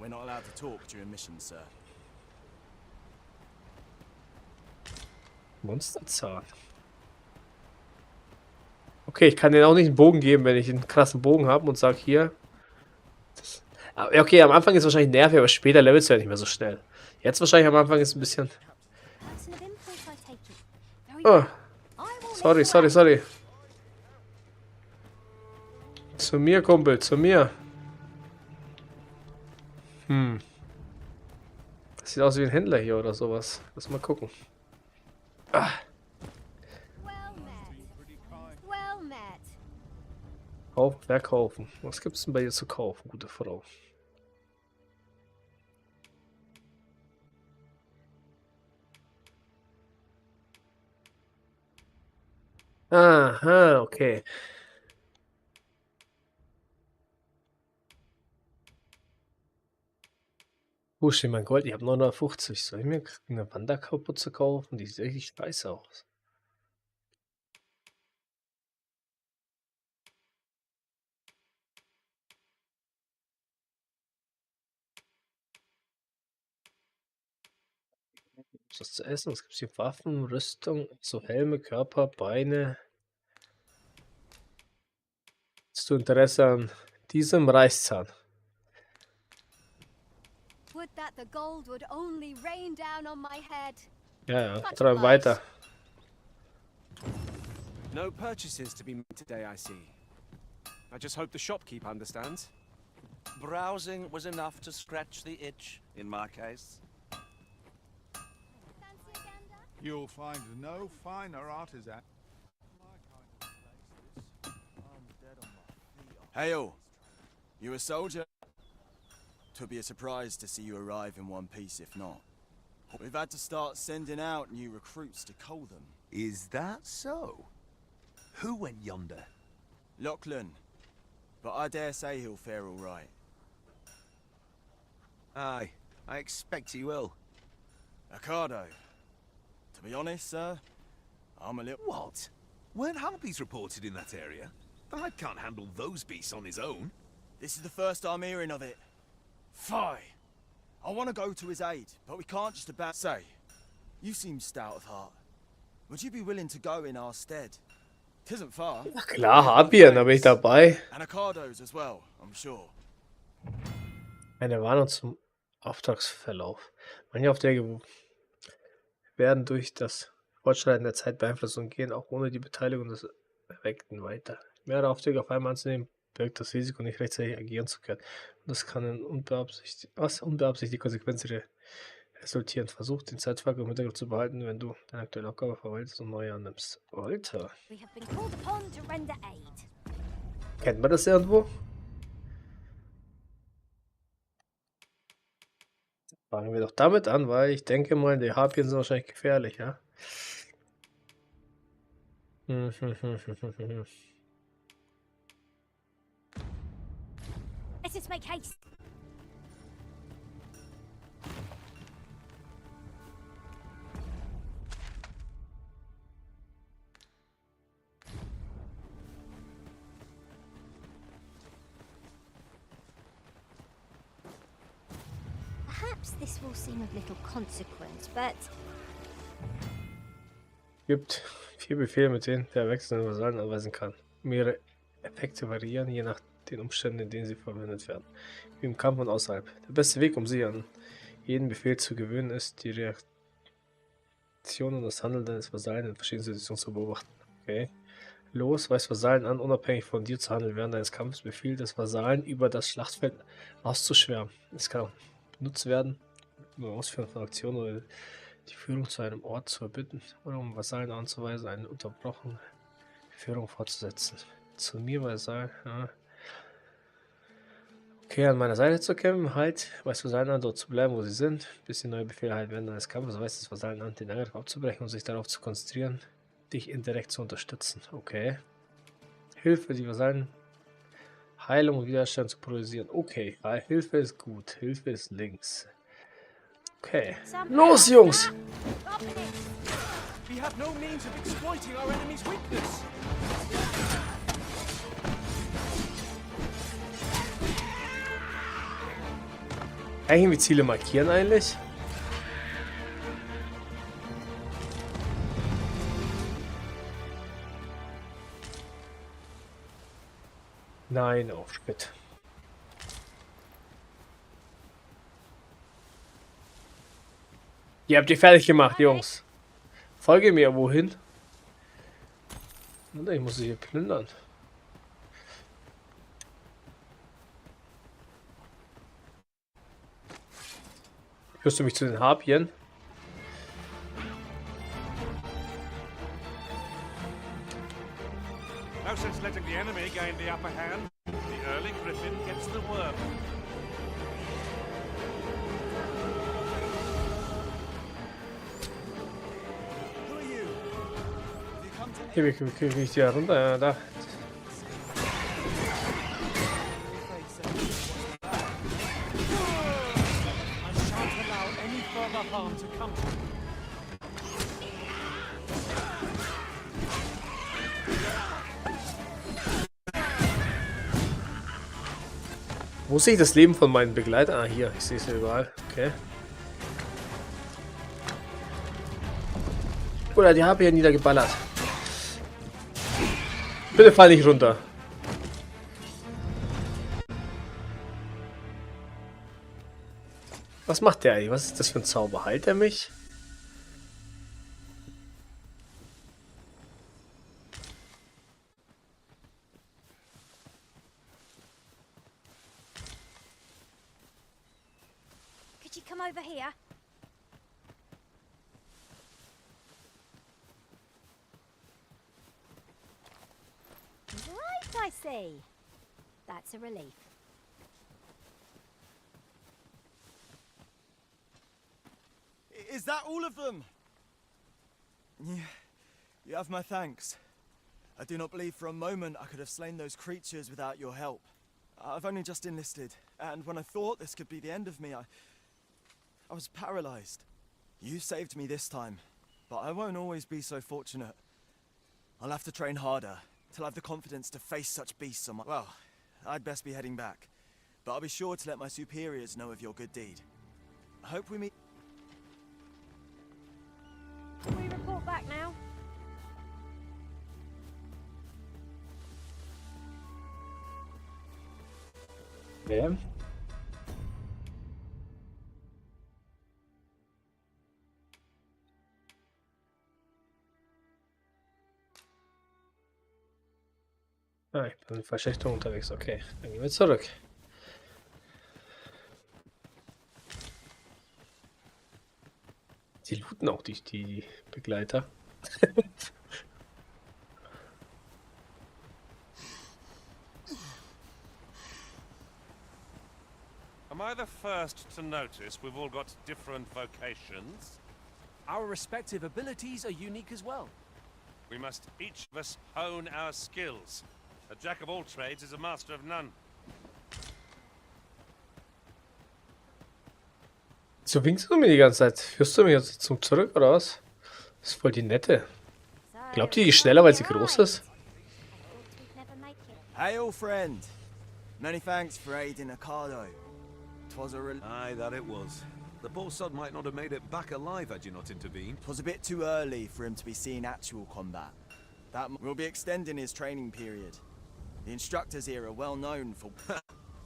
We're not allowed to talk during missions, sir. Monsterzahn. Okay, ich kann denen auch nicht einen Bogen geben, wenn ich einen krassen Bogen habe und sage hier. Okay, am Anfang ist es wahrscheinlich nervig, aber später levelst du ja nicht mehr so schnell. Jetzt wahrscheinlich am Anfang ist es ein bisschen. Oh. Sorry. Zu mir, Kumpel, zu mir. Das sieht aus wie ein Händler hier oder sowas. Lass mal gucken. Verkaufen. Was gibt's denn bei dir zu kaufen, gute Frau? Aha, okay. Wo steht mein Gold? Ich habe 950. Soll ich mir eine Wanderkapuze kaufen? Die sieht richtig scheiße aus. Was zu essen? Was gibt's hier? Waffen, Rüstung, so Helme, Körper, Beine. Hast du Interesse an diesem Reißzahn? Would that the gold would only rain down on my head. Ja, träum weiter. No purchases to be made today, I see. I just hope the shopkeep understands. Browsing was enough to scratch the itch, in my case. You'll find no finer artisan. Hail! You a soldier? Twould be a surprise to see you arrive in one piece if not. We've had to start sending out new recruits to cull them. Is that so? Who went yonder? Lachlan. But I dare say he'll fare all right. Aye, I expect he will. Ricardo. To be honest, sir, I'm a little... What? Weren't harpies reported in that area? The Hive can't handle those beasts on his own. This is the first I'm hearing of it. Fie! I want to go to his aid, but we can't just about say. You seem stout of heart. Would you be willing to go in our stead? 'Tisn't far. Klar, Harpien, da bin ich dabei. And Ricardo's as well, I'm sure. Eine Warnung zum Auftragsverlauf. Manche Aufträge werden durch das Fortschreiten der Zeit beeinflusst und gehen auch ohne die Beteiligung des Erweckten weiter. Mehrere Aufträge auf einmal anzunehmen, birgt das Risiko, nicht rechtzeitig agieren zu können. Und das kann in unbeabsichtigte Konsequenzen resultieren. Versuch, den Zeitfaktor im Hintergrund zu behalten, wenn du deine aktuelle Aufgabe verwaltest und neue annimmst. Alter. Kennt man das irgendwo? Fangen wir doch damit an, weil ich denke mal, die Harpien sind wahrscheinlich gefährlich, ja? Let us make haste. Perhaps this will seem of little consequence, but Gibt 4 Befehle, mit denen der wechselnde Vasallen anweisen kann. Ihre Effekte variieren, je nach den Umständen, in denen sie verwendet werden. Wie im Kampf und außerhalb. Der beste Weg, um sie an jeden Befehl zu gewöhnen, ist, die Reaktion und das Handeln deines Vasallen in verschiedenen Situationen zu beobachten. Okay. Los, weist Vasallen an, unabhängig von dir zu handeln. Während deines Kampfes befiehlt des Vasallen, über das Schlachtfeld auszuschwärmen. Es kann auch benutzt werden, um Ausführen von Aktionen oder die Führung zu einem Ort zu erbitten oder um Vasallen anzuweisen, eine unterbrochene Führung fortzusetzen. Zu mir, Vasall, ja. Okay, an meiner Seite zu kämpfen, halt, weist Vasallen an, dort zu bleiben, wo sie sind, bis die neue Befehle halt werden eines Kampfes, weist es Vasallen an, den Angriff abzubrechen und sich darauf zu konzentrieren, dich indirekt zu unterstützen. Okay. Hilfe, die Vasallen Heilung und Widerstand zu priorisieren. Okay, Hilfe ist gut, Hilfe ist links. Okay. Los, Jungs! We have no means of exploiting our enemy's weakness. Kann ich irgendwie Ziele markieren eigentlich? Nein, oh shit. Ihr habt die fertig gemacht, Jungs. Folge mir, wohin? Ich muss sie hier plündern. Hörst du mich zu den Harpien? No sense letting the enemy gain the upper upper hand, the early griffin gets the worm. Hier, wie kriege ich die da runter? Ja, da. Wo sehe ich das Leben von meinen Begleitern? Ah, hier, ich sehe es ja überall. Okay. Oder die habe ja niedergeballert. Bitte fall nicht runter. Was macht der eigentlich? Was ist das für ein Zauber? Heilt er mich? Could you come over here? Right, I see. That's a relief. Is that all of them? You have my thanks. I do not believe for a moment I could have slain those creatures without your help. I've only just enlisted, and when I thought this could be the end of me, I was paralyzed. You saved me this time, but I won't always be so fortunate. I'll have to train harder, till I have the confidence to face such beasts on my... Well, I'd best be heading back, but I'll be sure to let my superiors know of your good deed. I hope we meet... Can we report back now? Wer? Ah, ich bin in falsche Richtung unterwegs. Okay, dann gehen wir zurück. Die looten auch die Begleiter. Am I the first to notice we've all got different vocations? Our respective abilities are unique as well. We must each of us hone our skills. A jack of all trades is a master of none. So winkst du mir die ganze Zeit. Führst du mich jetzt zum Zurück oder was? Das ist voll die nette. Glaubt ihr, die ist schneller, weil sie groß ist? Hey, old friend. Many thanks for aiding Ricardo. 'Twas a Aye, that it was. The poor sod might not have made it back alive had you not intervened. 'Twas a bit too early for him to be seeing actual combat. We'll be extending his training period. The instructors here are well known for...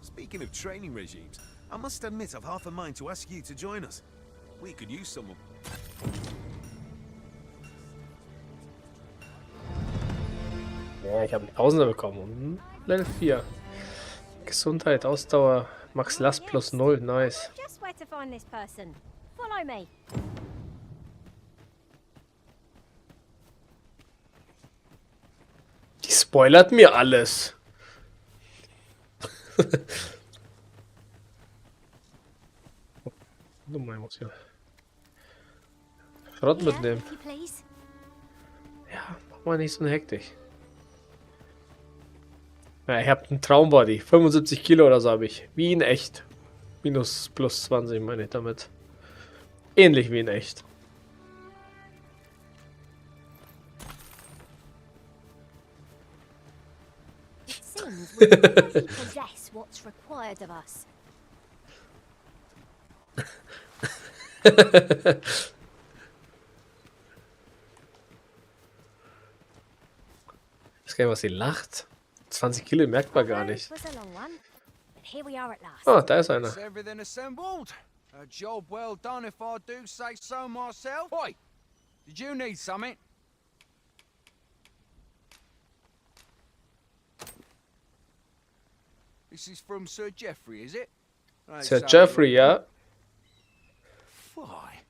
Speaking of training regimes, I must admit I've half a mind to ask you to join us. We could use someone. Ja, ich habe einen Tausender bekommen. Level 4. Gesundheit, Ausdauer, Max Last plus 0. Nice. Just where to find this person. Follow me. Die spoilert mir alles. Du mein muss ja Schrott mitnehmen. Ja, mach mal nicht so eine Hektik. Ja, ich hab einen Traumbody. 75 Kilo oder so habe ich. Wie in echt. Minus plus 20 meine ich damit. Ähnlich wie in echt. It seems we already possess what's required of us. Ich weiß gar nicht, was sie lacht. 20 Kilo merkt man gar nicht. Oh, da ist einer. Everything assembled. A job well done if I do say so myself. Oi, did you need something? This is from Sir Geoffrey, is it? Sir Geoffrey, ja. Why?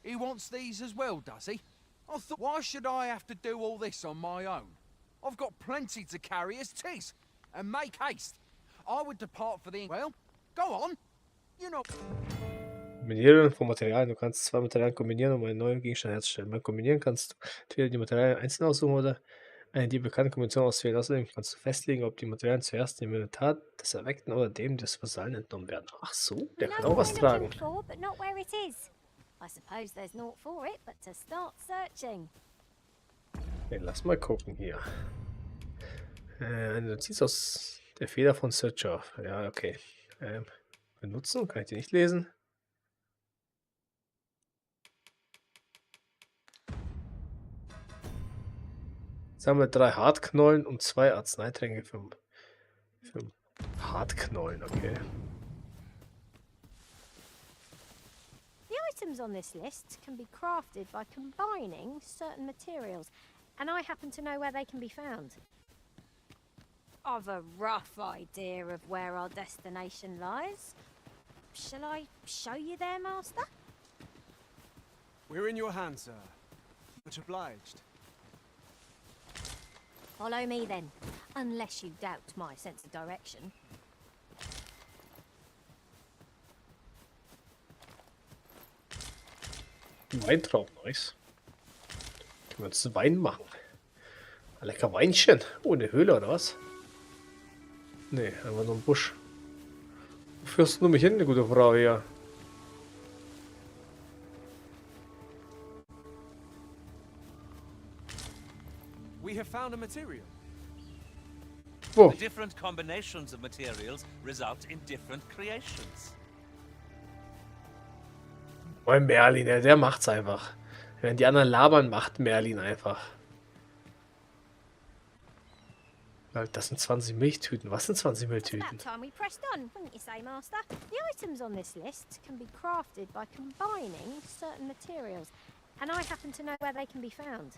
He wants these as well, does he? I thought, why should I have to do all this on my own? I've got plenty to carry as tis. and make haste. I would depart for the... Well, go on. You know... Kombinieren von Materialien. Du kannst zwei Materialien kombinieren, um einen neuen Gegenstand herzustellen. Beim Kombinieren kannst du entweder die Materialien einzeln aussuchen oder eine dir bekannte Kombination auswählen. Außerdem kannst du festlegen, ob die Materialien zuerst dem Inventar des Erweckten oder dem des Vasallen entnommen werden. Ach so, der kann auch was tragen. For, but not where it is. I suppose there's naught for it, but to start searching. Okay, lass mal gucken hier. Eine Notiz aus der Feder von Searcher. Ja, okay. Benutzen, kann ich die nicht lesen? Sammle 3 Hartknollen und 2 Arzneitränke für Hartknollen, okay. The items on this list can be crafted by combining certain materials, and I happen to know where they can be found. I've a rough idea of where our destination lies. Shall I show you there, Master? We're in your hands, sir. Much obliged. Follow me then, unless you doubt my sense of direction. Weintrauben, nice. Können wir uns Wein machen. Ein lecker Weinchen. Oh, eine Höhle oder was? Nee, einfach nur ein Busch. Wo führst du mich hin, eine gute Frau hier? We have found a material. Wo? The different combinations of materials result in different creations. Mein Merlin, der macht's einfach. Wenn die anderen labern, macht Merlin einfach. Das sind 20 Milchtüten. Was sind 20 Milchtüten? About time we pressed on, wouldn't you say, Master? The items on this list can be crafted by combining certain materials, and I happen to know where they can be found.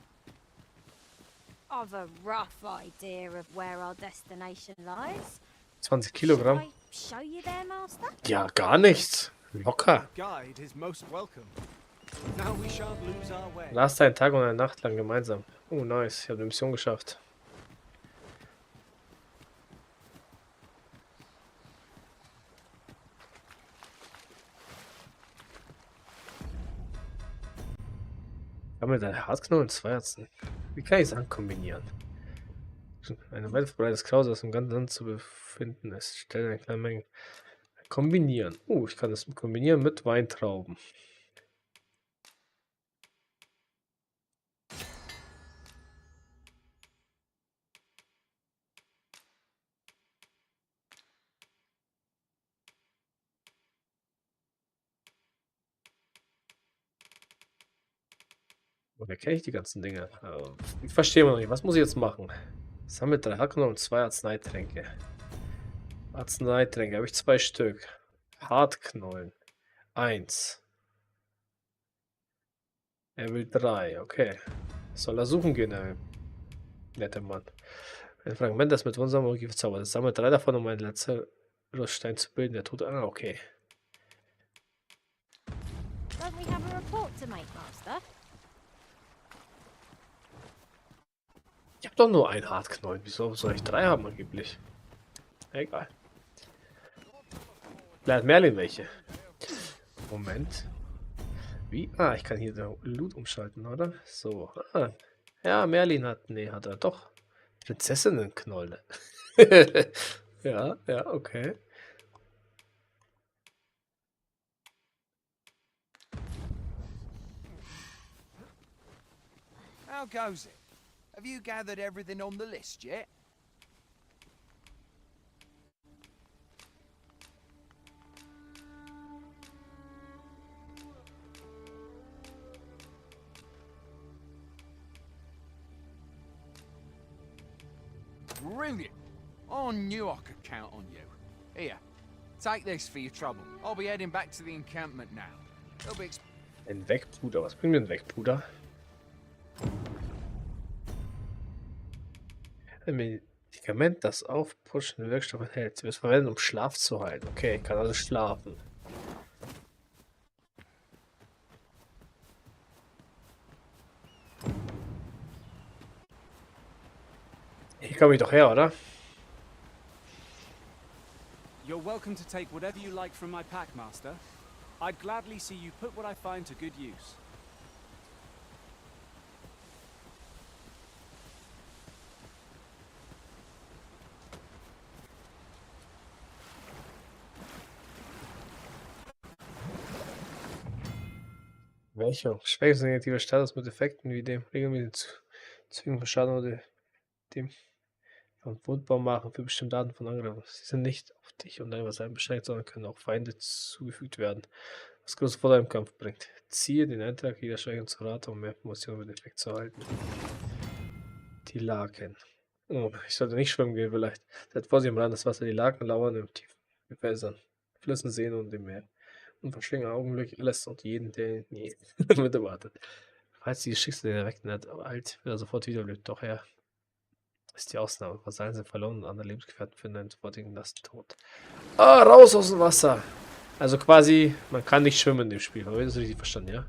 I've a rough idea of where our destination lies. 20 Kilogramm. Show you there, Master? Ja, gar nichts. Locker. Guide is most welcome. Now we shan't lose our way. Lasst einen Tag und eine Nacht lang gemeinsam. Oh, nice. Ich habe eine Mission geschafft. Haben wir da Hartknollen und 2 Herzen? Wie kann ich Sachen kombinieren? Eine weit verbreitetes Kraus aus dem ganzen Land zu befinden ist. Stelle eine kleine Menge. Kombinieren. Ich kann das kombinieren mit Weintrauben. Woher kenne ich die ganzen Dinge? Ich verstehe noch nicht. Was muss ich jetzt machen? Sammelt 3 Hartknollen und 2 Arzneitränke. Arzneitränke habe ich 2 Stück. Hartknollen 1. Er will 3, okay. Soll er suchen gehen, der nette Mann. Ein Fragment, das mit wundersamer Magie verzaubert ist. Sammelt 3 davon, um einen Lazarusstein zu bilden. Der Tod. Ah, okay. Don't we have a report to make, Master? Ich habe doch nur einen Hartknollen. Wieso soll ich 3 haben angeblich? Egal. Vielleicht hat Merlin welche. Moment. Wie? Ah, ich kann hier den Loot umschalten, oder? So. Ah. Ja, Merlin hat. Nee, hat er doch. Prinzessinnenknolle. Ja, okay. How goes it? Have you gathered everything on the list yet? Brilliant! I knew I could count on you. Here, take this for your trouble. I'll be heading back to the encampment now. It'll be Ein Wegpuder. Was bringt mir ein Wegpuder? Ein Medikament, das aufpushende Wirkstoff enthält. Wir verwenden, um Schlaf zu halten. Okay, ich kann also schlafen. Hier komme ich doch her, oder? You're welcome to take whatever you like from my pack, Master. I'd gladly see you put what I find to good use. Welche? Schwäche negative Status mit Effekten wie dem regelmäßigen Zwingen von Schaden oder dem verwundbar machen für bestimmte Arten von Angriffen. Sie sind nicht auf dich und dein Vasallen beschränkt, sondern können auch Feinde zugefügt werden, was große Vorteile im Kampf bringt. Ziehe den Eintrag jeder Schwäche zu Rate, um mehr Informationen über den Effekt zu erhalten. Die Laken. Oh, ich sollte nicht schwimmen gehen vielleicht. Seid vorsichtig am Rand des Wassers. Die Laken lauern im tiefen Gewässern, Flüssen, Seen und im Meer. Und verschlingen augenblicklich alles und jeden, der nie mit erwartet. Falls die Schicksal den Erweckten alt, wird er sofort wiederbelebt. Doch er ist die Ausnahme. Vasallen sind verloren und andere Lebensgefährten finden einen sofortigen nassen Tod. Ah, raus aus dem Wasser! Also quasi, man kann nicht schwimmen in dem Spiel. Habe ich das richtig verstanden, ja?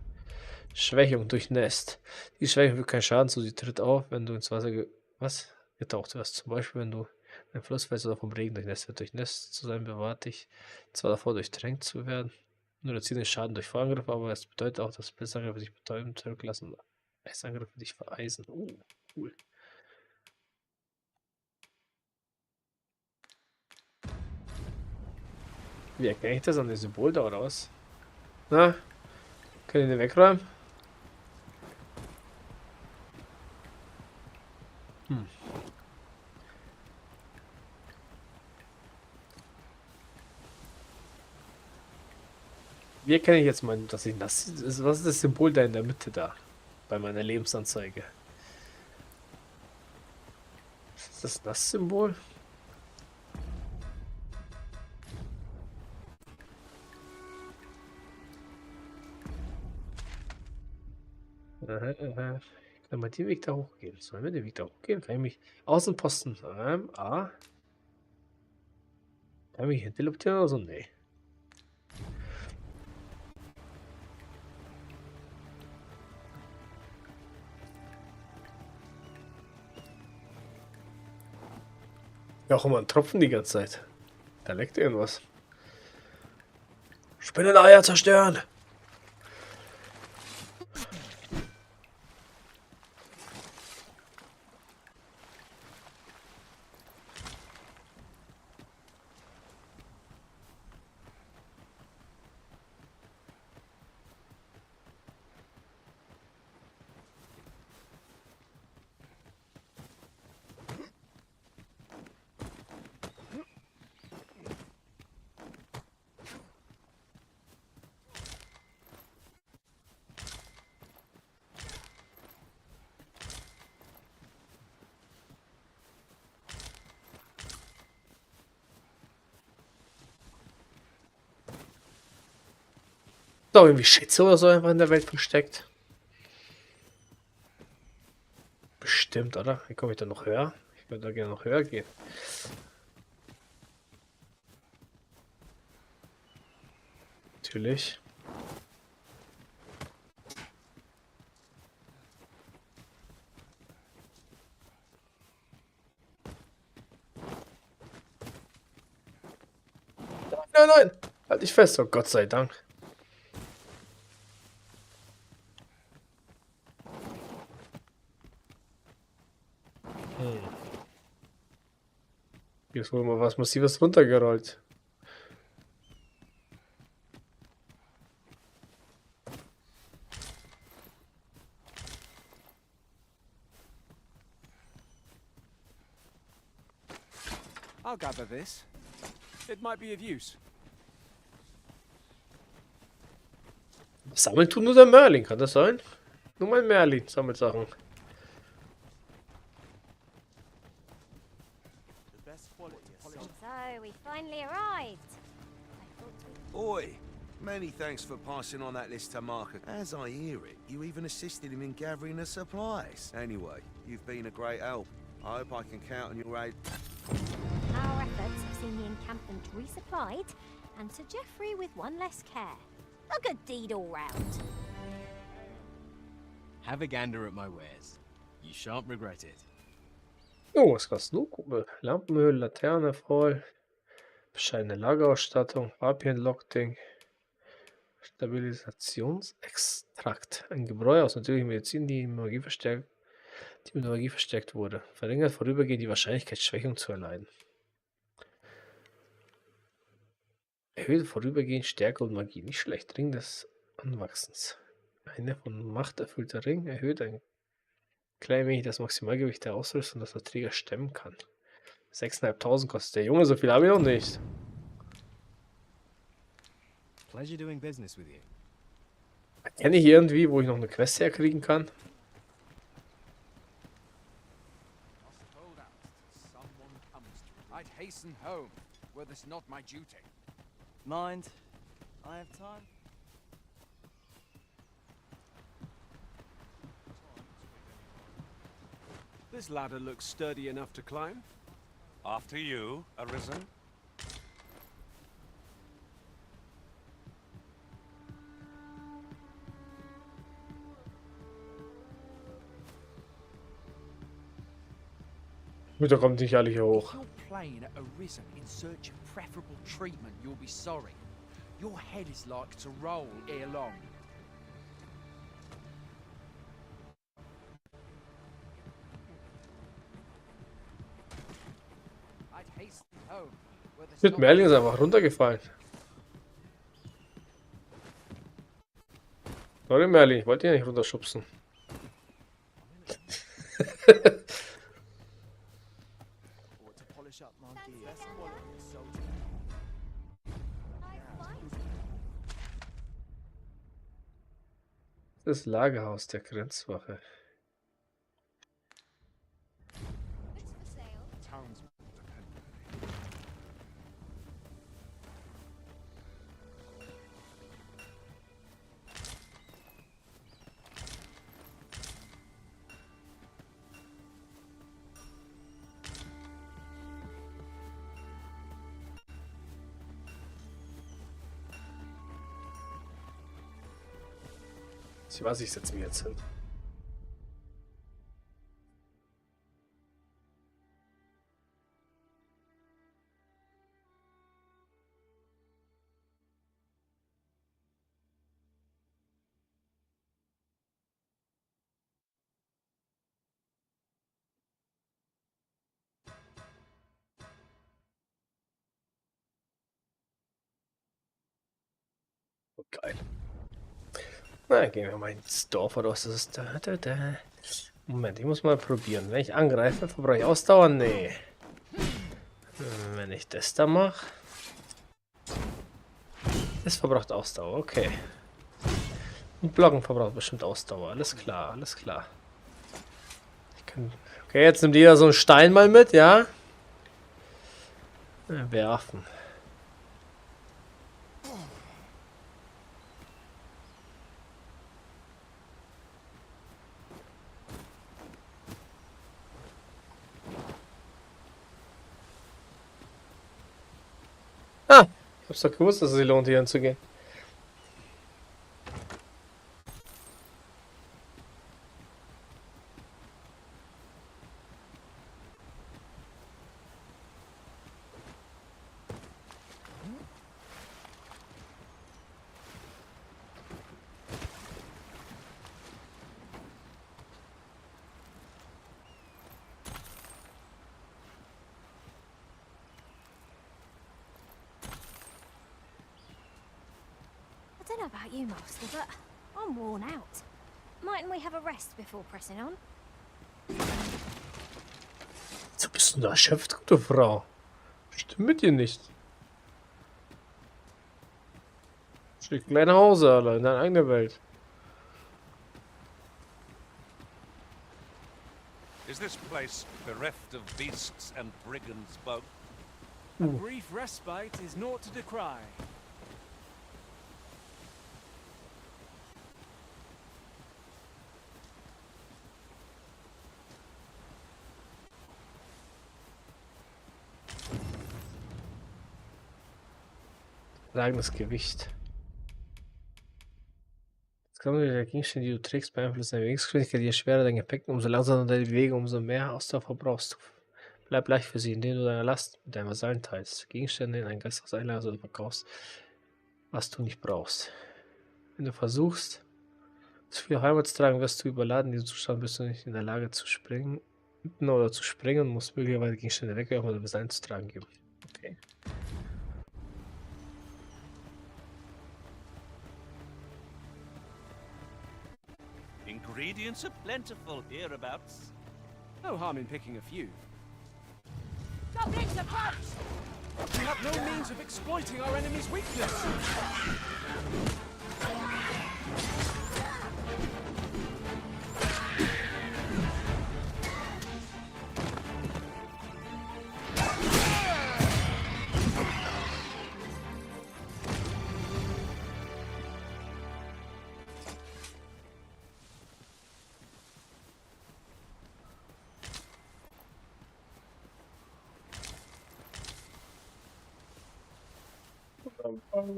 Schwächung durchnässt. Die Schwächung fügt keinen Schaden zu, sie tritt auf, wenn du ins Wasser getaucht wirst. Zum Beispiel, wenn du in einen Fluss fällst oder vom Regen durchnässt wird. Durchnässt zu sein bewahrt dich zwar davor, durchtränkt zu werden. Nur erzielt den Schaden durch Vorangriffe, aber es bedeutet auch, dass Blitzangriffe dich betäuben, zurücklassen und Eisangriffe dich vereisen. Cool. Wie erkenne ich das an dem Symbol da oder was? Na? Können wir den wegräumen? Wie erkenne ich jetzt mal, dass ich nass ist? Was ist das Symbol da in der Mitte da? Bei meiner Lebensanzeige. Ist das das Symbol? Aha, aha. Kann man den Weg da hochgehen? Sollen wir den Weg da hochgehen? Kann ich mich Außenposten A? Kann ich mich hin teleportieren oder so? Nee. Ja, auch immer ein Tropfen die ganze Zeit. Da leckt irgendwas. Spinneneier zerstören! Doch irgendwie Schätze oder so einfach in der Welt versteckt. Bestimmt, oder? Wie komme ich da noch höher? Ich würde da gerne noch höher gehen. Natürlich. Nein! Halt dich fest, oh Gott sei Dank. Hier ist wohl mal was Massives runtergerollt. I'll gather this. It might be of use. Sammeln tut nur der Merlin, kann das sein? Nur mein Merlin sammelt Sachen. So, we finally arrived. Oi! Many thanks for passing on that list to Marcus. As I hear it, you even assisted him in gathering the supplies. Anyway, you've been a great help. I hope I can count on your aid. Our efforts have seen the encampment resupplied, and Sir Geoffrey with one less care. A good deed all round. Have a gander at my wares. You shan't regret it. Oh, was kostet Gruppe? Lampenöl, Laterne voll. Bescheidene Lagerausstattung, Apien-Lockding, Stabilisationsextrakt. Ein Gebräu aus natürlicher Medizin, die mit Magie verstärkt wurde. Verringert vorübergehend die Wahrscheinlichkeit, Schwächung zu erleiden. Erhöht vorübergehend Stärke und Magie. Nicht schlecht. Ring des Anwachsens. Eine von Macht erfüllte Ring erhöht ein klein wenig das Maximalgewicht der Ausrüstung, das der Träger stemmen kann. 6.500 kostet der Junge, so viel habe ich noch nicht. Pleasure doing business with you. Kenne ich irgendwie, wo ich noch eine Quest herkriegen kann? I'd hasten home, were this not my duty. Mind? I have time. This ladder looks sturdy enough to climb. After you, Arisen. Gut, da kommt nicht alle hier hoch. If you're playing at Arisen in search of preferable treatment, you'll be sorry. Your head is like to roll ere long. I'd hasten home, were this Mit not Merlin ist einfach runtergefallen. Sorry Merlin, ich wollte dich nicht runterschubsen. Das Lagerhaus der Grenzwache. Was, ich setze mich jetzt hin. Oh, geil. Na, gehen wir mal ins Dorf oder was ist das? Da. Moment, ich muss mal probieren. Wenn ich angreife, verbrauche ich Ausdauer? Nee. Wenn ich das da mache. Das verbraucht Ausdauer, okay. Und Blocken verbraucht bestimmt Ausdauer. Alles klar, alles klar. Okay, jetzt nimmt jeder so einen Stein mal mit, ja? Werfen. Ah, ich hab's doch gewusst, dass es sich lohnt, hier hinzugehen. I don't know about you, Master, but I'm worn out. Mightn't we have a rest before pressing on? So bist du erschöpft, gute Frau. Stimmt mit dir nicht. Schick gleich nach Hause, Alter, in deine eigene Welt. Is this place bereft of beasts and brigands both? A brief respite is naught to decry. Tragendes Gewicht. Das kann man der Gegenstände, die du trägst, beeinflussen deine Bewegungsgeschwindigkeit. Je schwerer dein Gepäck, umso langsamer deine Bewegung, umso mehr Ausdauer verbrauchst du. Bleib leicht für sie, indem du deine Last mit deinen Vasallen teilst. Gegenstände in ein Gasthaus einlagerst oder verkaufst, was du nicht brauchst. Wenn du versuchst, zu viel Heimat zu tragen, wirst du überladen. In diesem Zustand bist du nicht in der Lage zu springen oder zu springen und musst möglicherweise Gegenstände wegwerfen oder Vasallen zu tragen geben. Okay. Ingredients are plentiful hereabouts. No harm in picking a few. Something's a punch! We have no means of exploiting our enemy's weakness.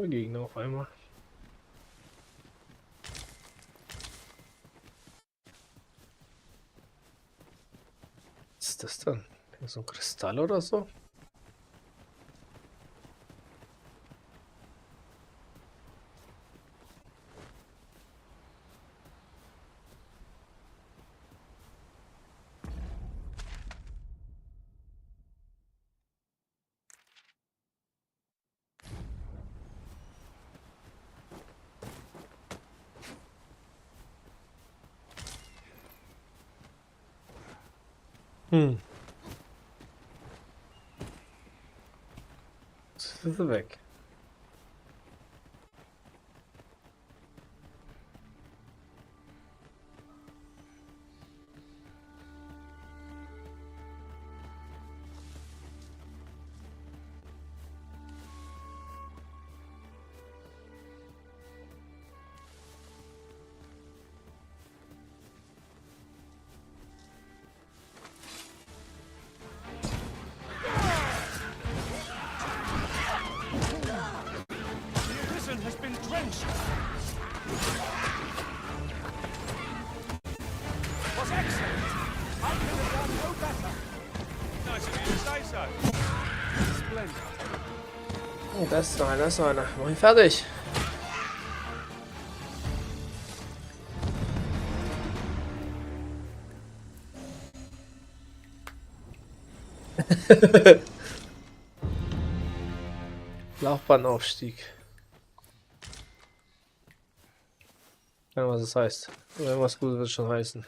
Gegner auf einmal. Was ist das dann? So ein Kristall oder so? Jetzt ist sie weg. Has been drenched. Was excellent. I could have done no better. Nice of you to say so. Splendid. Oh, da ist noch einer, da ist noch einer. Mach ihn fertig. Laufbahnaufstieg. Ja, was das heißt. Irgendwas Gutes wird schon heißen.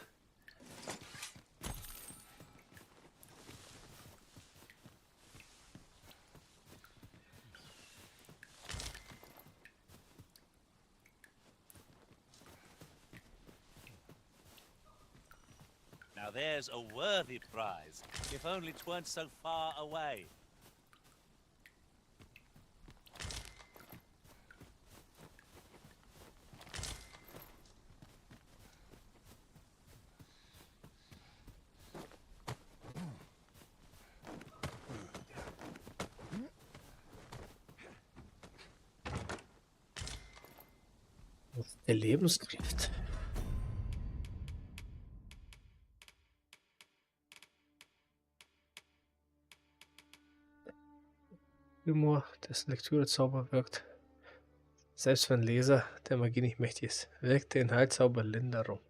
Now there's a worthy prize, if only 'tweren't so far away. Der Lebenskraft. Humor, dessen Lektürezauber wirkt. Selbst wenn Leser der Magie nicht mächtig ist, wirkt der Inhaltszauber Linderung.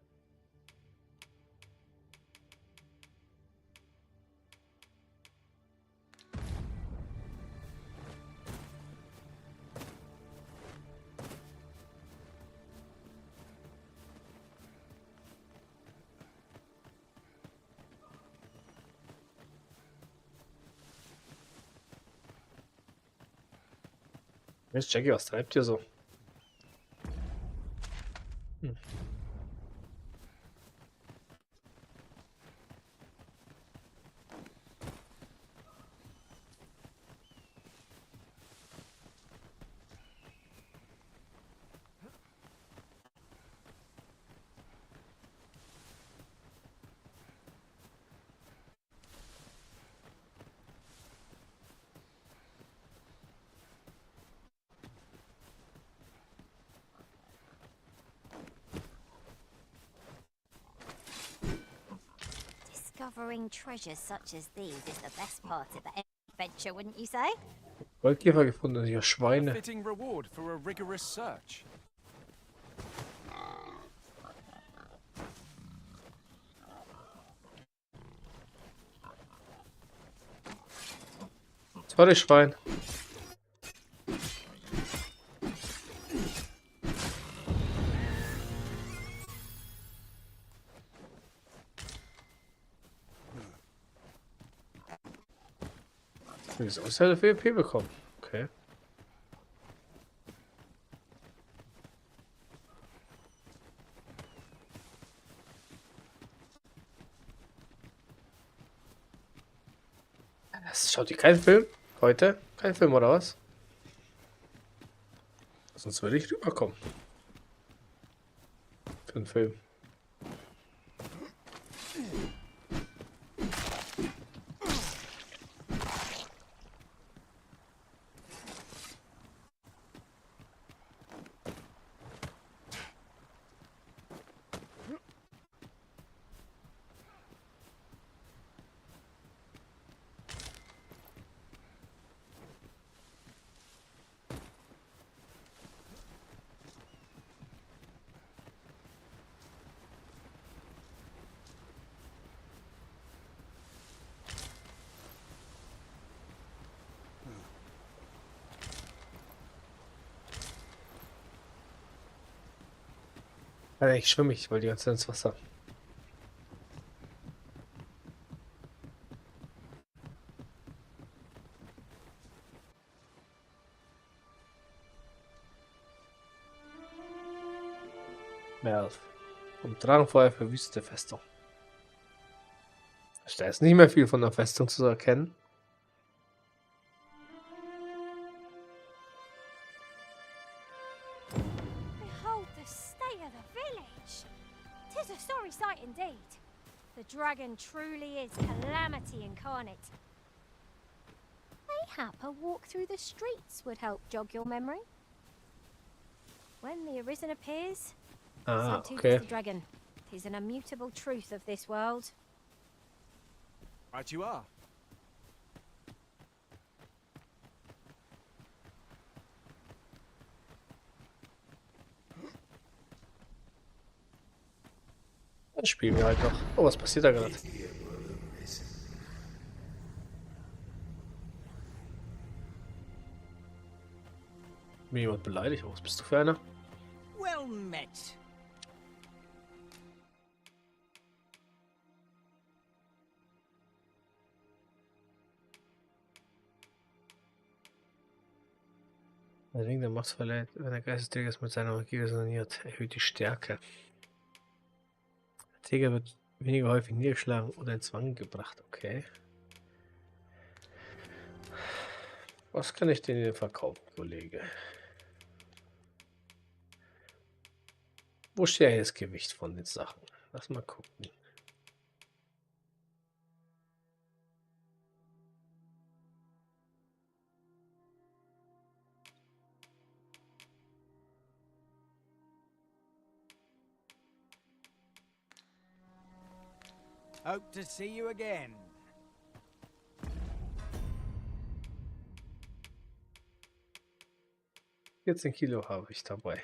Mensch, Jackie, was treibt ihr so? Uncovering treasures such as these is the best part of the adventure, wouldn't you say? Goldkäfer gefunden, ja Schweine. A fitting reward for a rigorous search. Sorry, Schwein. Wieso ist er für EP bekommen? Okay. Schaut ihr keinen Film? Heute? Kein Film oder was? Sonst würde ich rüberkommen. Für einen Film. Alter, ich schwimme, ich wollte die ganze Zeit ins Wasser. Ja, vom Drachenfeuer verwüstete Festung. Da ist nicht mehr viel von der Festung zu erkennen. Behold the state of the village. 'Tis a sorry sight indeed. The dragon truly is calamity incarnate. Mayhap a walk through the streets would help jog your memory. When the Arisen appears, so too does the dragon. 'Tis an immutable truth of this world. Right you are. Dann spielen wir halt noch. Oh, was passiert da gerade? Mir jemand beleidigt? Was bist du für einer? Well met. Der Ring der Macht verleiht, wenn der Geistesträger es mit seiner Magie resoniert, erhöht die Stärke. Der Träger wird weniger häufig niedergeschlagen oder in Zwang gebracht. Okay. Was kann ich denn verkaufen, Kollege? Wo steht das Gewicht von den Sachen? Lass mal gucken. Hope to see you again. Jetzt 10 Kilo habe ich dabei.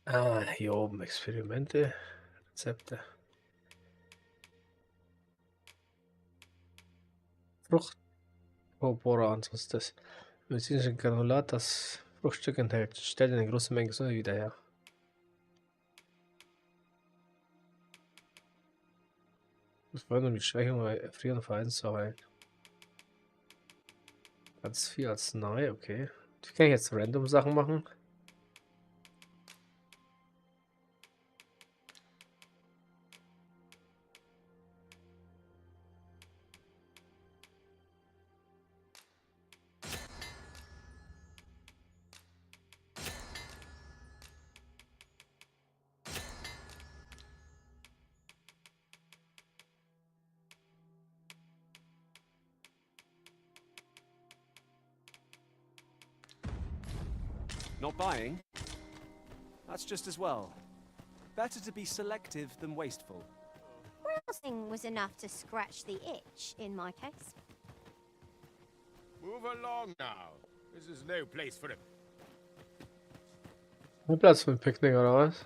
Ah, hier oben Experimente, Rezepte. Frucht. Oh, Boran, was ist das? Medizinisches Granulat, das Fruchtstück enthält. Stellt eine große Menge Gesundheit wieder her. Das war nur die Schwächung bei Erfrieren und Verhalten zu heilen. Ganz viel als neu, okay. Wie kann ich jetzt random Sachen machen? Not buying? That's just as well. Better to be selective than wasteful. Browsing was enough to scratch the itch, in my case. Move along now. This is no place for him. Ein Platz für ein Picknick oder was?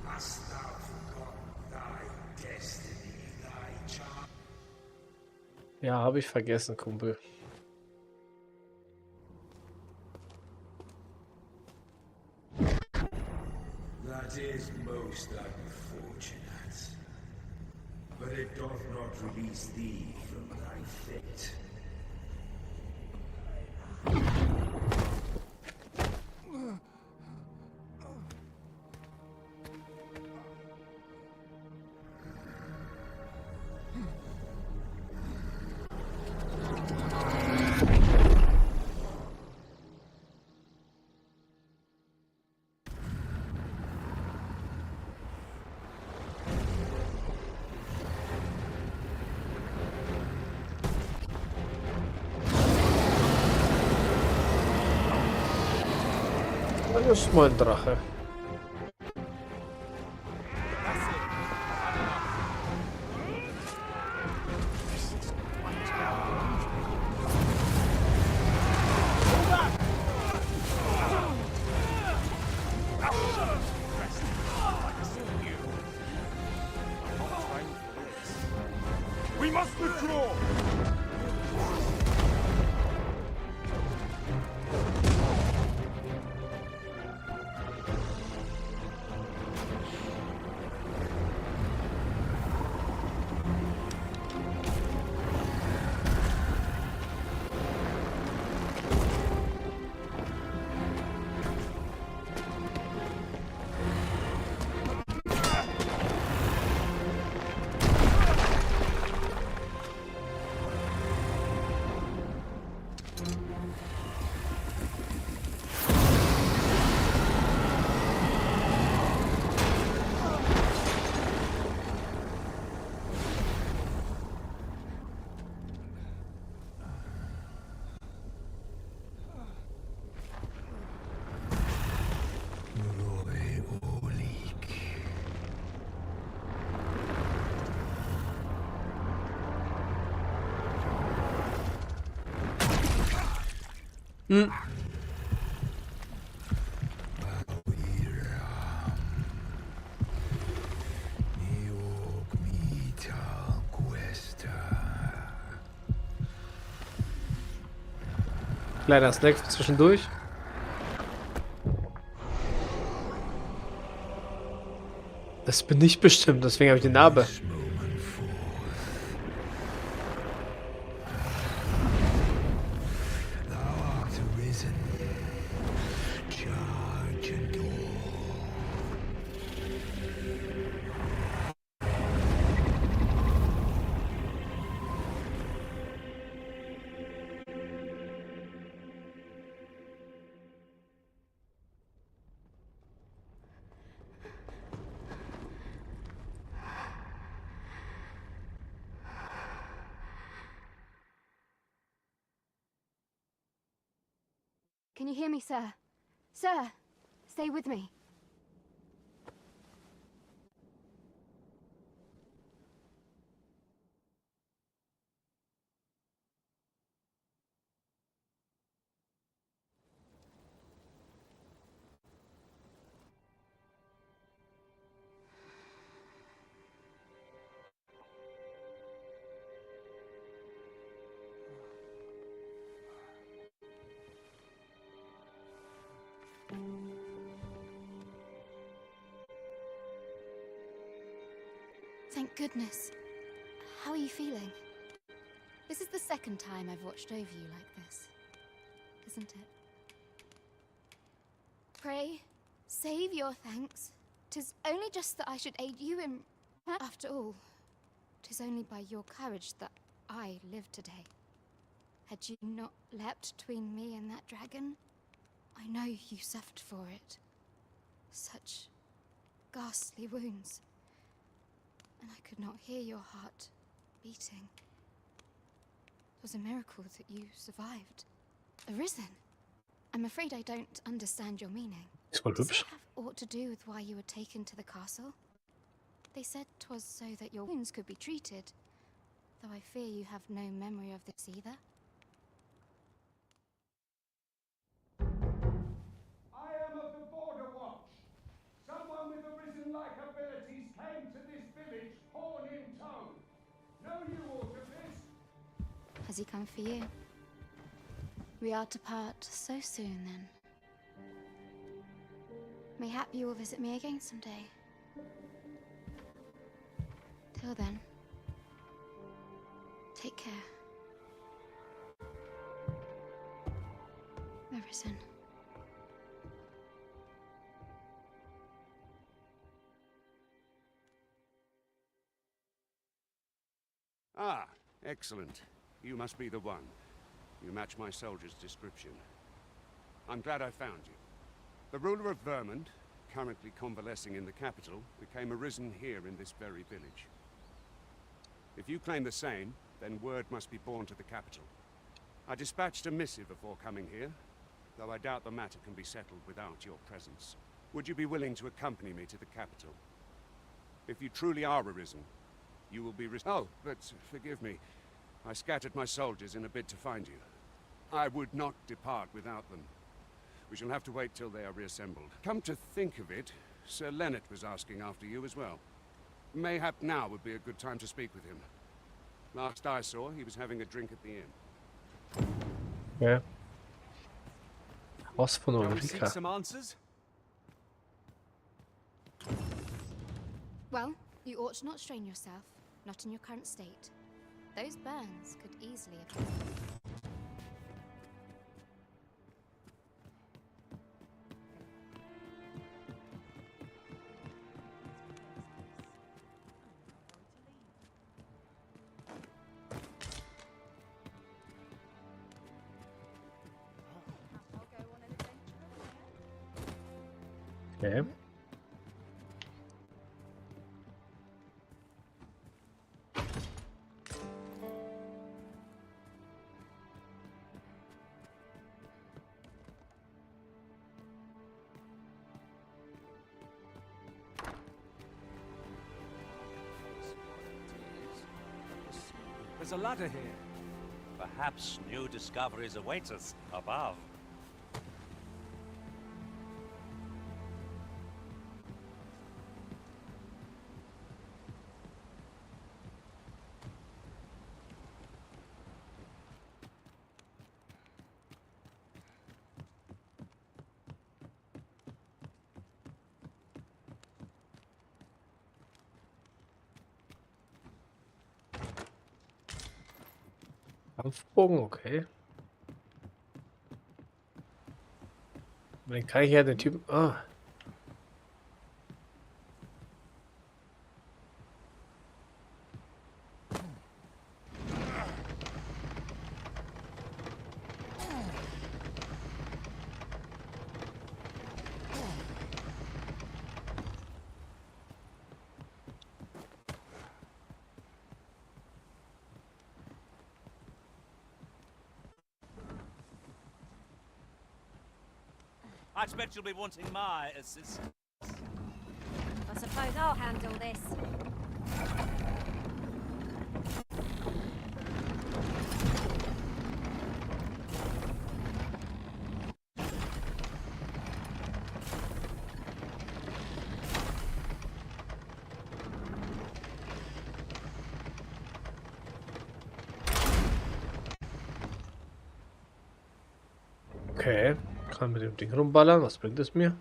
Hast thou forgotten thy destiny, thy child? Ja, habe ich vergessen, Kumpel. That is most unfortunate. But it doth not release thee from thy fate. Das ist mein Drache. We must withdraw! Hm. Kleiner Snack zwischendurch. Das bin ich bestimmt, deswegen habe ich die Narbe. Can you hear me, sir? Sir, stay with me. Thank goodness. How are you feeling? This is the second time I've watched over you like this, isn't it? Pray, save your thanks. 'Tis only just that I should aid you in... After all, 'tis only by your courage that I live today. Had you not leapt between me and that dragon, I know you suffered for it. Such ghastly wounds. And I could not hear your heart beating. It was a miracle that you survived. Arisen. I'm afraid I don't understand your meaning. Does it have aught to do with why you were taken to the castle? They said 'twas so that your wounds could be treated, though I fear you have no memory of this either. I am of the Border Watch. Someone with Arisen-like abilities came to this village, horn in tow. Know you aught of this? Has he come for you? We are to part so soon, then. Mayhap you will visit me again someday. Till then, take care. Arisen. Ah, excellent. You must be the one. You match my soldier's description. I'm glad I found you. The ruler of Vermund, currently convalescing in the capital, became arisen here in this very village. If you claim the same, then word must be borne to the capital. I dispatched a missive before coming here, though I doubt the matter can be settled without your presence. Would you be willing to accompany me to the capital? If you truly are arisen, you will be Oh, but forgive me. I scattered my soldiers in a bid to find you. I would not depart without them. We shall have to wait till they are reassembled. Come to think of it, Sir Leonard was asking after you as well. Mayhap now would be a good time to speak with him. Last I saw, he was having a drink at the inn. Ja. Was von Shall we seek Ulrika? some answers? Well, you ought to not strain yourself, not in your current state. Those burns could easily have... Okay. There's a ladder here. Perhaps new discoveries await us above. Kampfbogen, okay. Aber den kann ich ja den Typen. Ah. I expect you'll be wanting my assistance. I suppose I'll handle this. Okay. Kann mit dem Ding rumballern. Was bringt es mir?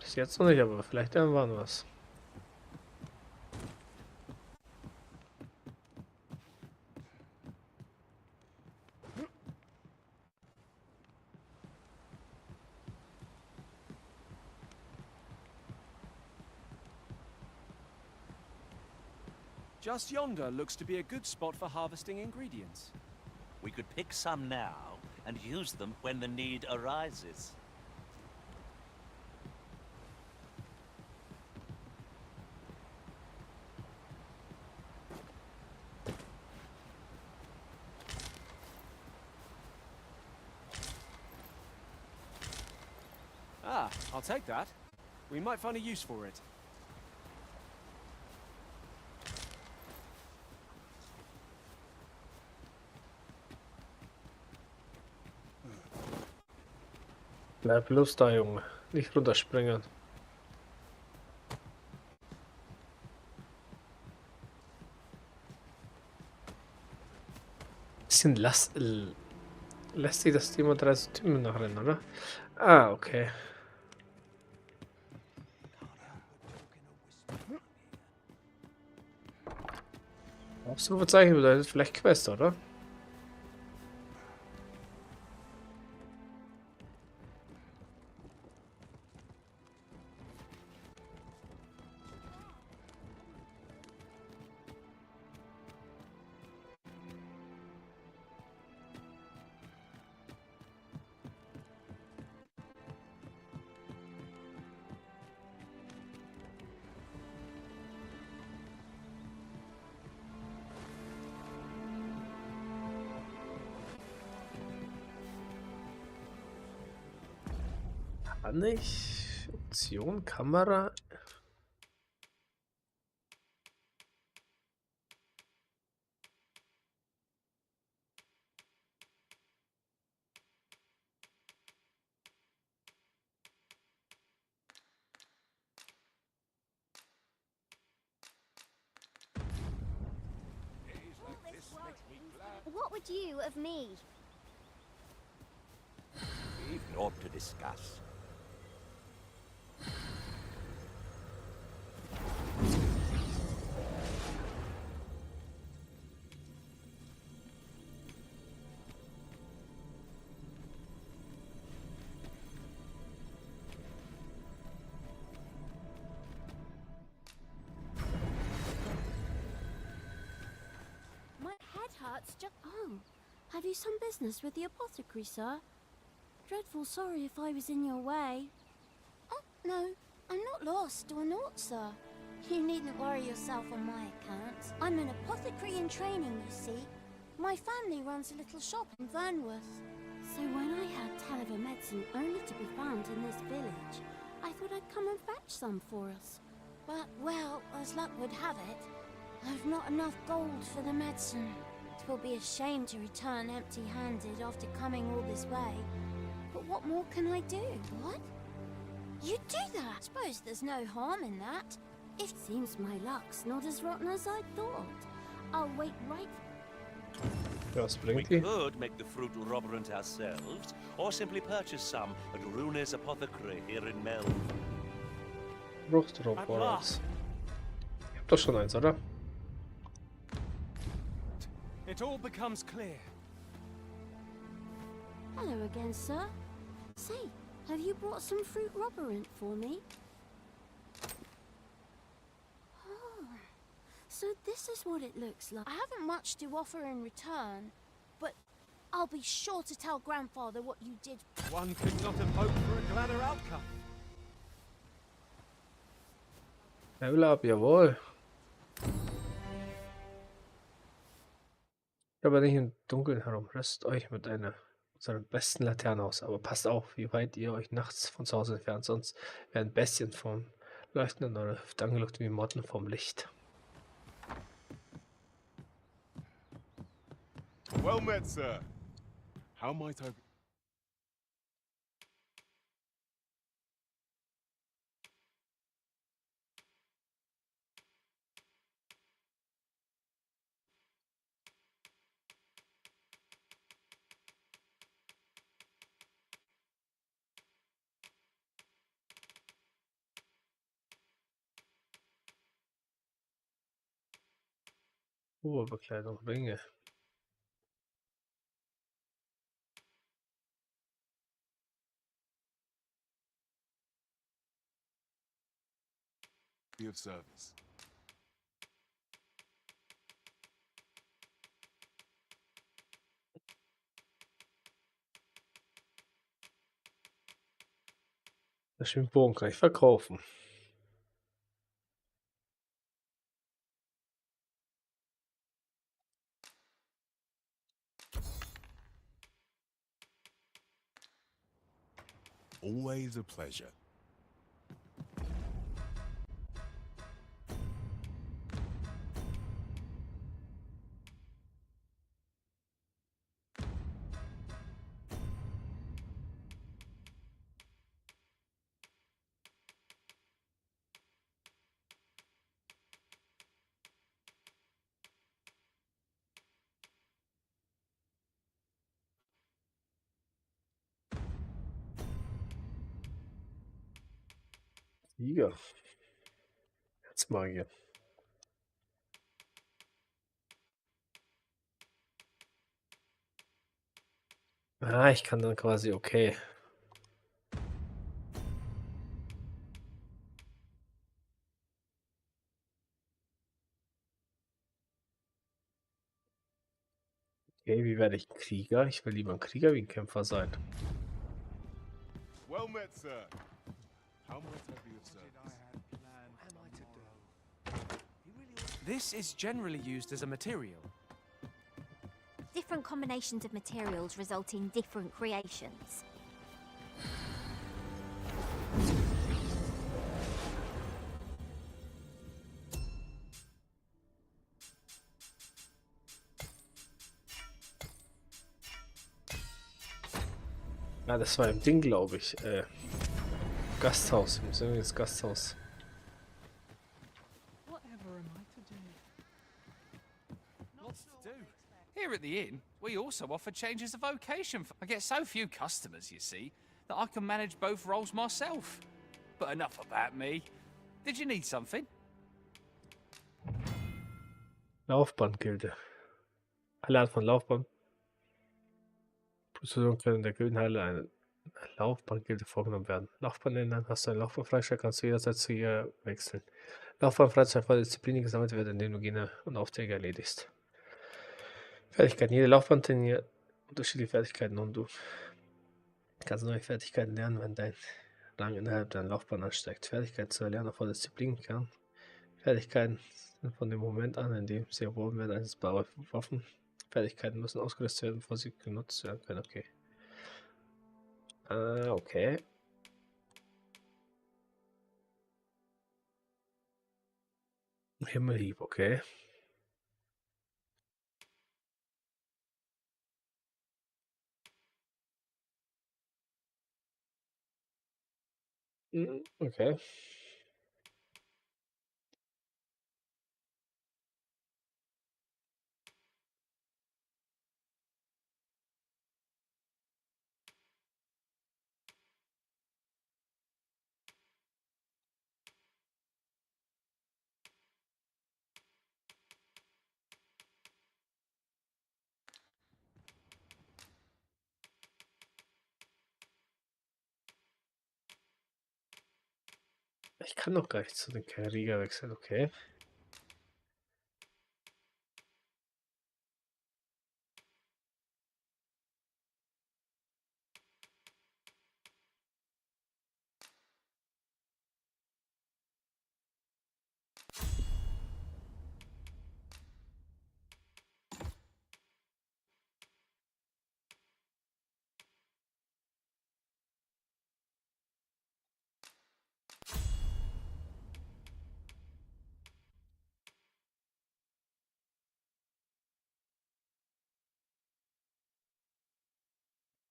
Bis jetzt noch nicht, aber vielleicht irgendwann was. Just yonder looks to be a good spot for harvesting ingredients. We could pick some now and use them when the need arises. Ah, I'll take that. We might find a use for it. Bleib bloß da, Junge. Nicht runterspringen. Bisschen lästig, dass die immer 3 so Typen nachrennen, oder? Ah, okay. Ausrufezeichen bedeutet vielleicht Quest, oder? Kann ich? Option, Kamera. What would you of me? We've naught to discuss. My head hurts just... Oh, have you some business with the apothecary, sir? Dreadful sorry if I was in your way. Oh, no, I'm not lost or naught, sir. You needn't worry yourself on my account. I'm an apothecary in training, you see. My family runs a little shop in Vernworth. So when I heard tell of a medicine only to be found in this village, I thought I'd come and fetch some for us. But, well, as luck would have it, I've not enough gold for the medicine. It will be a shame to return empty-handed after coming all this way. But what more can I do? What? You do that? Suppose there's no harm in that. It seems my luck's not as rotten as I thought. I'll wait right... We could make the fruit robberant ourselves, or simply purchase some at Rune's apothecary here in Mel. Fruchtrobberant. Ich hab doch schon eins, oder? It all becomes clear. Hello again, sir. Say, have you brought some fruit robberant for me? Oh, so this is what it looks like. I haven't much to offer in return, but I'll be sure to tell Grandfather what you did. One could not have hoped for a gladder outcome. Level up, jawohl. Aber nicht im Dunkeln herum. Rüstet euch mit einer unserer besten Laterne aus. Aber passt auf, wie weit ihr euch nachts von zu Hause entfernt. Sonst werden Bestien vom Leuchten in eure Hüfte angelockt wie Motten vom Licht. Well met, sir. How might I... Oberbekleidung, Ringe. Be of service. Das Schwingbogen kann ich verkaufen. Always a pleasure. Sieger. Erzmagier. Ah, ich kann dann quasi, okay. Okay, wie werde ich ein Krieger? Ich will lieber ein Krieger wie ein Kämpfer sein. Well met, sir. How might I be of service? This is generally used as a material. Different combinations of materials result in different creations. Ja, das war im Ding, glaube ich. Gasthaus. Wir müssen ins Gasthaus. Whatever am I to do? Lots to do. Here at the inn, we also offer changes of vocation. I get so few customers, you see, that I can manage both roles myself. But enough about me. Did you need something? Laufbahngilde. Alle Arten von Laufbahn. Position können in der Gildenhalle eine Laufbahngilde vorgenommen werden. Laufbahn ändern. Hast du eine Laufbahn freigestellt, kannst du jederzeit zu ihr wechseln. Laufbahn Freizeit voll Disziplin die gesammelt wird, indem du Gene und Aufträge erledigst. Fertigkeiten. Jede Laufbahn trainiert unterschiedliche Fertigkeiten und du kannst neue Fertigkeiten lernen, wenn dein Rang innerhalb deiner Laufbahn ansteigt. Fertigkeiten zu erlernen voll Disziplin kann. Fertigkeiten sind von dem Moment an, in dem sie erworben werden, einsetzbare Waffen. Fertigkeiten müssen ausgerüstet werden, bevor sie genutzt werden können. Okay. Okay. Himmelhieb, okay. Okay. Ich kann doch gar nicht zu den Krieger wechseln, okay.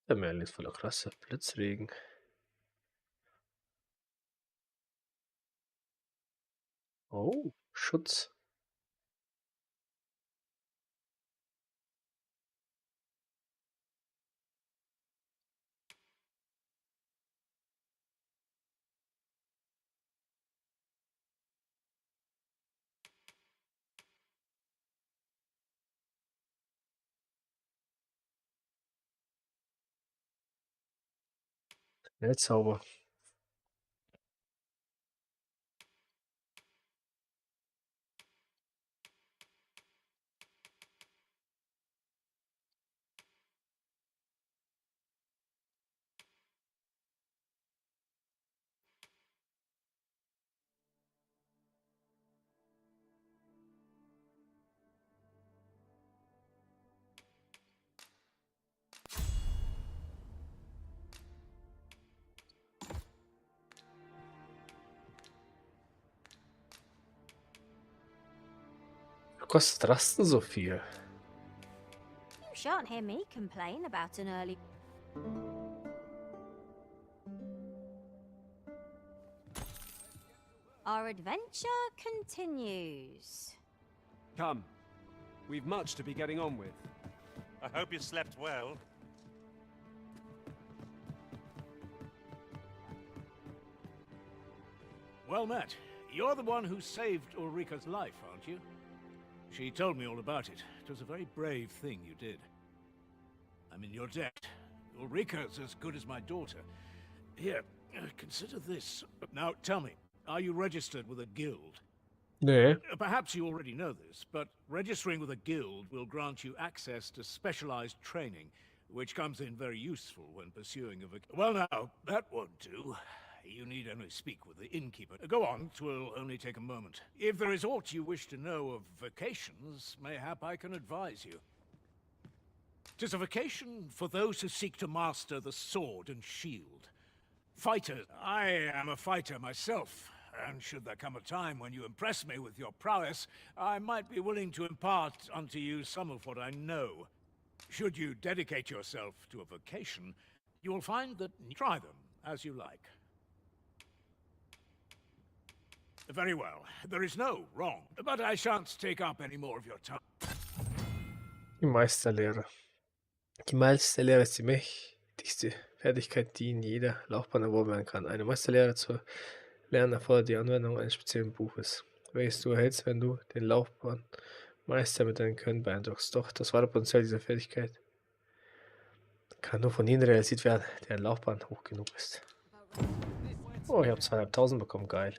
Der Merlin ist voller Klasse. Blitzregen. Oh, Schutz. Schnellzauber. kostet Rasten so viel? You shan't hear me complain about an early... Our adventure continues. Come. We've much to be getting on with. I hope you slept well. Well met. You're the one who saved Ulrika's life, aren't you? She told me all about it. It was a very brave thing you did. I'm in your debt. Ulrika's as good as my daughter. Here, consider this. Now, tell me, are you registered with a guild? Nee. Perhaps you already know this, but registering with a guild will grant you access to specialized training, which comes in very useful when pursuing a Well now, that won't do. You need only speak with the innkeeper. Go on, 'twill only take a moment. If there is aught you wish to know of vacations, mayhap I can advise you. 'Tis a vacation for those who seek to master the sword and shield. Fighters. I am a fighter myself, and should there come a time when you impress me with your prowess, I might be willing to impart unto you some of what I know. Should you dedicate yourself to a vocation, you will find that try them as you like. Very well. There is no wrong, but I shan't take up any more of your time. Die Meisterlehre. Die Meisterlehre ist die mächtigste Fertigkeit, die in jeder Laufbahn erworben werden kann. Eine Meisterlehre zu lernen erfordert die Anwendung eines speziellen Buches, welches du erhältst, wenn du den Laufbahnmeister mit deinem Können beeindruckst. Doch das wahre Potenzial dieser Fertigkeit kann nur von jedem realisiert werden, der eine Laufbahn hoch genug ist. Oh, ich habe 2.500 bekommen, geil.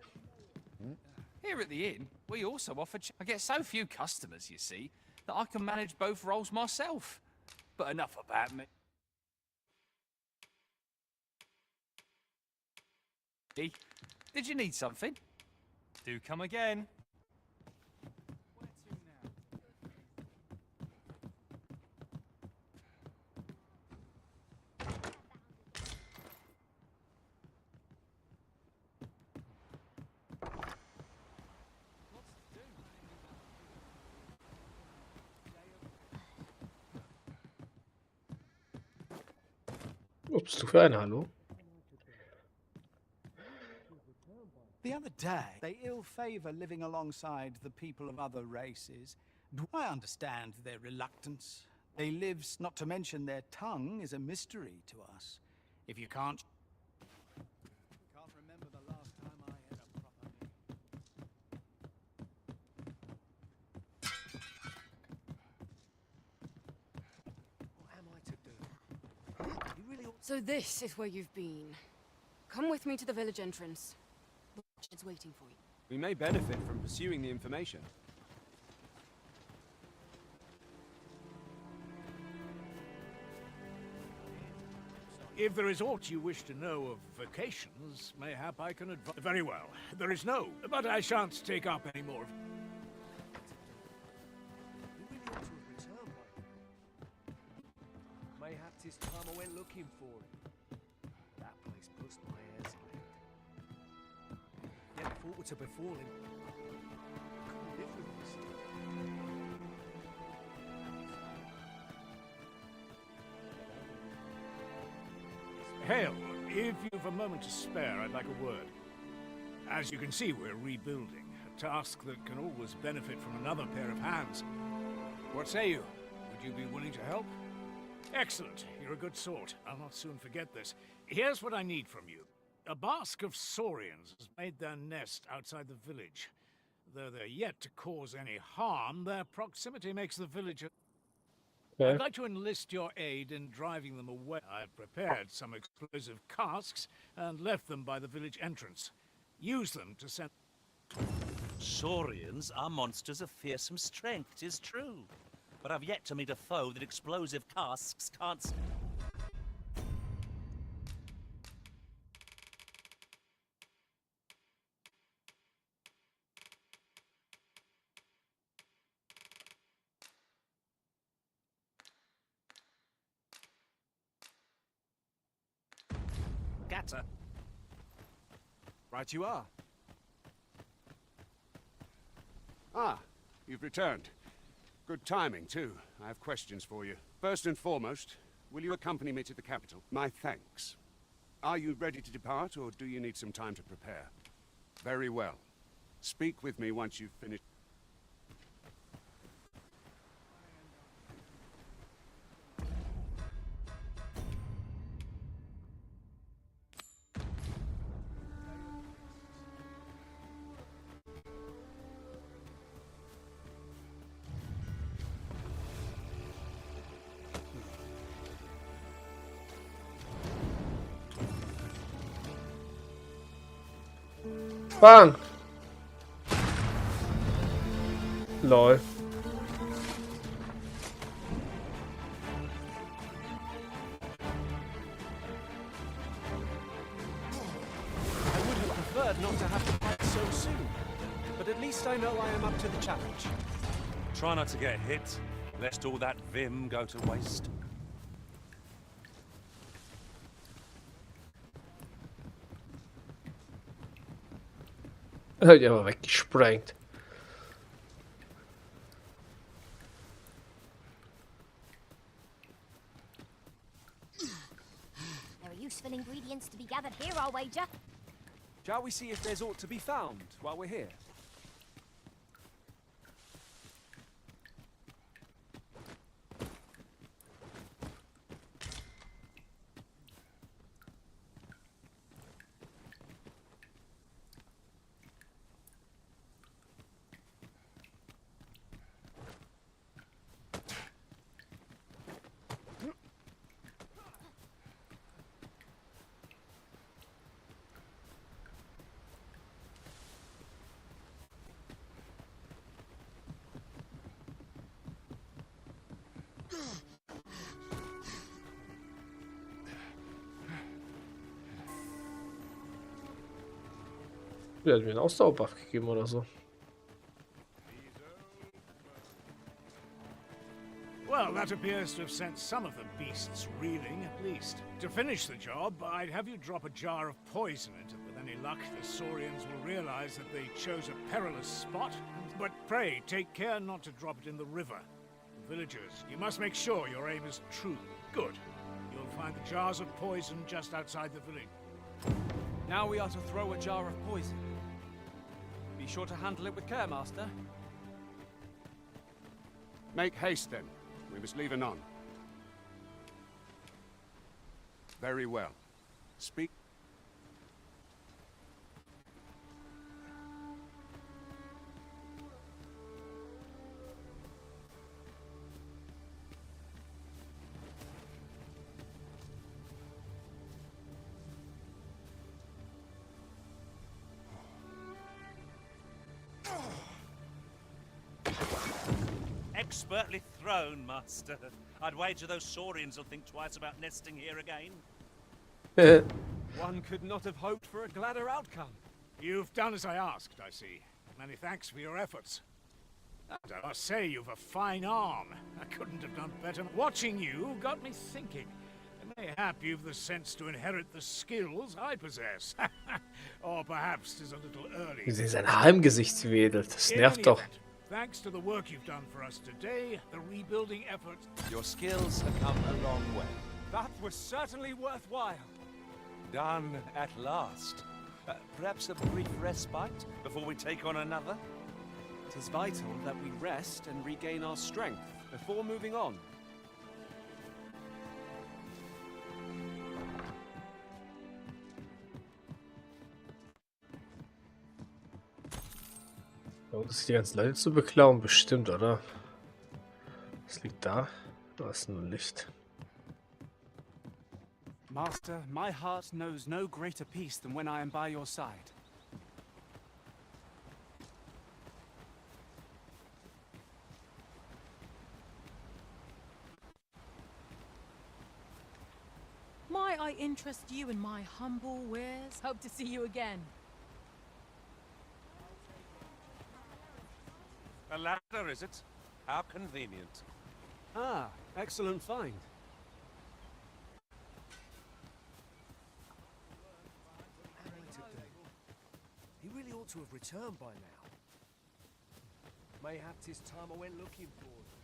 Here at the inn, we also offer... I get so few customers, you see, that I can manage both roles myself. But enough about me. Did you need something? Do come again. Ups, du für ein Hallo? The other day, they ill favor living alongside the people of other races. I understand their reluctance. They live, not to mention their tongue, is a mystery to us. If you can't remember the last time I had a proper What am I to do? You really ought So this is where you've been. Come with me to the village entrance. The watch is waiting for you. We may benefit from pursuing the information. If there is aught you wish to know of vacations, mayhap I can advise. Very well. There is no, but I shan't take up any more of... You really ought to have returned one. Mayhap 'tis time I went looking for it. That place puts my hairs out. Yet thought what to befall him. Couldn't live with this. Hail, if you've a moment to spare, I'd like a word. As you can see, we're rebuilding, a task that can always benefit from another pair of hands. What say you? Would you be willing to help? Excellent, you're a good sort. I'll not soon forget this. Here's what I need from you. A bask of saurians has made their nest outside the village. Though they're yet to cause any harm, their proximity makes the village... I'd like to enlist your aid in driving them away. I've prepared some explosive casks and left them by the village entrance. Use them to send... Saurians are monsters of fearsome strength, 'tis true. But I've yet to meet a foe that explosive casks can't... Gatter. Right you are. Ah, you've returned. Good timing, too. I have questions for you. First and foremost, will you accompany me to the capital? My thanks. Are you ready to depart, or do you need some time to prepare? Very well. Speak with me once you've finished. Bang! Lol. I would have preferred not to have to fight so soon, but at least I know I am up to the challenge. Try not to get hit, lest all that vim go to waste. Hört ihr aber weggesprengt. There are useful ingredients to be gathered here, I'll wager. Shall we see if there's aught to be found while we're here? Der hat mir einen Ausdauerbuff gegeben oder so. Well, that appears to have sent some of the beasts reeling, at least. To finish the job, I'd have you drop a jar of poison into it. With any luck, the Saurians will realize that they chose a perilous spot. But pray, take care not to drop it in the river. Villagers, you must make sure your aim is true. Good. You'll find the jars of poison just outside the village. Now we are to throw a jar of poison. Be sure to handle it with care, Master. Make haste, then. We must leave anon. Very well. Speak. Expertly thrown, Master. I'd wager those Saurians will think twice about nesting here again. One could not have hoped for a gladder outcome. You've done as I asked, I see. Many thanks for your efforts. And I must say, you've a fine arm. I couldn't have done better. Watching you got me thinking. Mayhap you've the sense to inherit the skills I possess. Or perhaps 'tis a little early. Wie sie sein Haar im Gesicht wedelt. Das nervt doch. Thanks to the work you've done for us today, the rebuilding effort... Your skills have come a long way. That was certainly worthwhile. Done at last. Perhaps a brief respite before we take on another? It is vital that we rest and regain our strength before moving on. Lohnt es sich, die ganzen Leute zu beklauen? Bestimmt, oder? Was liegt da? Da ist nur Licht. Master, my heart knows no greater peace than when I am by your side. Might I interest you in my humble wares? Hope to see you again. A ladder, is it? How convenient. Ah, excellent find. He really ought to have returned by now. Mayhap 'tis time I went looking for him.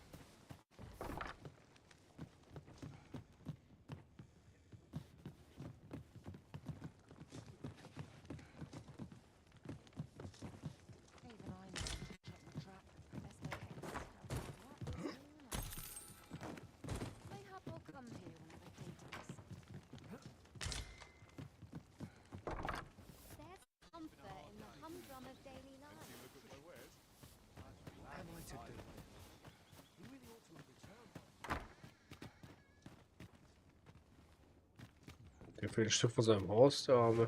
für ein Stück von seinem Haus, der Arme.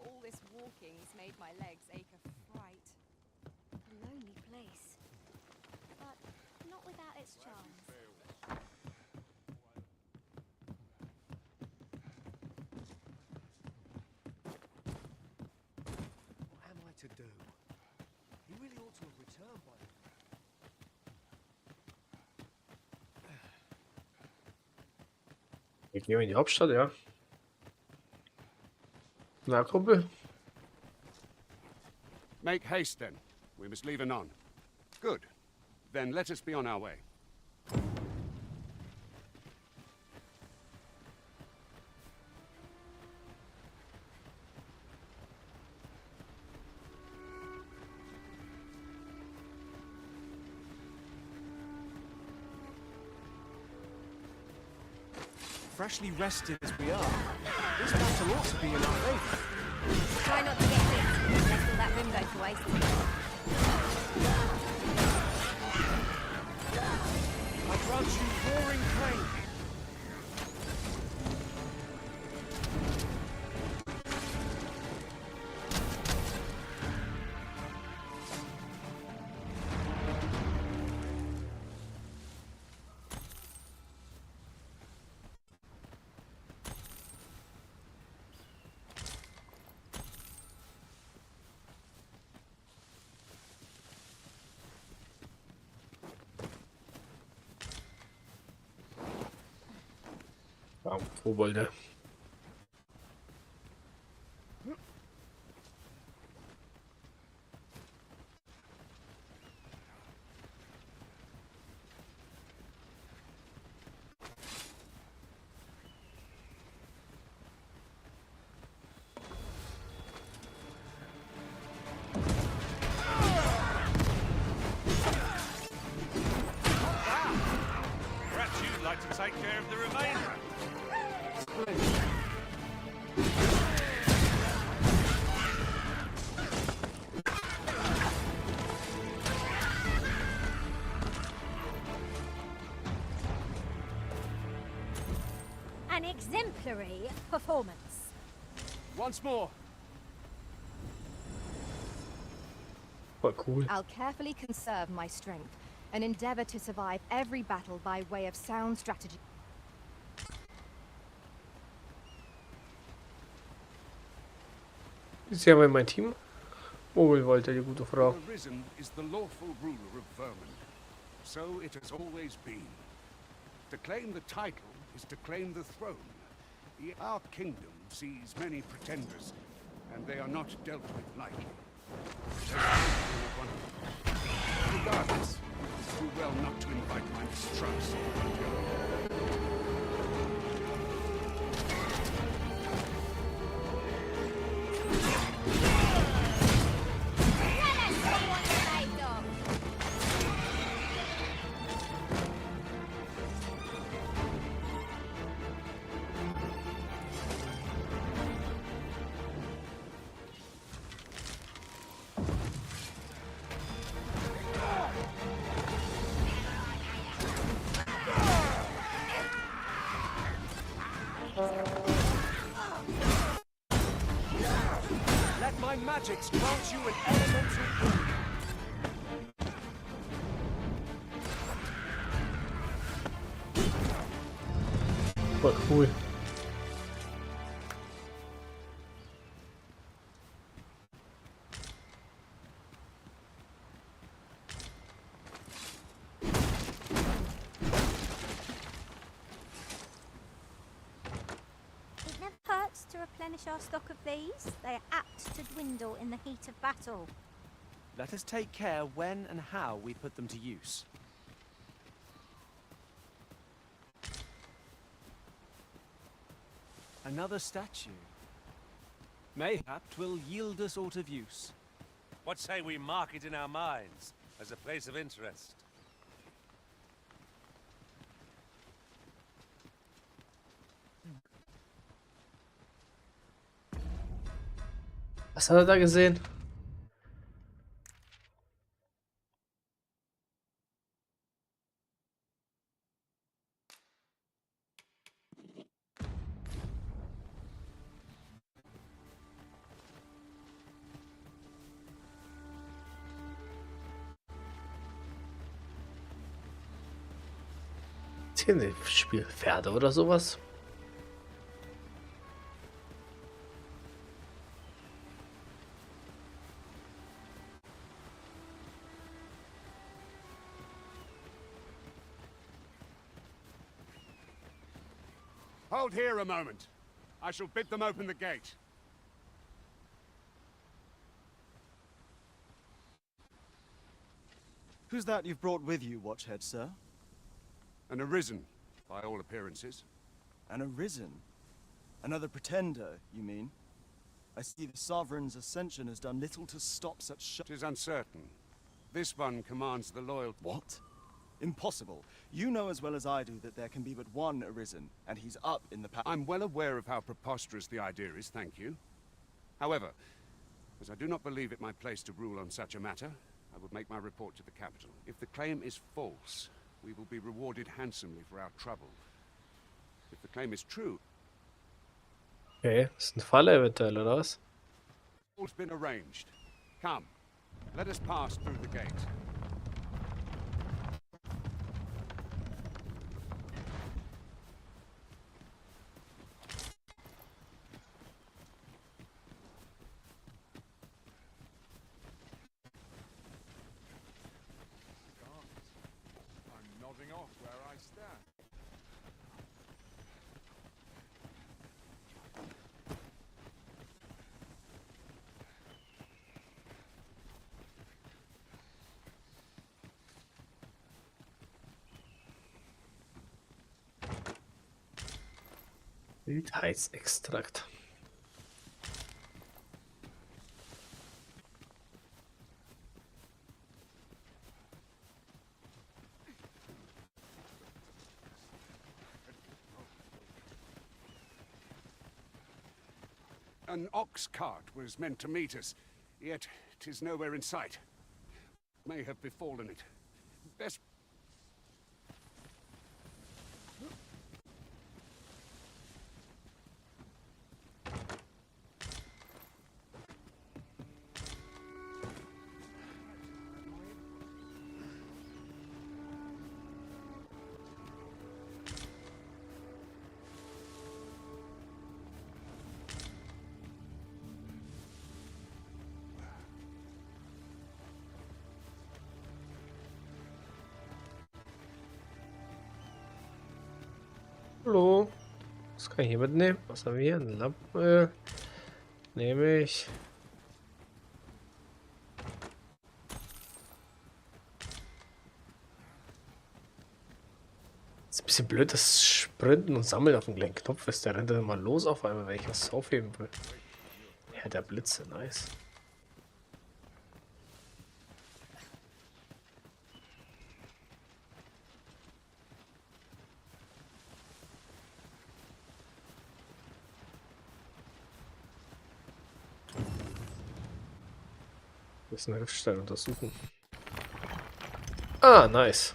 All this walking's made my legs ache a fright. A lonely place, but not without its charms. What am I to do? He really ought to have returned by now. Wir gehen in die Hauptstadt, ja. Na, Kumpel. Make haste, then. We must leave anon. Good. Then let us be on our way. Freshly rested as we are, this battle ought to be in our favor. Try not to get hit. Left all that room go to waste. I grant you roaring praise. Ja, Kobolde. Perhaps you'd like to take care of the remainder. An exemplary performance. Once more. Voll cool. I'll carefully conserve my strength and endeavor to survive every battle by way of sound strategy. Ist ja mein Team. Wohl wollte die gute Frau. The Risen is the lawful ruler of Vermund. So it has always been. To claim the title is to claim the throne. Our kingdom sees many pretenders, and they are not dealt with lightly. Regardless, it is too well not to invite my mistrust. Let my magics grant you an elemental boon. Voll cool. It never hurts to replenish our stock of these. They are apt to dwindle in the heat of battle. Let us take care when and how we put them to use. Another statue. Mayhap 'twill yield us aught of use. What say we mark it in our minds as a place of interest? Was hat er da gesehen? gibt's hier ein Spiel Pferde oder sowas? Hold here a moment. I shall bid them open the gate. Who's that you've brought with you, Watchhead, sir? An arisen, by all appearances. An arisen? Another pretender, you mean? I see the Sovereign's ascension has done little to stop such It is uncertain. This one commands the loyal... What? Impossible. You know as well as I do that there can be but one arisen, and he's up in the I'm well aware of how preposterous the idea is, thank you. However, as I do not believe it my place to rule on such a matter, I would make my report to the capital. If the claim is false, we will be rewarded handsomely for our trouble. If the claim is true... Okay, ist eine Falle eventuell, oder was? All's been arranged. Come, let us pass through the gate. I'm nodding off where I stand. Wildheitsextrakt. An ox cart was meant to meet us, yet 'tis nowhere in sight. May have befallen it. Best... Hallo. Was kann ich hier mitnehmen? Was haben wir hier? Ein Lampenöl. Nehme ich. Ist ein bisschen blöd, das Sprinten und Sammeln auf dem gleichen Knopf ist. Der rennt dann mal los auf einmal, wenn ich was aufheben will. Ja, der Blitze, nice. Das ist eine Riftstein untersuchen. Ah, nice.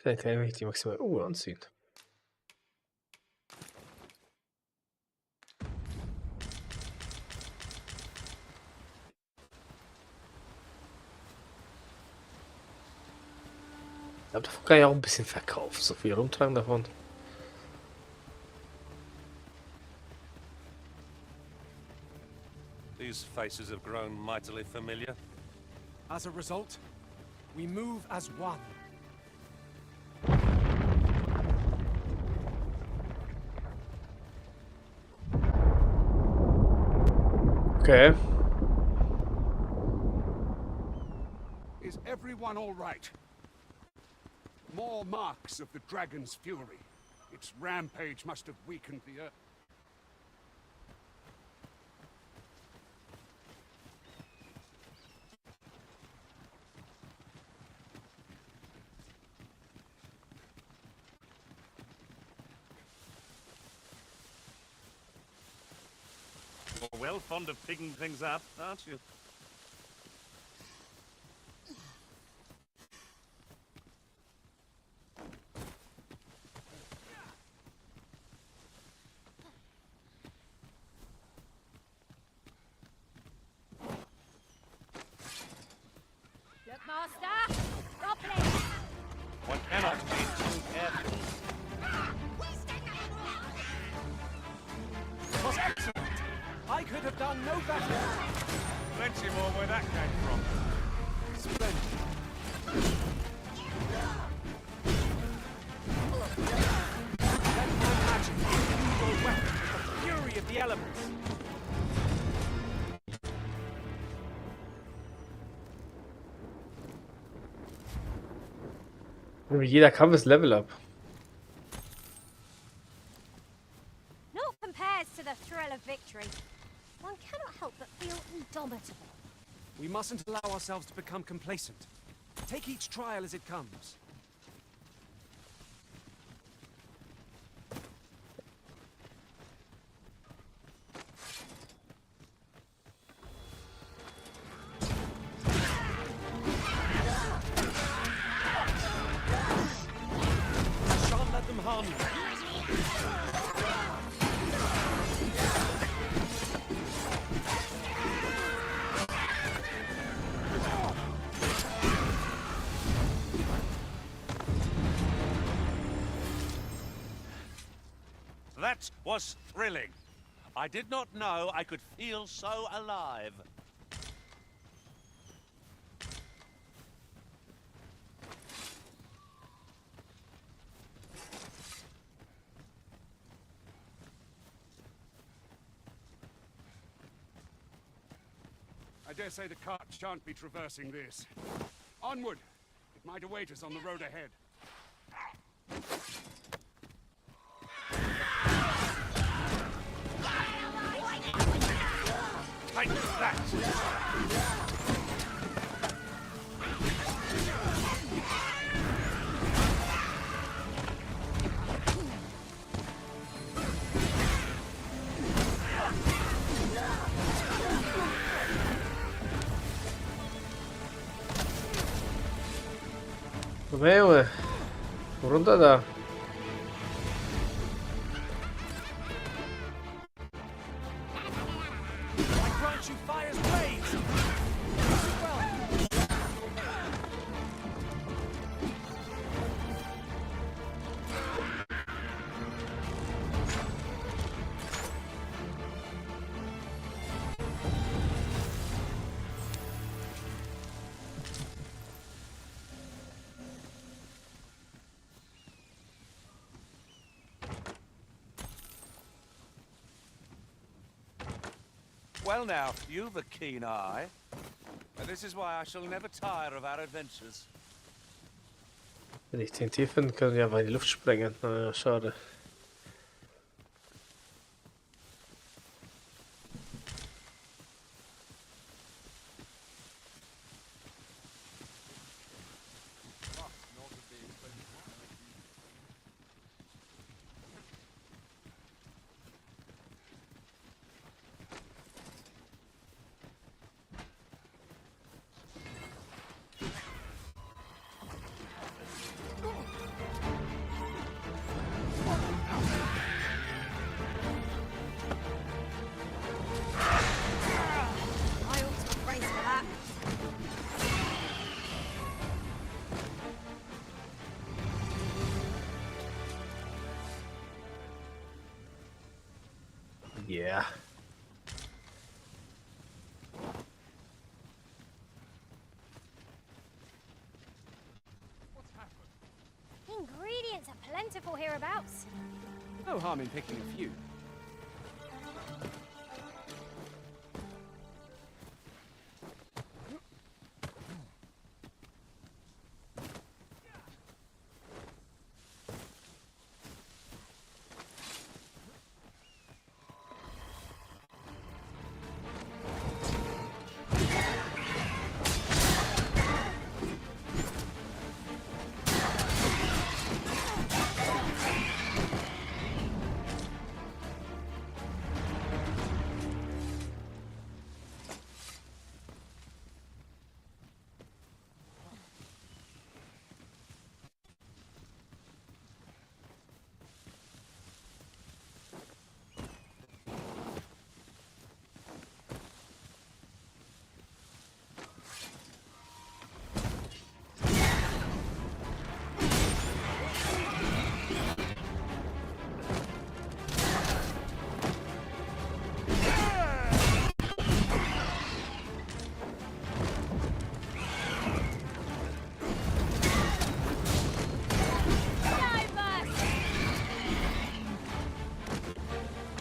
Dann kann ich die maximal anziehen. Ich glaube, davon kann ich auch ein bisschen verkaufen. So viel rumtragen davon. These faces have grown mightily familiar. As a result, we move as one. Okay. Is everyone all right? More marks of the dragon's fury. Its rampage must have weakened the earth. You're well fond of picking things up, aren't you? Look, Master! Properly! One cannot be too careful. It was excellent! I could have done no better! Plenty more where that came from. Splendid. Let my magic imbue your weapon with the fury of the elements. Jeder Kampf ist Level Up. Not compares to the thrill of victory. One cannot help but feel indomitable. We mustn't allow ourselves to become complacent. Take each trial as it comes. I shan't let them harm you. That was thrilling. I did not know I could feel so alive. I dare say the cart shan't be traversing this. Onward! It might await us on the road ahead. Take that! Junge. Runter da. I grant you fire's blaze. Well. Well now, you've a keen eye. And this is why I shall never tire of our adventures. Wenn ich den tief finde, können wir einfach in die Luft sprengen. Naja, schade. Yeah. Ingredients are plentiful hereabouts. No harm in picking a few.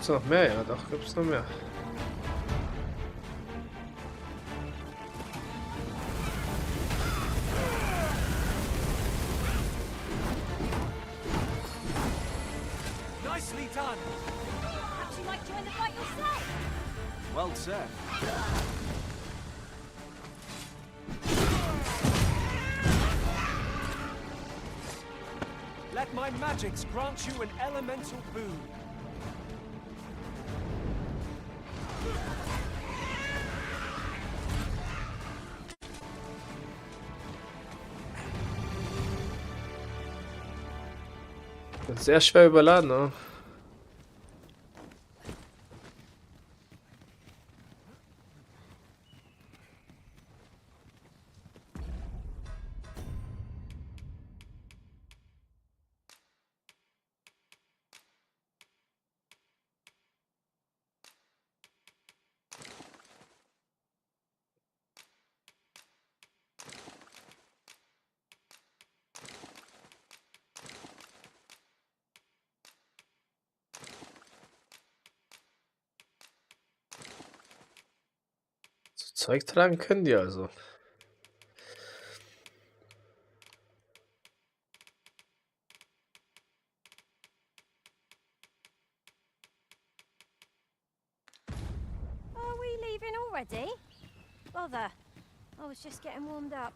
Gibt's noch mehr? Ja, doch, gibt's noch mehr. Nicely done. Perhaps you might join the fight yourself. Well said. Let my magics grant you an elemental boon. Sehr schwer überladen, ne? Zeug tragen können die also. Are we leaving already? Bother. I was just getting warmed up.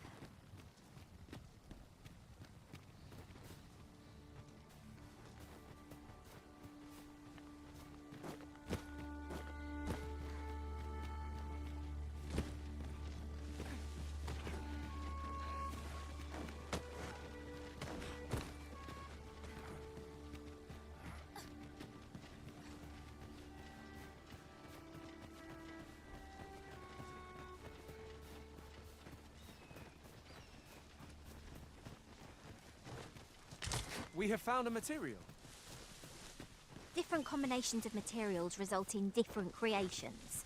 We have found a material. Different combinations of materials result in different creations.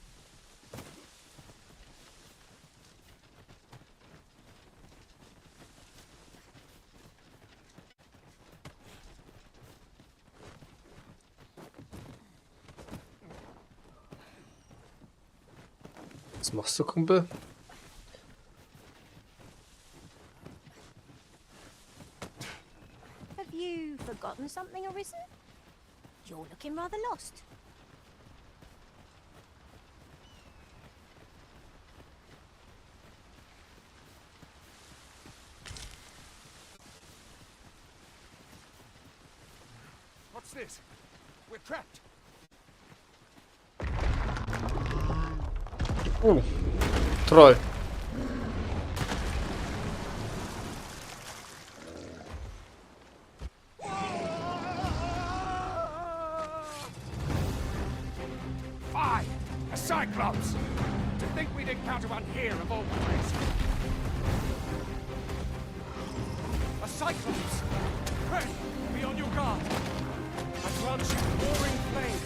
Was machst du, Kumpel? Have you forgotten something, Arisen? You're looking rather lost. What's this? We're trapped. Troll. Aye, a Cyclops! To think we'd encounter one here of all places. A Cyclops! Pray, be on your guard. I grant you roaring flame.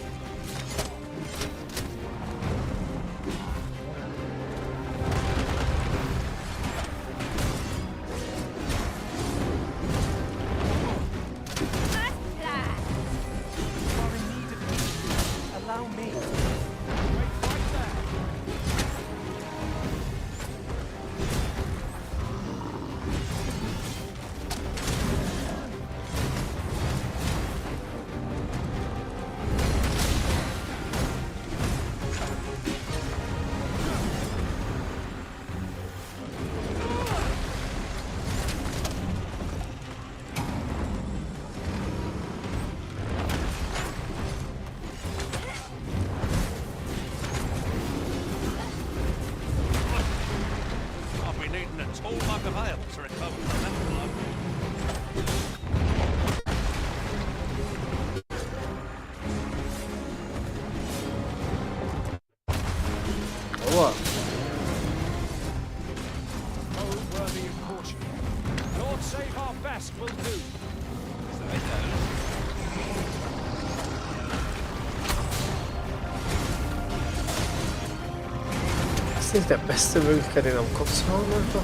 Ist nicht der beste Möglichkeit, den am Kopf zu hauen einfach?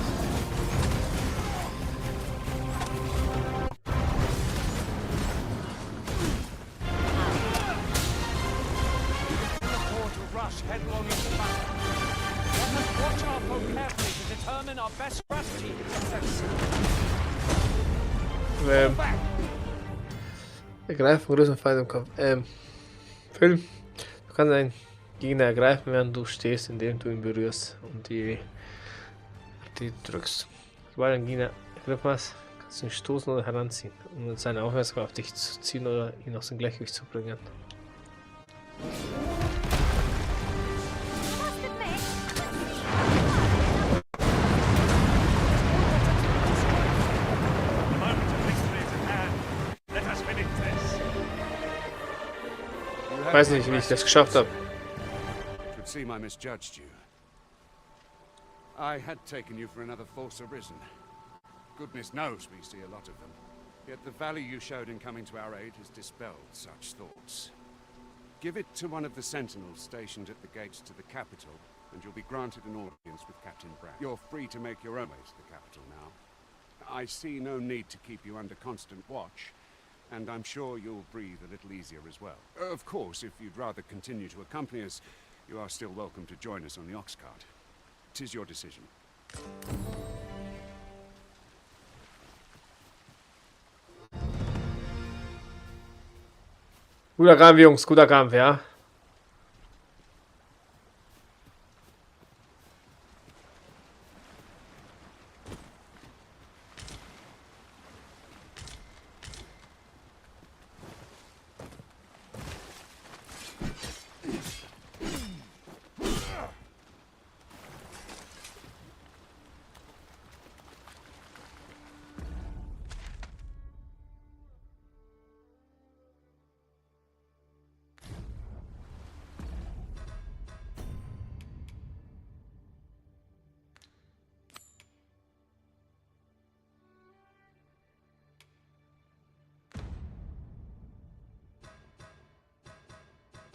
Ergreifen größeren Feind im Kampf. Film. Du kannst einen Gegner ergreifen, während du stehst, indem du ihn berührst und die drückst. Sobald ein Gegner ergriffen hast, kannst du ihn stoßen oder heranziehen, um seine Aufmerksamkeit auf dich zu ziehen oder ihn aus dem Gleichgewicht zu bringen. Ich weiß nicht, wie ich das geschafft habe. Should seem I misjudged you. I had taken you for another false arisen. Goodness knows we see a lot of them. Yet the value you showed in coming to our aid has dispelled such thoughts. Give it to one of the sentinels stationed at the gates to the capital, and you'll be granted an audience with Captain Bragg. You're free to make your own way to the capital now. I see no need to keep you under constant watch, and I'm sure you'll breathe a little easier as well. Of course, if you'd rather continue to accompany us, you are still welcome to join us on the ox cart. 'Tis your decision. Guter Kampf, Jungs, guter Kampf, ja.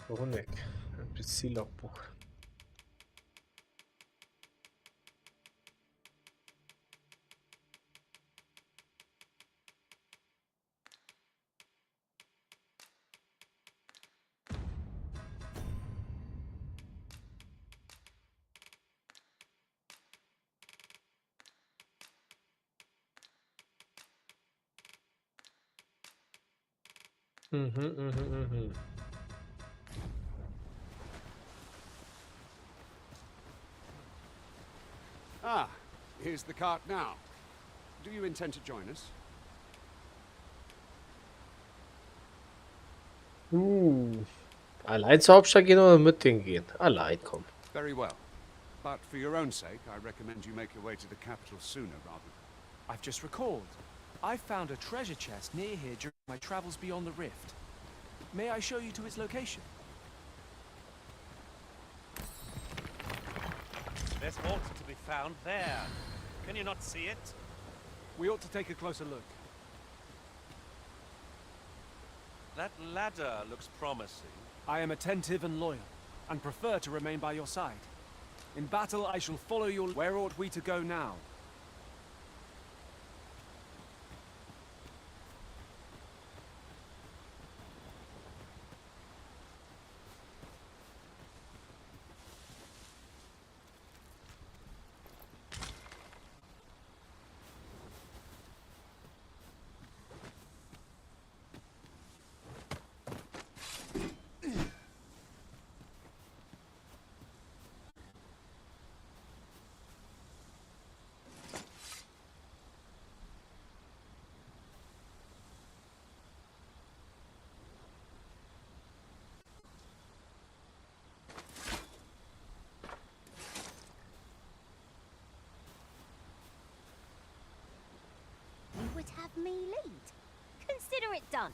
Honig, ein PC-Logbuch. Ah, here's the cart now. Do you intend to join us? Allein zur Hauptstadt gehen oder mit denen gehen? Allein, komm. Very well. But for your own sake, I recommend you make your way to the capital sooner rather. I've just recalled. I found a treasure chest near here during my travels beyond the rift. May I show you to its location? There's water to be found there. Can you not see it? We ought to take a closer look. That ladder looks promising. I am attentive and loyal, and prefer to remain by your side. In battle, I shall follow your... Where ought we to go now? Would have me lead. Consider it done.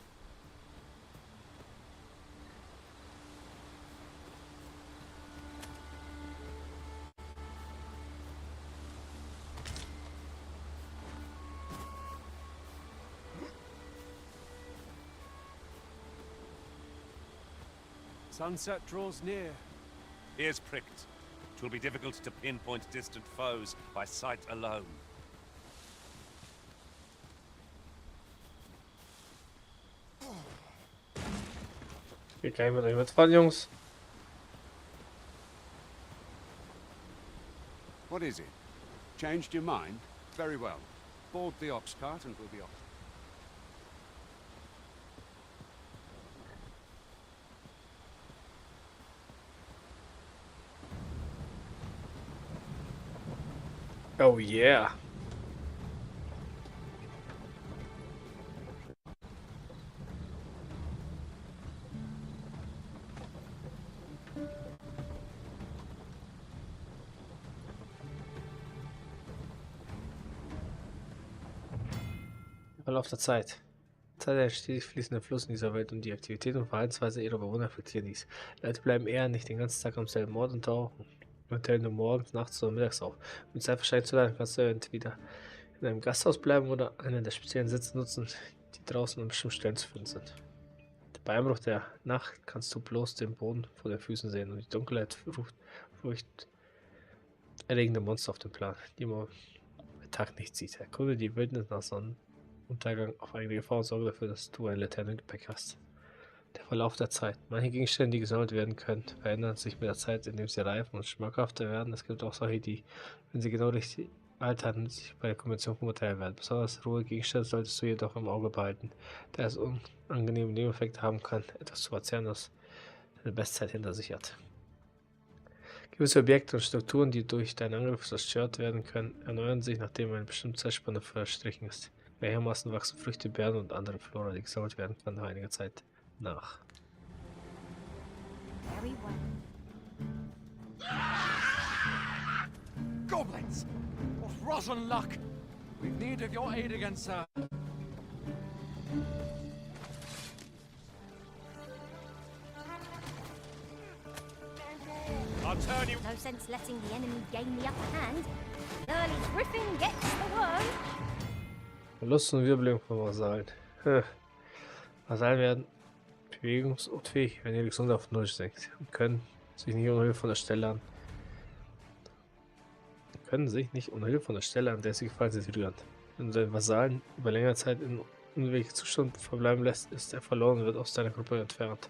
Sunset draws near. Ears pricked. 'Twill be difficult to pinpoint distant foes by sight alone. Hier kann ich mit euch mitfahren, Jungs. What is it? Changed your mind? Very well. Board the ox cart and we'll be off. Oh yeah. Verlauf der Zeit. Zeit ein stetig fließender Fluss in dieser Welt und die Aktivität und Verhaltensweise ihrer Bewohner reflektieren dies. Leute bleiben eher nicht den ganzen Tag am selben Ort und tauchen eventuell nur morgens, nachts oder mittags auf. Um die Zeit verschenkt zu lernen, kannst du entweder in einem Gasthaus bleiben oder einen der speziellen Sitze nutzen, die draußen an bestimmten Stellen zu finden sind. Bei Einbruch der Nacht kannst du bloß den Boden vor den Füßen sehen und die Dunkelheit ruft furchterregende Monster auf den Plan, die man bei Tag nicht sieht. Erkunde die Wildnis nach Sonnenuntergang auf eigene Gefahr und sorge dafür, dass du eine Laterne im Gepäck hast. Der Verlauf der Zeit. Manche Gegenstände, die gesammelt werden können, verändern sich mit der Zeit, indem sie reifen und schmackhafter werden. Es gibt auch solche, die, wenn sie genau richtig altern, sich bei der Kombination vom Material werden. Besonders rohe Gegenstände solltest du jedoch im Auge behalten, da es unangenehme Nebeneffekte haben kann, etwas zu verzehren, das deine Bestzeit hinter sich hat. Gewisse Objekte und Strukturen, die durch deinen Angriff zerstört werden können, erneuern sich, nachdem eine bestimmte Zeitspanne verstrichen ist. Gleichermaßen wachsen Früchte, Beeren und andere Flora, die gesammelt werden kann, nach einiger Zeit nach. Very well. Goblins! What rotten luck! We've need of your aid again, sir. I'll turn you. No sense letting the enemy gain the upper hand. Early griffin gets the worm. Verlust und Wirbelung von Vasallen. Vasallen werden bewegungsunfähig, wenn ihre Gesundheit auf Null sinkt und können sich nicht ohne Hilfe von der Stelle an der sie gefallen sind, rühren. Wenn du deinen Vasallen über längere Zeit in unwegigem Zustand verbleiben lässt, ist er verloren und wird aus deiner Gruppe entfernt.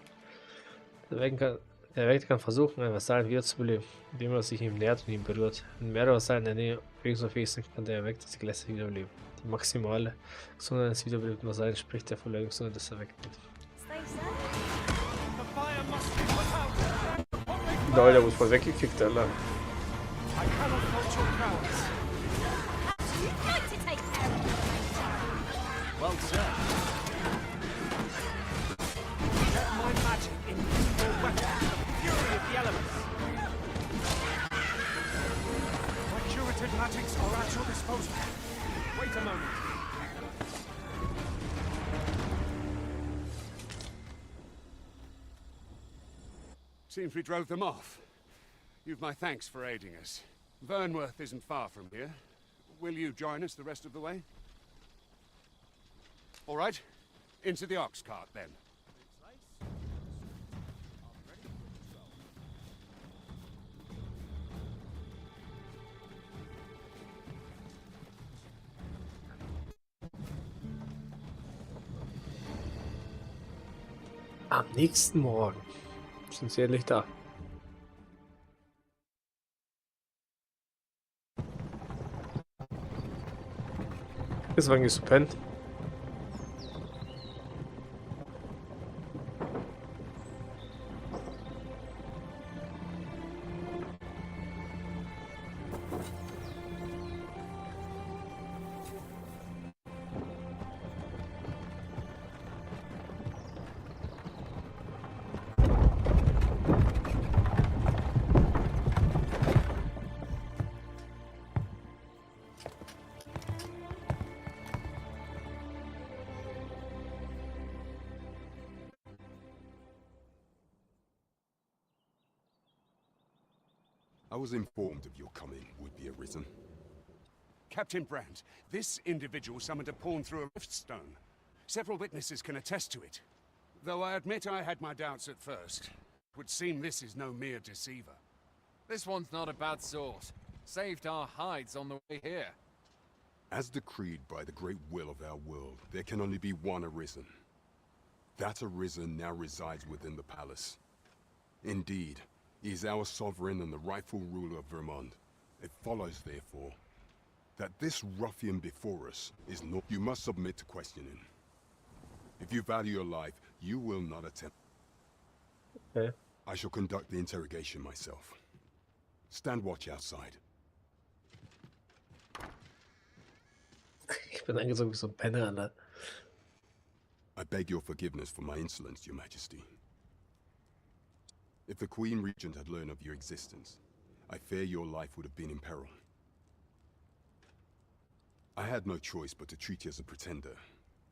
Der Erweckte kann versuchen, einen Vasallen wiederzubeleben, indem er sich ihm nähert und ihn berührt. Wenn mehrere Vasallen in der Nähe bewegungsunfähig sind, kann der Erweckte sie gleichzeitig wiederbeleben. Die maximale Gesundheit eines wiederbelebten Vasallen entspricht der Verleugungsgesundheit des Erweckten. Nein, der wurde voll weggekickt, Alter. Well said. Get my magic in your weapon, the fury of the elements. My curative magics are at your disposal. Wait a moment. Seems we drove them off. You've my thanks for aiding us. Vernworth isn't far from here. Will you join us the rest of the way? All right. Into the ox cart, then. Am nächsten Morgen sind sie endlich da. Bis wann gehst du pennen? I was informed of your coming would be arisen. Captain Brandt, this individual summoned a pawn through a rift stone. Several witnesses can attest to it. Though I admit I had my doubts at first. It would seem this is no mere deceiver. This one's not a bad sort. Saved our hides on the way here. As decreed by the great will of our world, there can only be one Arisen. That Arisen now resides within the palace. Indeed, he is our sovereign and the rightful ruler of Vermont. It follows, therefore, that this ruffian before us is not... You must submit to questioning. If you value your life, you will not attempt... Okay. I shall conduct the interrogation myself. Stand watch outside. Ich bin angezogen wie so ein Penner, Alter. I beg your forgiveness for my insolence, Your Majesty. If the Queen Regent had learned of your existence, I fear your life would have been in peril. I had no choice but to treat you as a pretender,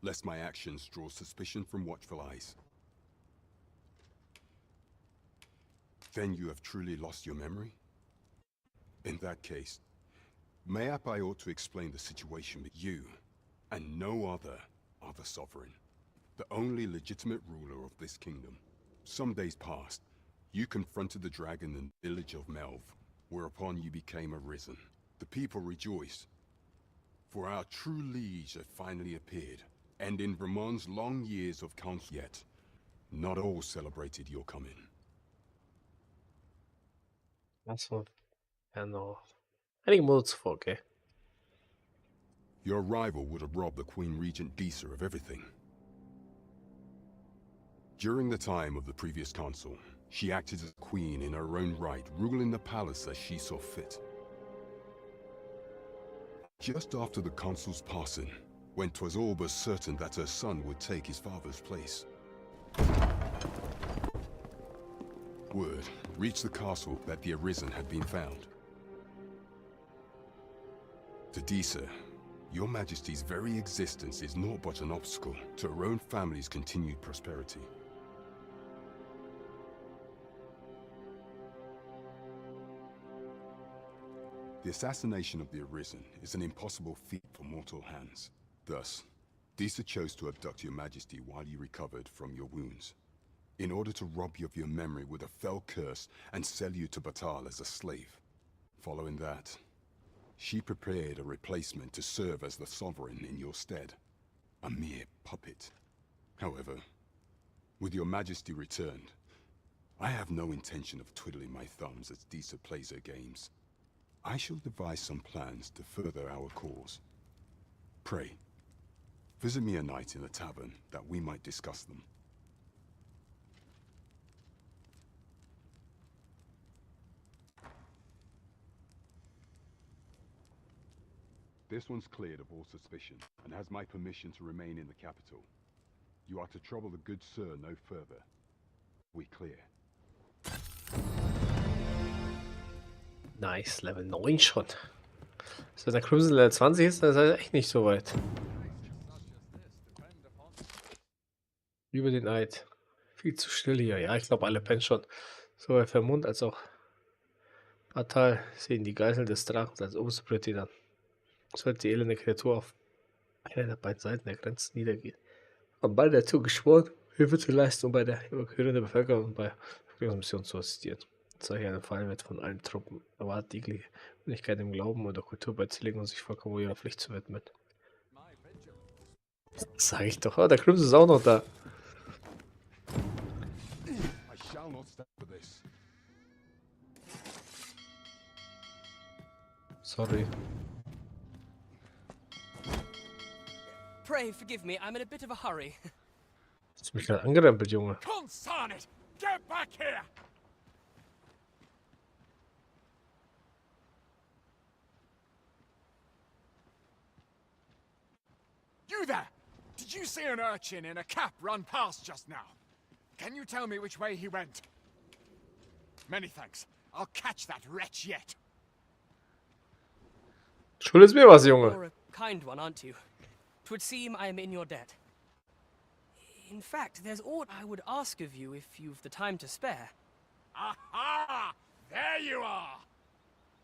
lest my actions draw suspicion from watchful eyes. Then you have truly lost your memory? In that case, mayhap I ought to explain the situation with you, and no other, are the sovereign, the only legitimate ruler of this kingdom. Some days past, you confronted the dragon in the village of Melv, whereupon you became Arisen. The people rejoiced, for our true liege had finally appeared, and in Vermont's long years of council yet, not all celebrated your coming. Also, ja noch einige Monate zuvor, okay. Your arrival would have robbed the Queen Regent Disa of everything. During the time of the previous council, she acted as queen in her own right, ruling the palace as she saw fit. Just after the council's passing, when 'twas all but certain that her son would take his father's place, word reached the castle that the Arisen had been found. To Disa, your Majesty's very existence is naught but an obstacle to her own family's continued prosperity. The assassination of the Arisen is an impossible feat for mortal hands. Thus, Disa chose to abduct your Majesty while you recovered from your wounds, in order to rob you of your memory with a fell curse and sell you to Batal as a slave. Following that, she prepared a replacement to serve as the sovereign in your stead, a mere puppet. However, with your Majesty returned, I have no intention of twiddling my thumbs as Disa plays her games. I shall devise some plans to further our cause. Pray, visit me a night in the tavern that we might discuss them. This one's cleared of all suspicion and has my permission to remain in the capital. You are to trouble the good sir no further. We clear. Nice, Level 9 schon. Also der Crimson Level 20 ist, das ist echt nicht so weit. Über den Eid. Viel zu still hier. Ja, ich glaube, alle pennen schon. Sowohl Vermund als auch Batal sehen die Geisel des Drachens als oberste Priorität an. Sollte die elende Kreatur auf einer der beiden Seiten der Grenzen niedergehen. Haben beide dazu geschworen, Hilfe zu leisten, um bei der Evakuierung der Bevölkerung und bei Verfolgungsmissionen zu assistieren. Solch eine Fall wird von allen Truppen erwartet, jegliche Möglichkeit im Glauben oder Kultur beizulegen und sich vollkommen ihrer Pflicht zu widmen. Das sag ich doch. Oh, der Crimson ist auch noch da. Sorry. Pray forgive me, I'm in a bit of a hurry. Hast du mich gerade angerempelt, Junge? Consign it! Get back here! You there! Did you see an urchin in a cap run past just now? Can you tell me which way he went? Many thanks. I'll catch that wretch yet. Schuldest mir was, Junge. You're a kind one, aren't you? 'Twould seem I am in your debt. In fact, there's aught I would ask of you if you've the time to spare. Aha! There you are!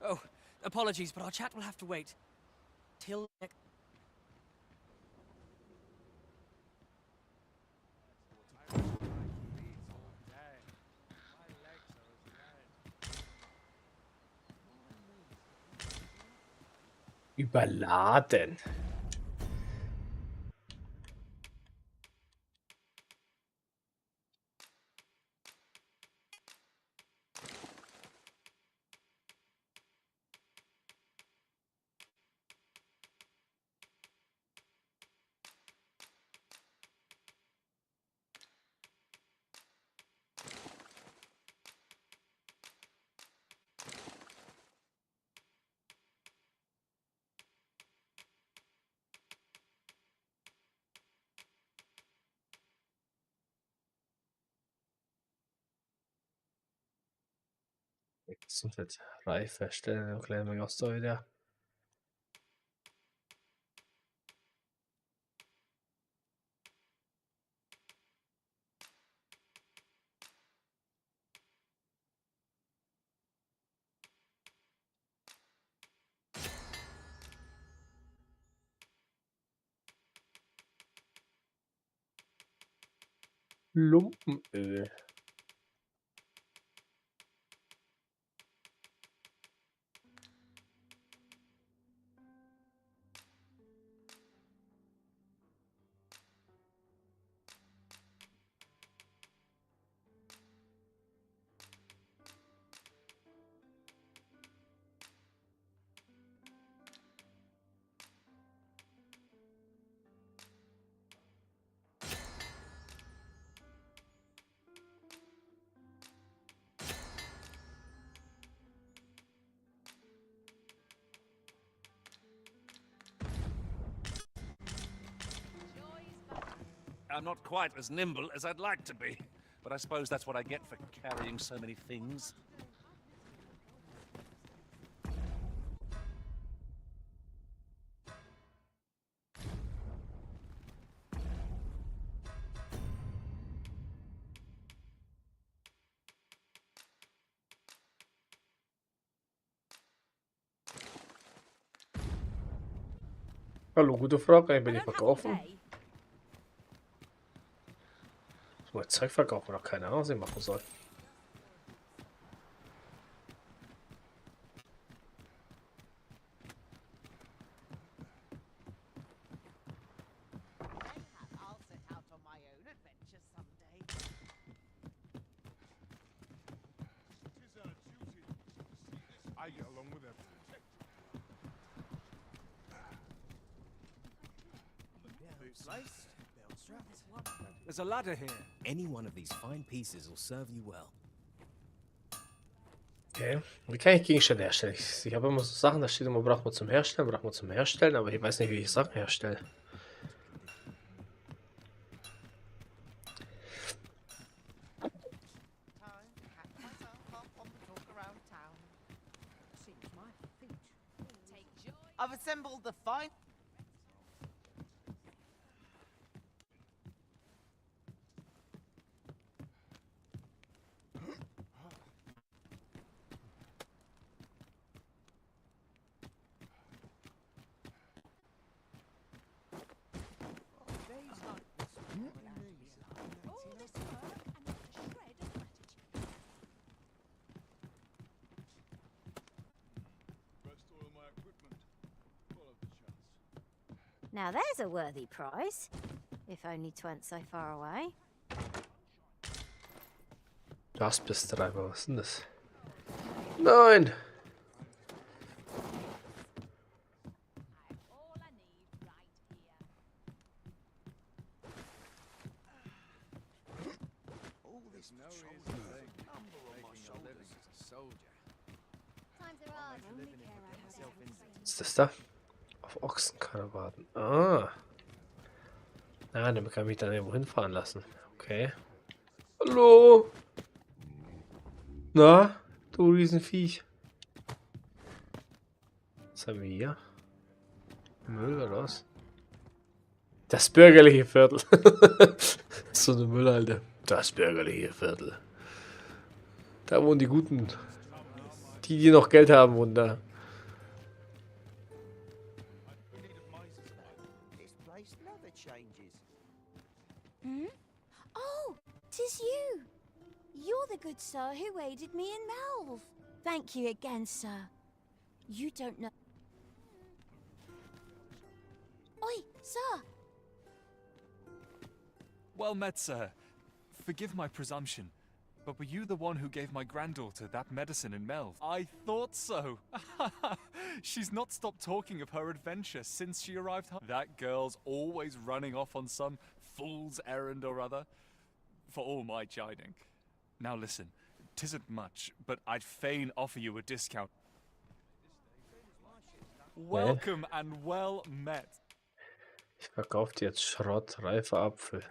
Oh, apologies, but our chat will have to wait. Till next... Überladen. Gesundheit. Reife, stellen och kleine Menge Ausdauer wieder. Lumpenöl. I'm not quite as nimble as I'd like to be, but I suppose that's what I get for carrying so many things. Hallo, gute Frage. Kann ich mir die verkaufen? So, mein Zeug verkaufen, noch keine Ahnung, was ich machen soll. I get along with everyone. There's a ladder here. Any one of these fine pieces will serve you well. Okay. Wie kann ich Gegenstände herstellen? Ich habe immer so Sachen, da steht immer, braucht man zum Herstellen, aber ich weiß nicht, wie ich Sachen herstelle. I've assembled the fine. Now there's a worthy prize, if only 'twent so far away. Jaspistreiber, was ist denn das? Nein! Was ist das da? Auf Ochsen kann er warten. Ah. Ah, damit kann ich mich dann irgendwo hinfahren lassen. Okay. Hallo? Na, du Riesenviech. Was haben wir hier? Müll oder was? Das bürgerliche Viertel. So eine Müllhalde. Das bürgerliche Viertel. Da wohnen die Guten. Die noch Geld haben, wohnen da. Hmm? Oh, 'tis you! You're the good sir who aided me in Melve. Thank you again, sir. You don't know. Sir! Well met, sir. Forgive my presumption, but were you the one who gave my granddaughter that medicine in Melv? I thought so. She's not stopped talking of her adventure since she arrived home. That girl's always running off on some fool's errand or other, for all my chiding. Now listen, 'tisn't much, but I'd fain offer you a discount. Welcome and well met. Ich verkaufe dir jetzt Schrott, reifer Apfel.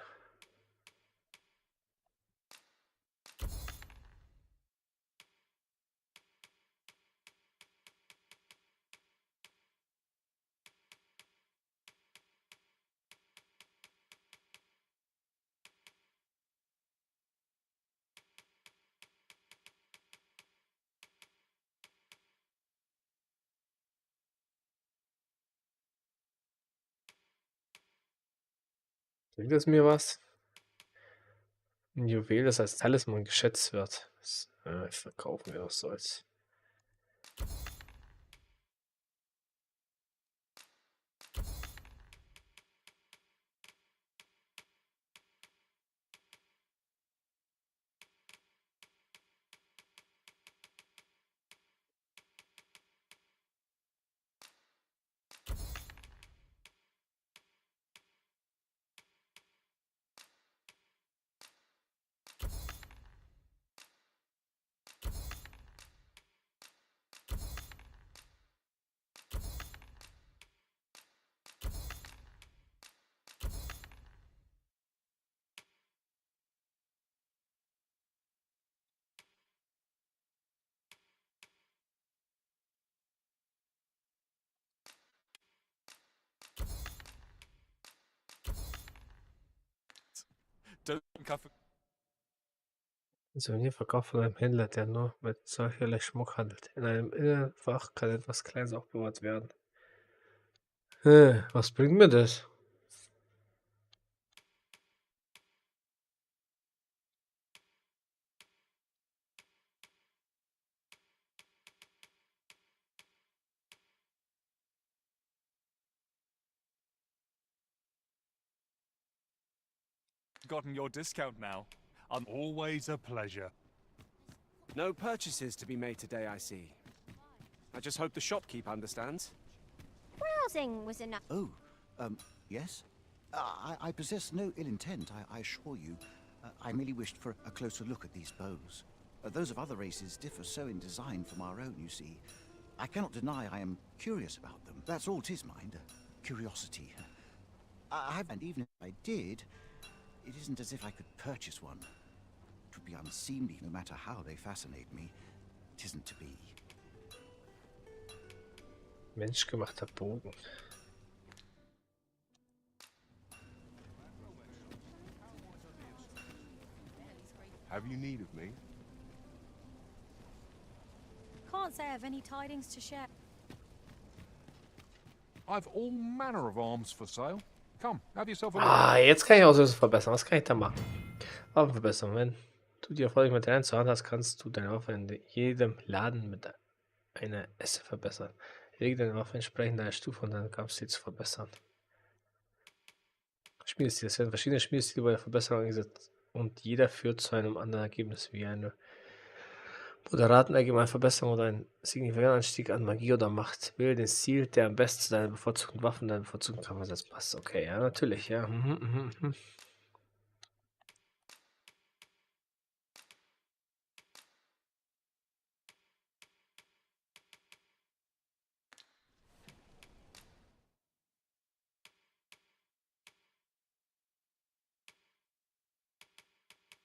Bringt das mir was? Ein Juwel, das als Talisman geschätzt wird. Das verkaufen wir auch so als. Souvenir verkauft von einem Händler, der nur mit solcherlei Schmuck handelt. In einem Innenfach kann etwas Kleines aufbewahrt werden. Was bringt mir das? Gotten your discount now. Always a pleasure. No purchases to be made today, I see. I just hope the shopkeep understands. Browsing was enough. Oh, yes? I possess no ill intent, I assure you. I merely wished for a closer look at these bows. Those of other races differ so in design from our own, you see. I cannot deny I am curious about them. That's all 'tis, mind. Curiosity. And even if I did, it isn't as if I could purchase one. It would be unseemly no matter how they fascinate me. It isn't to be. Menschgemachter Bogen. Have you need of me? Can't say I've any tidings to share. I've all manner of arms for sale. Come, have yourself a look. Jetzt kann ich Auslösung verbessern. Was kann ich da machen? Waffenverbesserung. Wenn du dir erfolgreich mit der zur Hand hast, kannst du deine Waffe in jedem Laden mit einer Esse verbessern. Lege deine Waffe entsprechend deiner Stufe und deinen Kampfstil zu verbessern. Spielstil. Es werden verschiedene Spielstile bei der Verbesserung eingesetzt und jeder führt zu einem anderen Ergebnis, wie eine moderaten allgemeinen Verbesserung oder ein signifikanter Anstieg an Magie oder Macht. Wähle den Stil, der am besten zu deinen bevorzugten Waffen, deinen bevorzugten Kampfeinsatz passt. Okay, ja, natürlich, ja.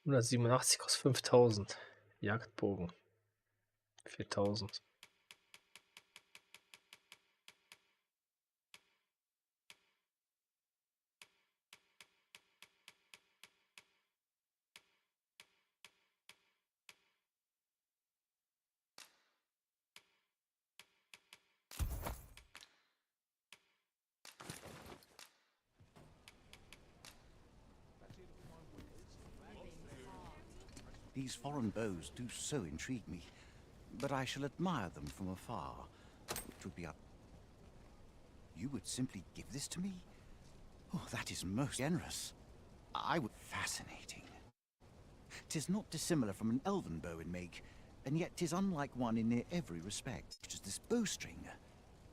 187 kostet 5000. Jagdbogen. 4000. These foreign bows do so intrigue me, but I shall admire them from afar. It would be up. You would simply give this to me? Oh, that is most generous. I would... Fascinating. 'Tis not dissimilar from an elven bow in make, and yet 'tis unlike one in near every respect, such as this bowstring.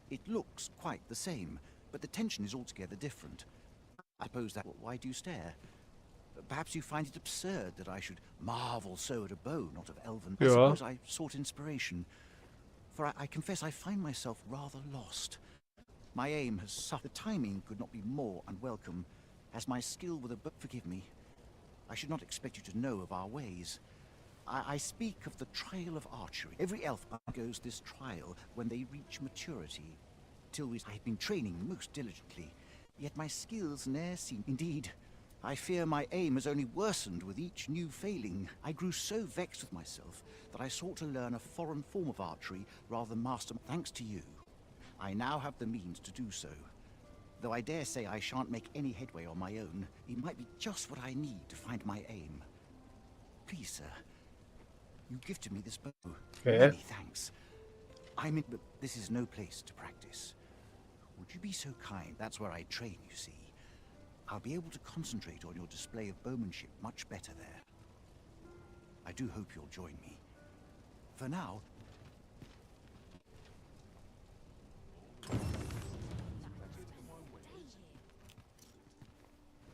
It looks quite the same, but the tension is altogether different. I suppose that... Why do you stare? Perhaps you find it absurd that I should marvel so at a bow, not of elven. I suppose I sought inspiration, for I confess I find myself rather lost. My aim has suffered. The timing could not be more unwelcome, as my skill with a bow... Forgive me. I should not expect you to know of our ways. I speak of the trial of archery. Every elf undergoes this trial when they reach maturity. Till we... I have been training most diligently, yet my skills ne'er seem... Indeed, I fear my aim has only worsened with each new failing. I grew so vexed with myself that I sought to learn a foreign form of archery rather than master... Thanks to you, I now have the means to do so. Though I dare say I shan't make any headway on my own, it might be just what I need to find my aim. Please, sir, you gifted me this bow. Many thanks. I'm in... But this is no place to practice. Would you be so kind? That's where I train, you see. I'll be able to concentrate on your display of bowmanship much better there. I do hope you'll join me. For now...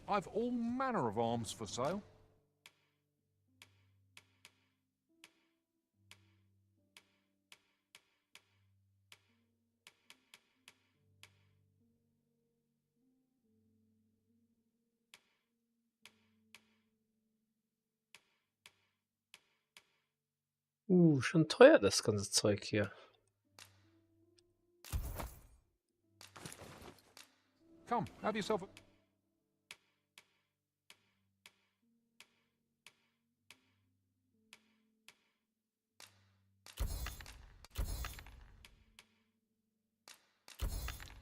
I've all manner of arms for sale. Schon teuer das ganze Zeug hier. Come, have yourself a...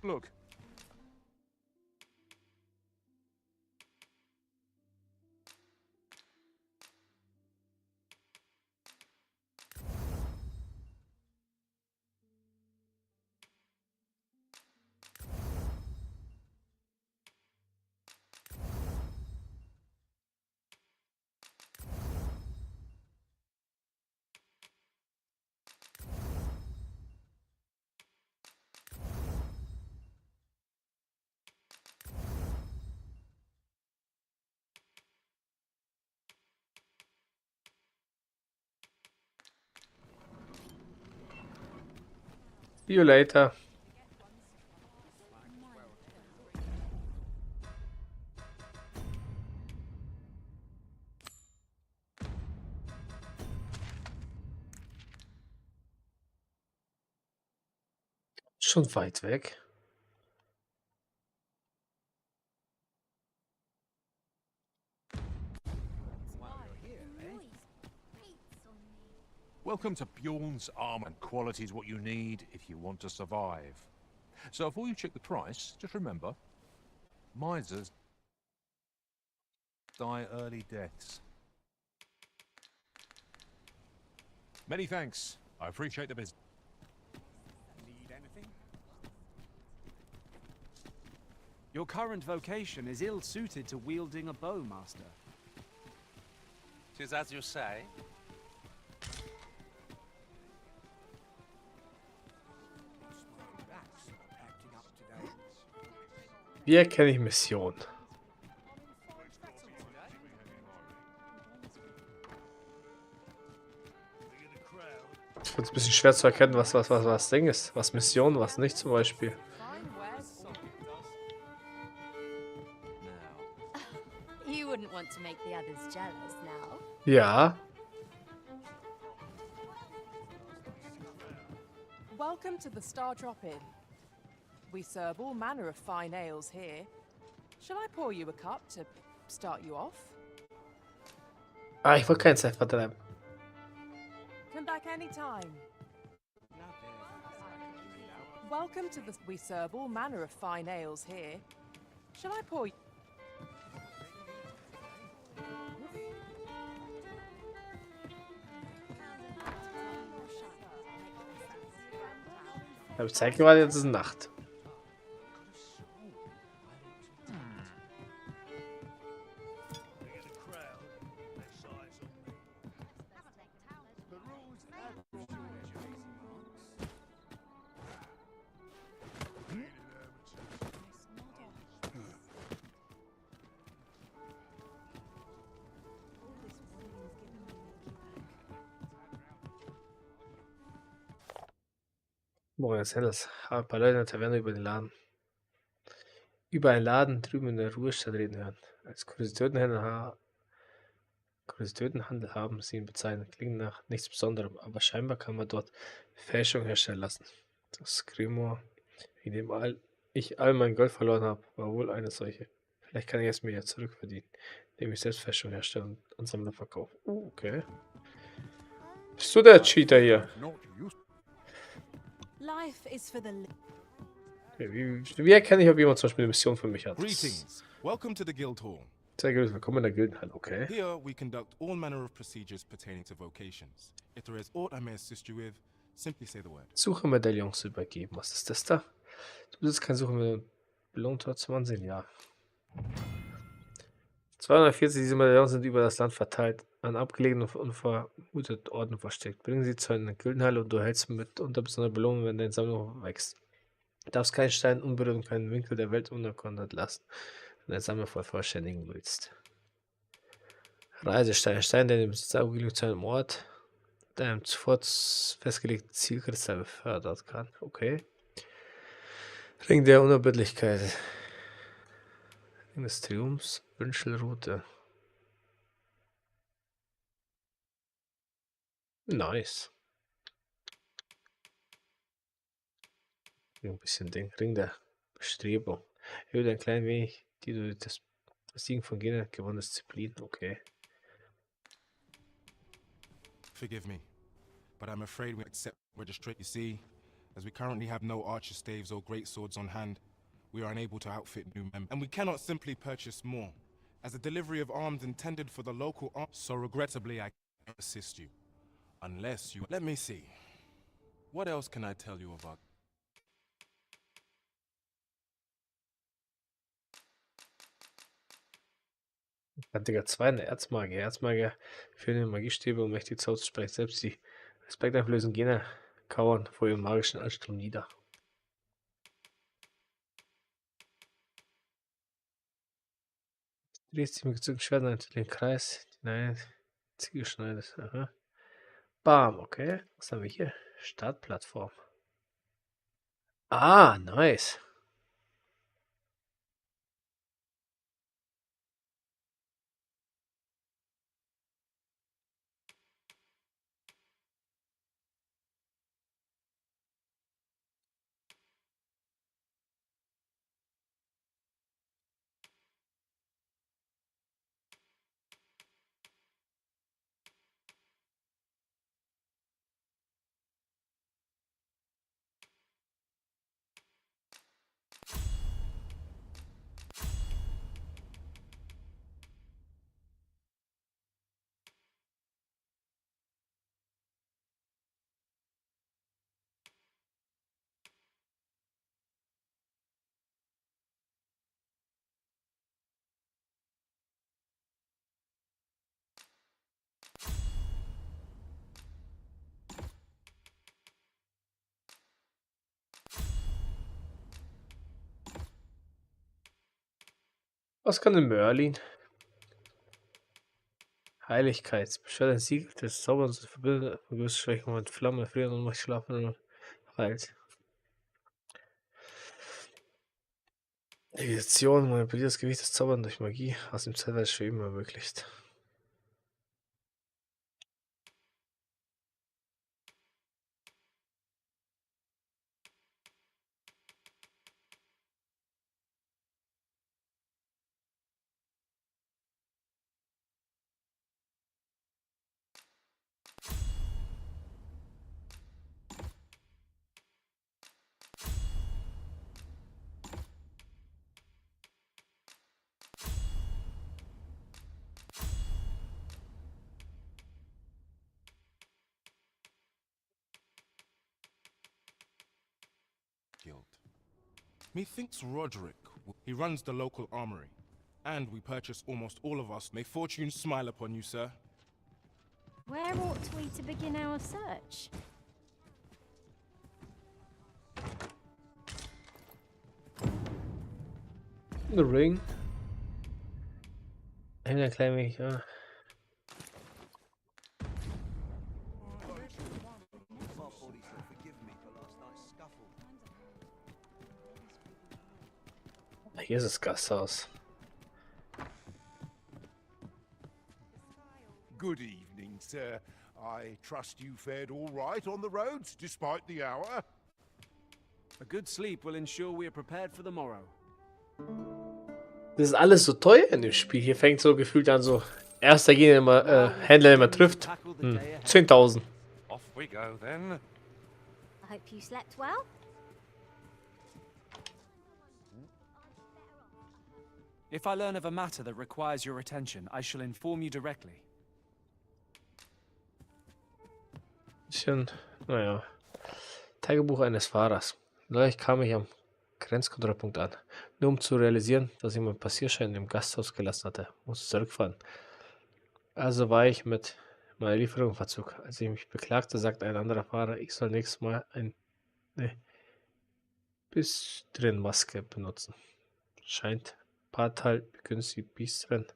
Look. See you later. Schon weit weg. Welcome to Bjorn's Armor, and quality is what you need if you want to survive. So before you check the price, just remember, misers die early deaths. Many thanks. I appreciate the business. Need anything? Your current vocation is ill-suited to wielding a bow, Master. 'Tis as you say. Wie erkenne ich Mission? Ich finde es ein bisschen schwer zu erkennen, was Ding ist. Was Mission, was nicht zum Beispiel. You wouldn't want to make the others jealous now. Ja. Welcome to the Star Drop-In. We serve all manner of fine ales here. Shall I pour you a cup to start you off? Ah, ich wollte keine Zeit vertreiben. Come back anytime. Welcome to the... We serve all manner of fine ales here. Shall I pour you... Ich zeige gerade, jetzt ist Nacht. Morgen des Händlers. Habe ein paar Leute in der Taverne über den Laden. Über einen Laden drüben in der Ruhestadt reden hören. Als Kuriositätenhandel haben sie ihn bezeichnet. Klingt nach nichts Besonderem, aber scheinbar kann man dort Fälschung herstellen lassen. Das Grimoire, in dem ich all mein Gold verloren habe, war wohl eine solche. Vielleicht kann ich es mir ja zurückverdienen, indem ich selbst Fälschung herstelle und an Sammler verkaufe. Okay. Bist du der Cheater hier? Life is for the Okay, wie erkenne ich, ob jemand zum Beispiel eine Mission für mich hat? Greetings. Welcome to the Guild Hall. Sehr gut, willkommen in der Gildenhalle, okay. Here we conduct all manner of procedures pertaining to vocations. If there is aught I may assist you with, simply say the word. Suche-Medaillons übergeben. Was ist das da? Du besitzt kein Suche-Medaillon. Belohnt zum Ansehen, ja. 240 dieser Medaillons sind über das Land verteilt, an abgelegenen und unvermuteten Orten versteckt. Bringen sie zu einer Gildenhalle und du erhältst mitunter besondere Belohnung, wenn deine Sammlung wächst. Du darfst keinen Stein unberührt und keinen Winkel der Welt unerkundet lassen, wenn du deine Sammlung voll vervollständigen willst. Reisestein. Stein, der dem Besitzer genügt zu einem Ort, der einem zuvor festgelegten Zielkristall befördert kann. Okay. Ring der Unerbittlichkeit. Ring des Triumphs. Wünschelrute. Nice. Ein bisschen Ding. Ring der Bestrebung. Erhöht ein klein wenig die durch das Besiegen von Gegner gewonnene Disziplin. Okay. Forgive me, but I'm afraid we accept registration. You see, as we currently have no archer staves or great swords on hand, we are unable to outfit new members. And we cannot simply purchase more, as the delivery of arms intended for the local army. So regrettably, I can't assist you. Unless you... Let me see. What else can I tell you about... Digga, 2 eine Erzmagier. Erzmagier für den Magiestäbe und mächtig Zauber zu sprechen. Selbst die respekteinflößenden Gegner kauern vor ihrem magischen Ansturm nieder. Drehst dich mit gezückten Schwertern into den Kreis. Nein, Ziegel schneidest. Aha. Bam, okay. Was haben wir hier? Startplattform. Ah, nice. Was kann denn Merlin? Heiligkeit. Beschwört ein Siegel des Zauberns und verbindet gewisse Schwächen mit Flamme, Frieden und Macht schlafen und heilt. Edition manipuliert das Gewicht des Zaubern durch Magie, was im zeitweise Schweben ermöglicht. Guild. Methinks Roderick. He runs the local armory. And we purchase almost all of us. May fortune smile upon you, sir. Where ought we to begin our search? The Ring. Ein klein wenig, ja. Hier ist das Gasthaus. Good evening, sir. I trust you fared all right on the roads, despite the hour. A good sleep will ensure we are prepared for the morrow. Das ist alles so teuer in dem Spiel. Hier fängt so gefühlt an, so erster gehen immer Händler immer trifft. 10.000. Off we go then. I hope you slept well. If I learn of a matter that requires your attention, I shall inform you directly. Bisschen, naja. Tagebuch eines Fahrers. Neulich kam ich am Grenzkontrollpunkt an, nur um zu realisieren, dass ich meinen Passierschein im Gasthaus gelassen hatte. Musste zurückfahren. Also war ich mit meiner Lieferung im Verzug. Als ich mich beklagte, sagte ein anderer Fahrer, ich soll nächstes Mal eine Bistrin-Maske benutzen. Scheint Partei begünstigt Bistrin.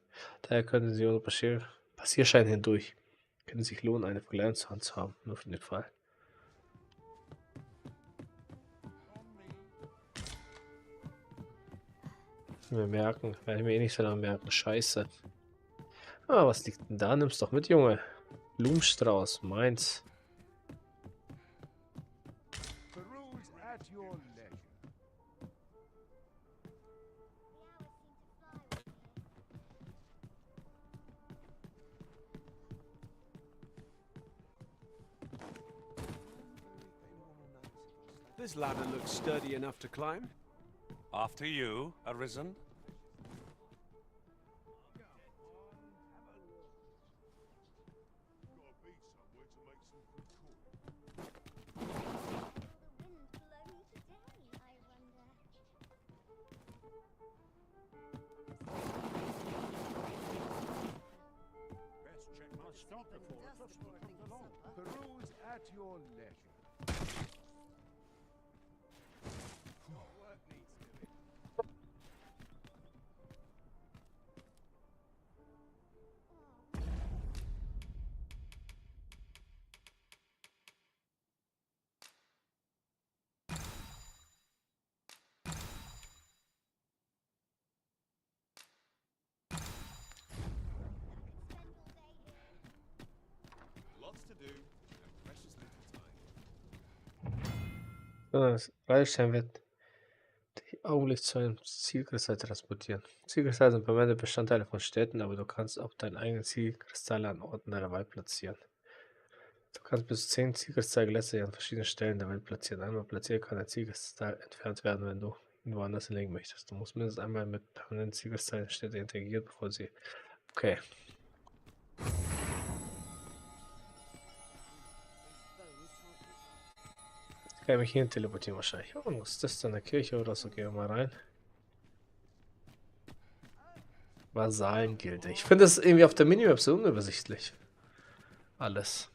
Daher können Sie ohne Passierschein hindurch. Können sich lohnen, eine Verleihung zur Hand zu haben, nur für den Fall. Wir merken, werde ich mir eh nicht so lange merken. Scheiße. Ah, was liegt denn da? Nimm's doch mit, Junge. Blumenstrauß, meins. Peruse at your leisure. This ladder looks sturdy enough to climb. After you, Arisen. Peruse at your leisure. Das Reichstein wird dich augenblicklich zu einem Zielkristall transportieren. Zielkristalle sind permanente Bestandteile von Städten, aber du kannst auch deinen eigenen Zielkristalle an Orten deiner Welt platzieren. Du kannst bis zu 10 Zielkristalle gleichzeitig an verschiedenen Stellen der Welt platzieren. Einmal platziert kann ein Zielkristall entfernt werden, wenn du ihn woanders hinlegen möchtest. Du musst mindestens einmal mit permanenten Zielkristallen in Städte interagieren, bevor sie... Okay. Kann ich mich hierhin teleportieren wahrscheinlich. Oh, was ist das denn? Eine Kirche oder so? Gehen wir mal rein. Vasallengilde. Ich finde das irgendwie auf der Minimap so unübersichtlich. Alles.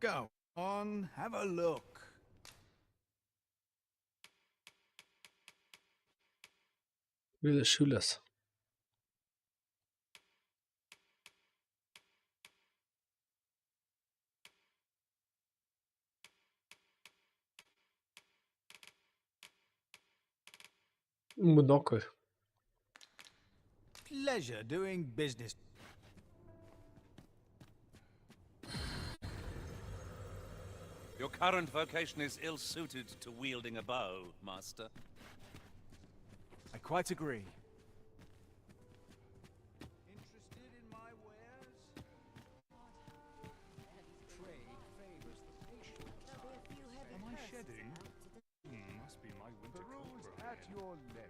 Go on, have a look. Höhle des Schülers. Monokel. Pleasure doing business. Your current vocation is ill-suited to wielding a bow, Master. I quite agree. Interested in my wares? Trade favors the patient. Am I shedding? Must be my winter coat. Peruse at your leisure.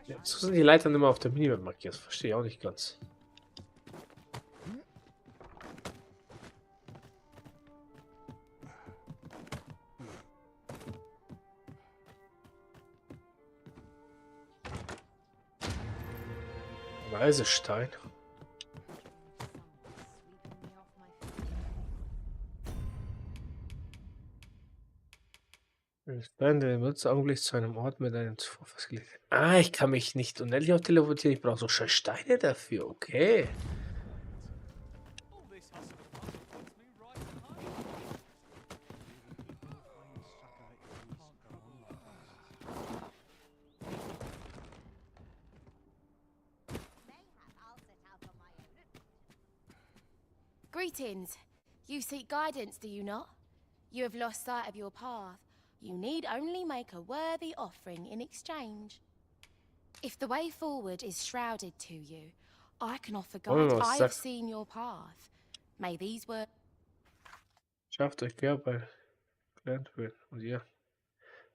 Jetzt sind die Leitern immer auf der Minimap markiert. Das verstehe ich auch nicht ganz. Reisestein. Nein, der Benutzer augenblicklich zu einem Ort mit einem zuvor festgelegten. Ah, ich kann mich nicht unendlich auch teleportieren. Ich brauche so scheiß Steine dafür. Okay. Greetings. You seek guidance, do you not? You have lost sight of your path. You need only make a worthy offering in exchange. If the way forward is shrouded to you, I can offer guidance. I have seen your path. May these words... Schafft euch bei gelernt wird. Und ihr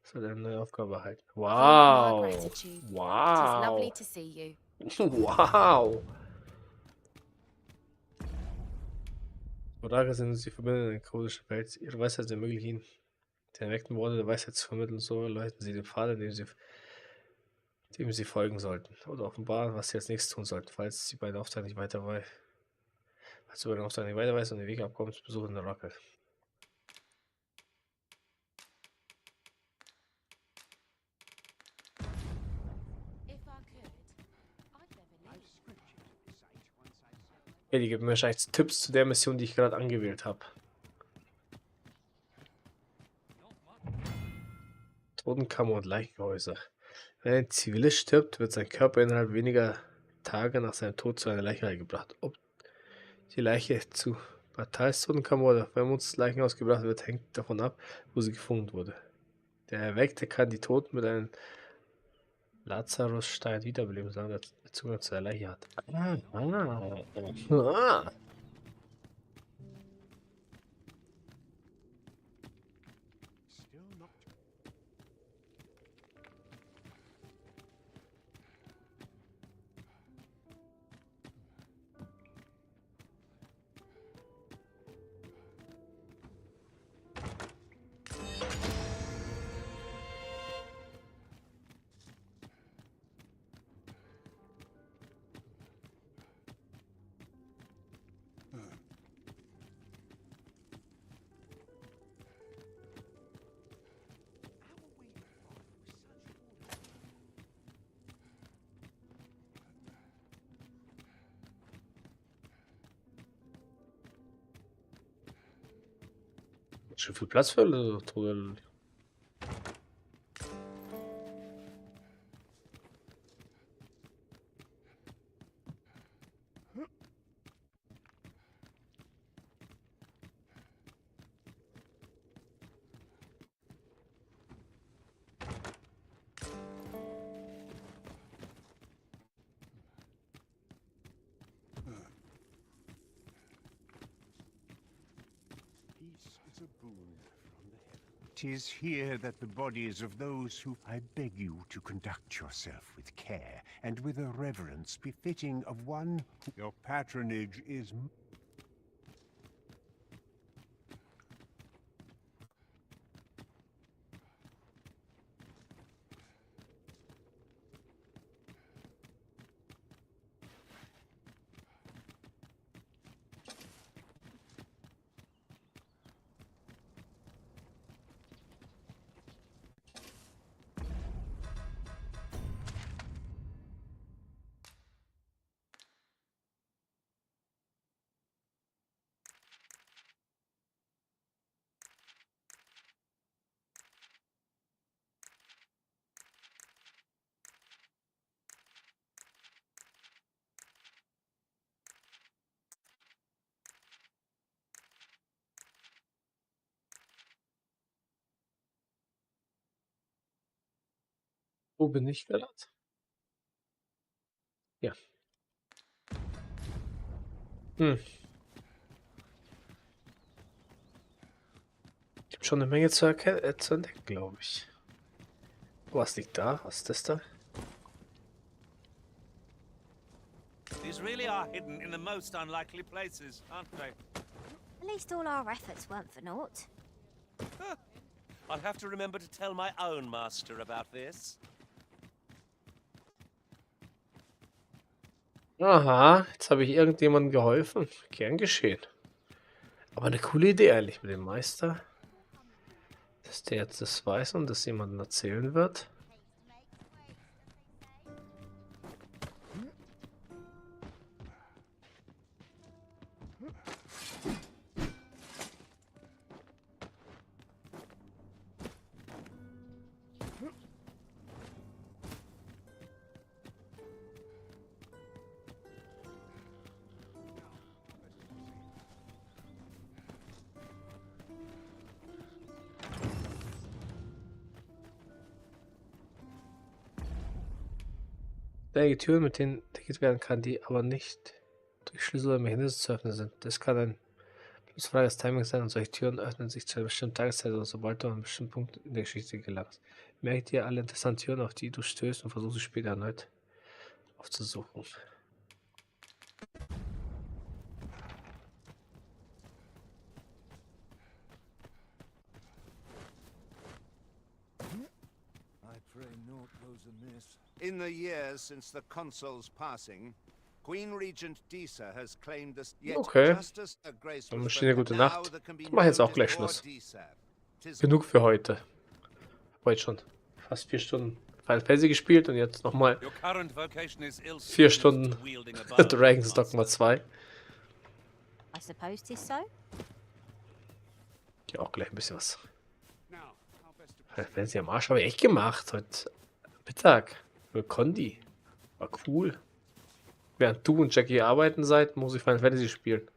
soll eine neue Aufgabe erhalten. My Wow. gratitude. 'Tis Wow. lovely to see you. Wow. Orakel sind uns die verbindenden kodische Welt. Ihre Weisheit ermöglicht ihnen, die erweckten Worte der Weisheit zu vermitteln. So erleuchten sie den Pfad, dem sie folgen sollten. Oder offenbaren, was sie als nächstes tun sollten, falls sie bei den Auftrag nicht weiter weiß. Falls du bei den Auftrag nicht weiter weißt und den Weg abkommst, besuchen den Orakel. Ja, die geben mir wahrscheinlich Tipps zu der Mission, die ich gerade angewählt habe. Totenkammer und Leichengehäuse. Wenn ein Zivilist stirbt, wird sein Körper innerhalb weniger Tage nach seinem Tod zu einer Leichenhalle gebracht. Ob die Leiche zu Batails Totenkammer oder Vermuts Leichenhaus gebracht wird, hängt davon ab, wo sie gefunden wurde. Der Erweckte kann die Toten mit einem Lazarusstein wiederbeleben, solange er Zugang zu der Leiche hat. Schon viel Platz für Tote.'Tis here that the bodies of those who... I beg you to conduct yourself with care, and with a reverence befitting of one who... Your patronage is... Wo bin ich gerade? Ja. Gibt schon eine Menge zu entdecken, glaube ich. Was liegt da? Was ist das da? These really are hidden in the most unlikely places, aren't they? At least all our efforts weren't for naught. I'll have to remember to tell my own master about this. Aha, jetzt habe ich irgendjemandem geholfen. Gern geschehen. Aber eine coole Idee eigentlich mit dem Meister. Dass der jetzt das weiß und das jemandem erzählen wird. Einige Türen, mit denen integriert werden kann, die aber nicht durch Schlüssel oder Mechanismus zu öffnen sind. Das kann ein bloß Frage des Timings sein und solche Türen öffnen sich zu einer bestimmten Tageszeit oder sobald du an einen bestimmten Punkt in der Geschichte gelangst. Merke dir alle interessanten Türen, auf die du stößt und versuche sie später erneut aufzusuchen. I pray naught goes amiss. In the years since the consul's passing, Queen Regent Disa has claimed this. Yet Okay. just as her grace Dann was wünsche ich dir eine spoken, gute now Nacht. there can be Ich mache jetzt no auch gleich before Schluss. Disa. Tis Genug für heute. Heute schon fast 4 Stunden Final Fantasy gespielt und jetzt nochmal Your current vocation is 4 Stunden wielding a bow. Dragon's Dogma 2. I suppose 'tis so. Ja, auch gleich ein bisschen was. Final Fantasy am Arsch habe ich echt gemacht heute Mittag. Für Condi. War cool. Während du und Jackie arbeiten seid, muss ich Final Fantasy spielen.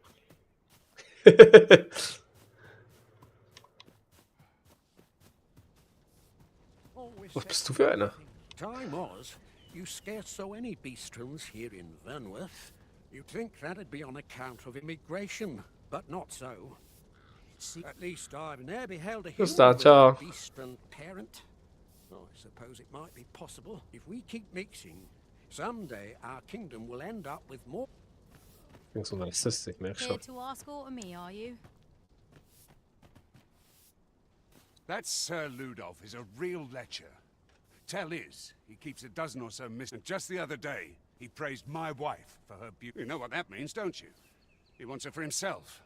Was bist du für einer? Time was, you scarce saw any beastrons here in Vernworth. You'd think that'd be on account of immigration, but not so. At least I've never beheld a Bis human dann, with ciao. a beastron parent. I suppose it might be possible. If we keep mixing, someday our kingdom will end up with more. Klingt so narzisstisch, merk Here schon. to ask aught of me, are you? That Sir Ludolf is a real lecher. Tell Liz he keeps a dozen or so missing. And just the other day, he praised my wife for her beauty. You know what that means, don't you? He wants her for himself.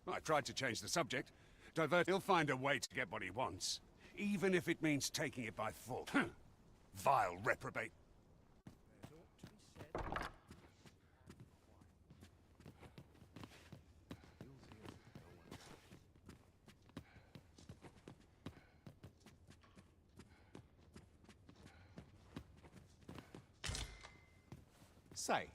I tried to change the subject. Divert. He'll find a way to get what he wants, even if it means taking it by force. Vile reprobate. Say,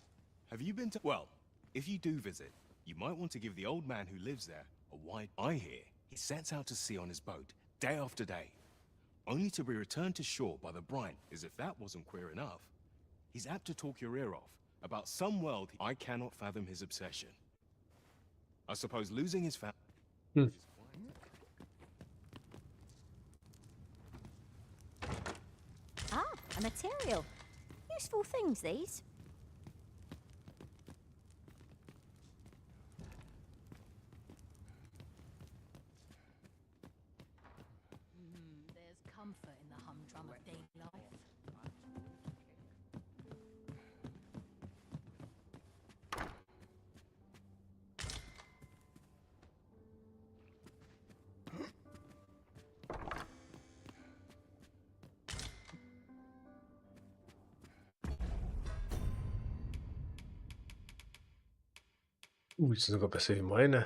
have you been to... Well, if you do visit, you might want to give the old man who lives there a wide... I hear he sets out to sea on his boat, day after day, only to be returned to shore by the brine, as if that wasn't queer enough. He's apt to talk your ear off about some world I cannot fathom his obsession. I suppose losing his family... Ah, a material. Useful things, these. There's comfort in the humdrum of daily life. Die sind sogar besser wie meine.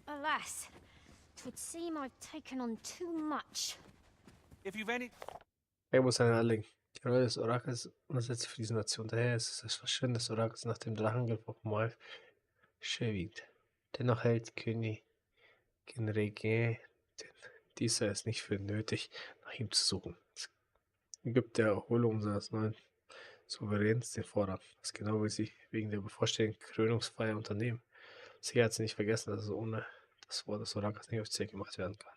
Alas, 'twould seem I've taken on too much. If you've any... Er muss einen anlegen. Die Rolle des Orakels untersetzt für diese Nation. Daher ist es das Verschwinden des Orakels nach dem Drachengriff auf Moab schwerwiegend. Dennoch hält Königin Regin dieser es nicht für nötig, nach ihm zu suchen. Es gibt der Erholung unseres neuen Souveräns den Vorrang. Das genau will sie wegen der bevorstehenden Krönungsfeier unternehmen. Sicher hat sie nicht vergessen, dass es ohne das Wort des Orakels nicht offiziell gemacht werden kann.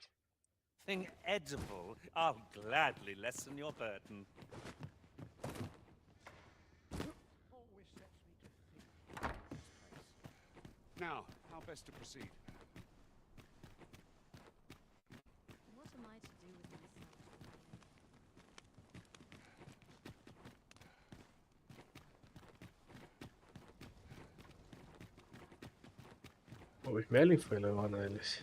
Thing edible. I'll gladly lessen your burden. Now, how best to proceed? What am I to do with myself? Wo ich mehr Linkfehler waren eigentlich.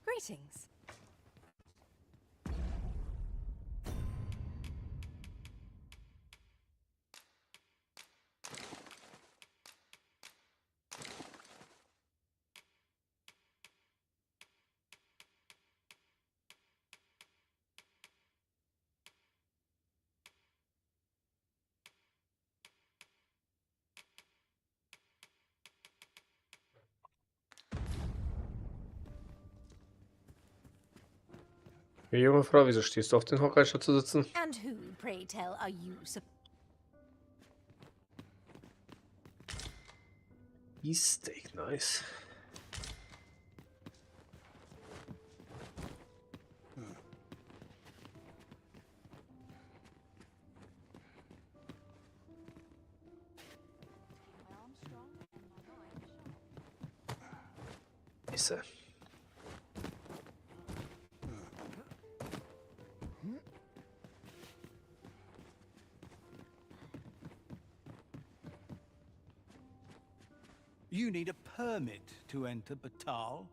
Greetings. Hey, junge Frau, wieso stehst du auf den Hocker, statt zu sitzen? And who, pray tell, are you? Steak, nice. Ist You need a permit to enter Batal,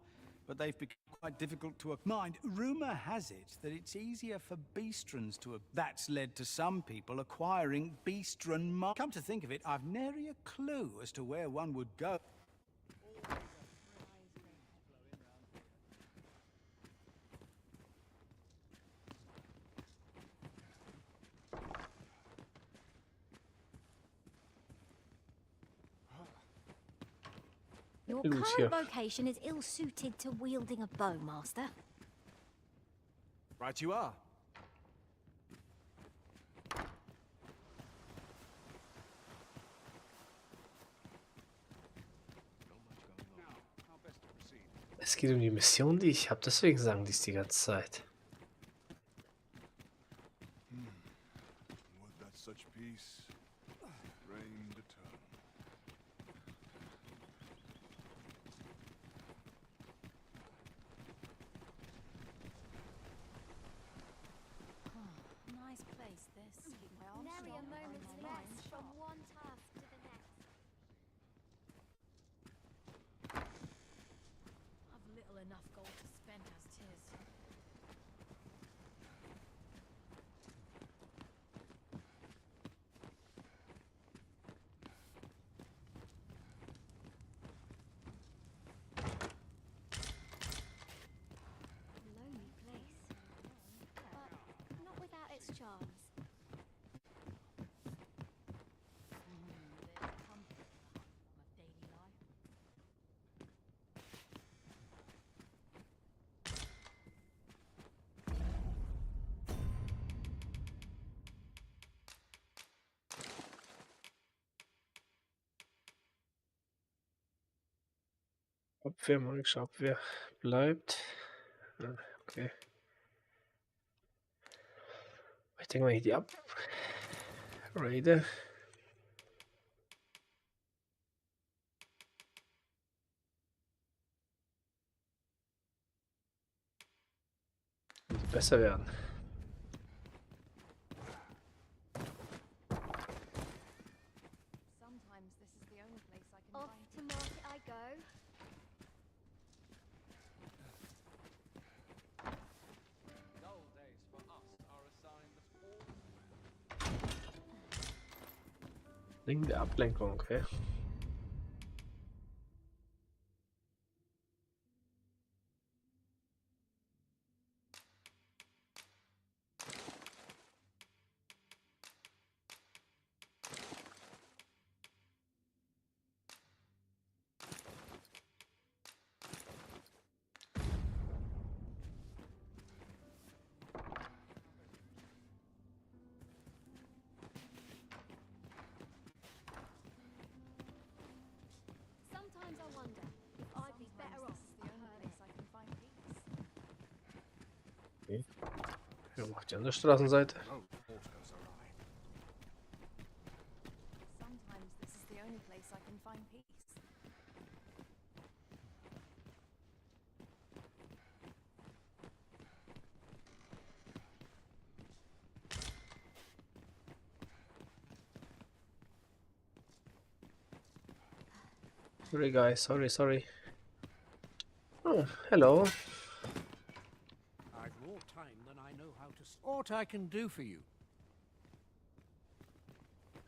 but they've become quite difficult to mind. Rumor has it that it's easier for beastrons to... That's led to some people acquiring beastron mark. Come to think of it, I've nary a clue as to where one would go. Your Lucia. current vocation is ill-suited to wielding a bow, Master. Right you are. Es geht um die Mission, die ich habe, deswegen sagen die es die ganze Zeit. Would that such peace reigned eternal. Nice place, this. Nary a moment's less from one task to the next. I've little enough gold to spend as 'tis. A lonely place, but not without its charms. There's comfort in the hum of daily life. Abwehr, magische Abwehr bleibt. Ja, okay. Ich denke mal, hier die Raide. Besser werden. Sometimes this is the only place I can Off find. to market I go. Dull days for us are a sign that all Ring der Ablenkung, okay. Sometimes I wonder if I'd be better off the only place I can find peace. Okay. Ja, macht die andere Straßenseite. Sometimes this is the only place I can find peace. Sorry guys, sorry. Oh, hello. I've more time than I know how to... What I can do for you?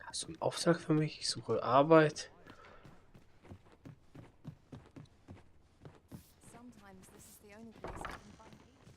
Hast du einen Auftrag für mich? Ich suche Arbeit. Sometimes this is the only place I can find peace.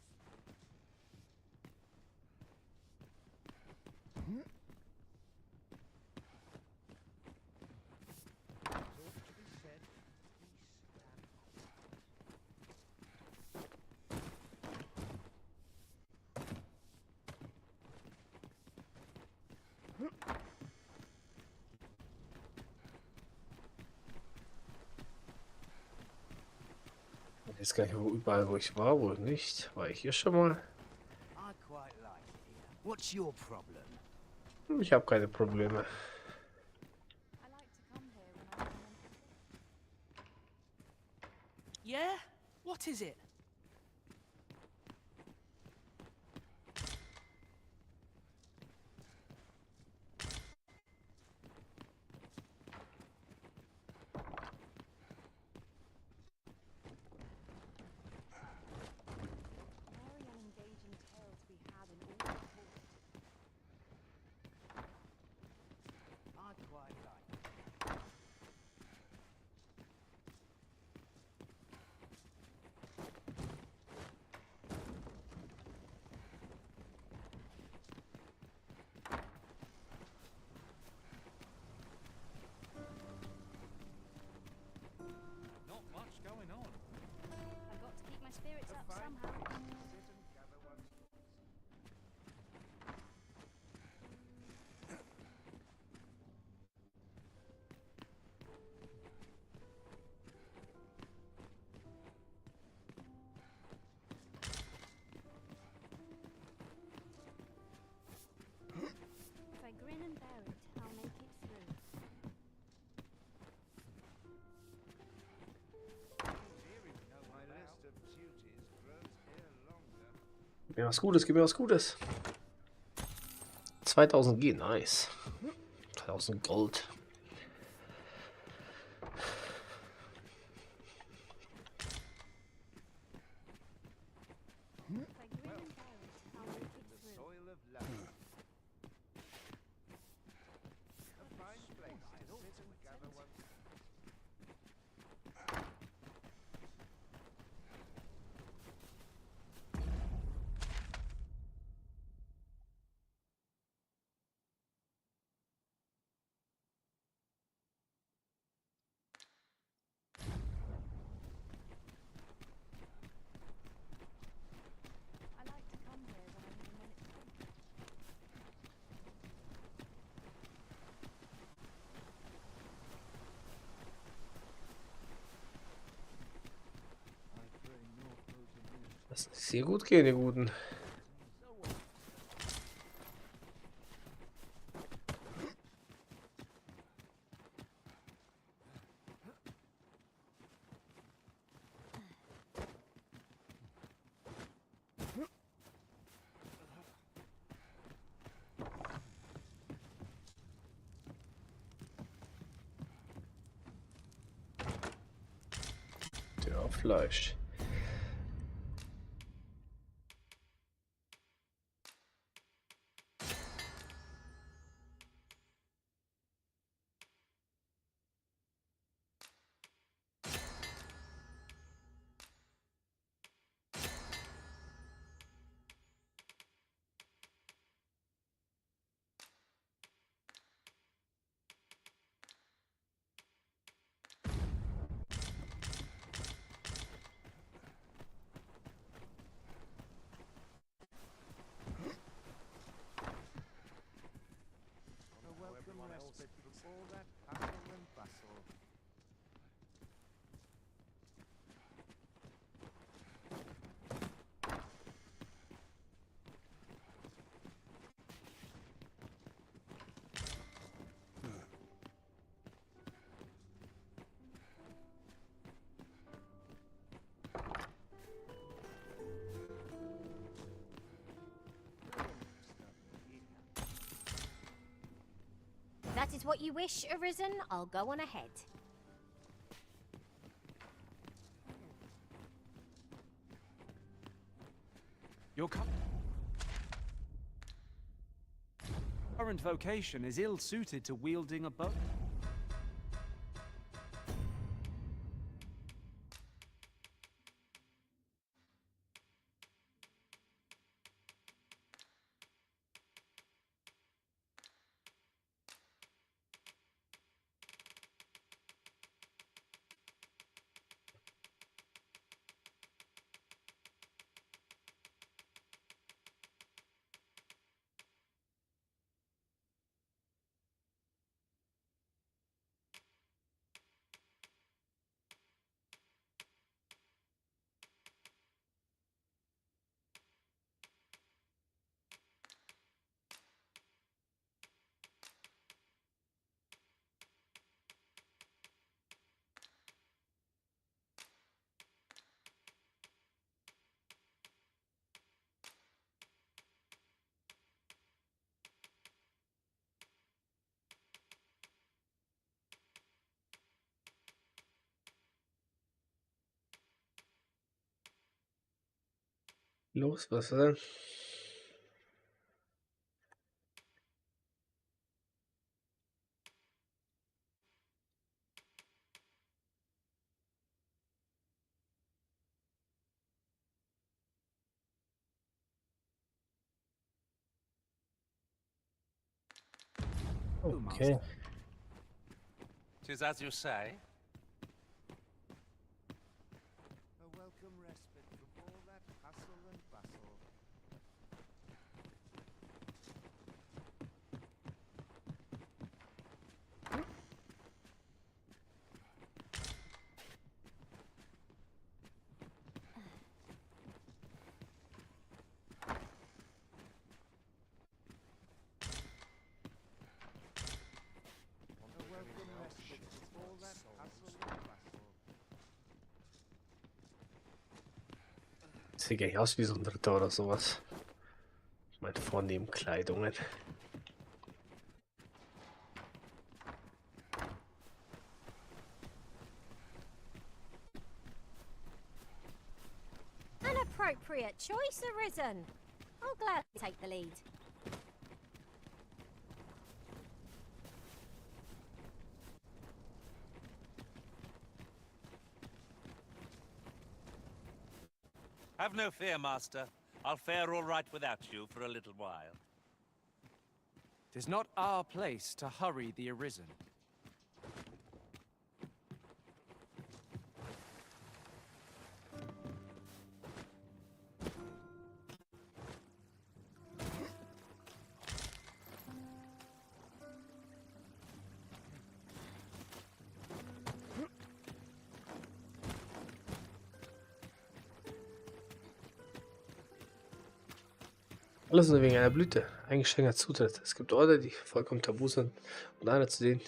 Jetzt gar nicht, wo überall, wo ich war, wohl nicht. War ich hier schon mal? I quite like it here. What's your problem? Ich habe keine Probleme. I like to come here when I'm Yeah? What is it? very unengaging tale to be had in all the port. I quite like it. Not much going on. I've got to keep my spirits up somehow. If I grin and bear it, I'll make it through. Gib mir was Gutes, gib mir was Gutes. 2000 G, nice. 1000 Gold. If I grin and bear it, I'll make it through. Soil of Lattuz. A fine place to sit and gather one. I like to come here when I'm in a minute. Das ist hier gut gehen, die Guten. Der Fleisch. all that hustle and bustle. If that is what you wish, Arisen, I'll go on ahead. Your current vocation is ill-suited to wielding a bow. Los, was ist denn? Okay. Tis as you say. A welcome respite from all that hustle and bustle. A welcome respite from all that hustle and bustle. Sieht gar nicht aus wie so ein Ritter oder sowas. Ich meine, vornehmen Kleidungen. An appropriate choice, Arisen. I'll gladly take the lead. Have no fear, Master. I'll fare all right without you for a little while. 'Tis not our place to hurry the Arisen. Alles nur wegen einer Blüte. Eingeschränkter Zutritt. Es gibt Orte, die vollkommen tabu sind und einer zu denen,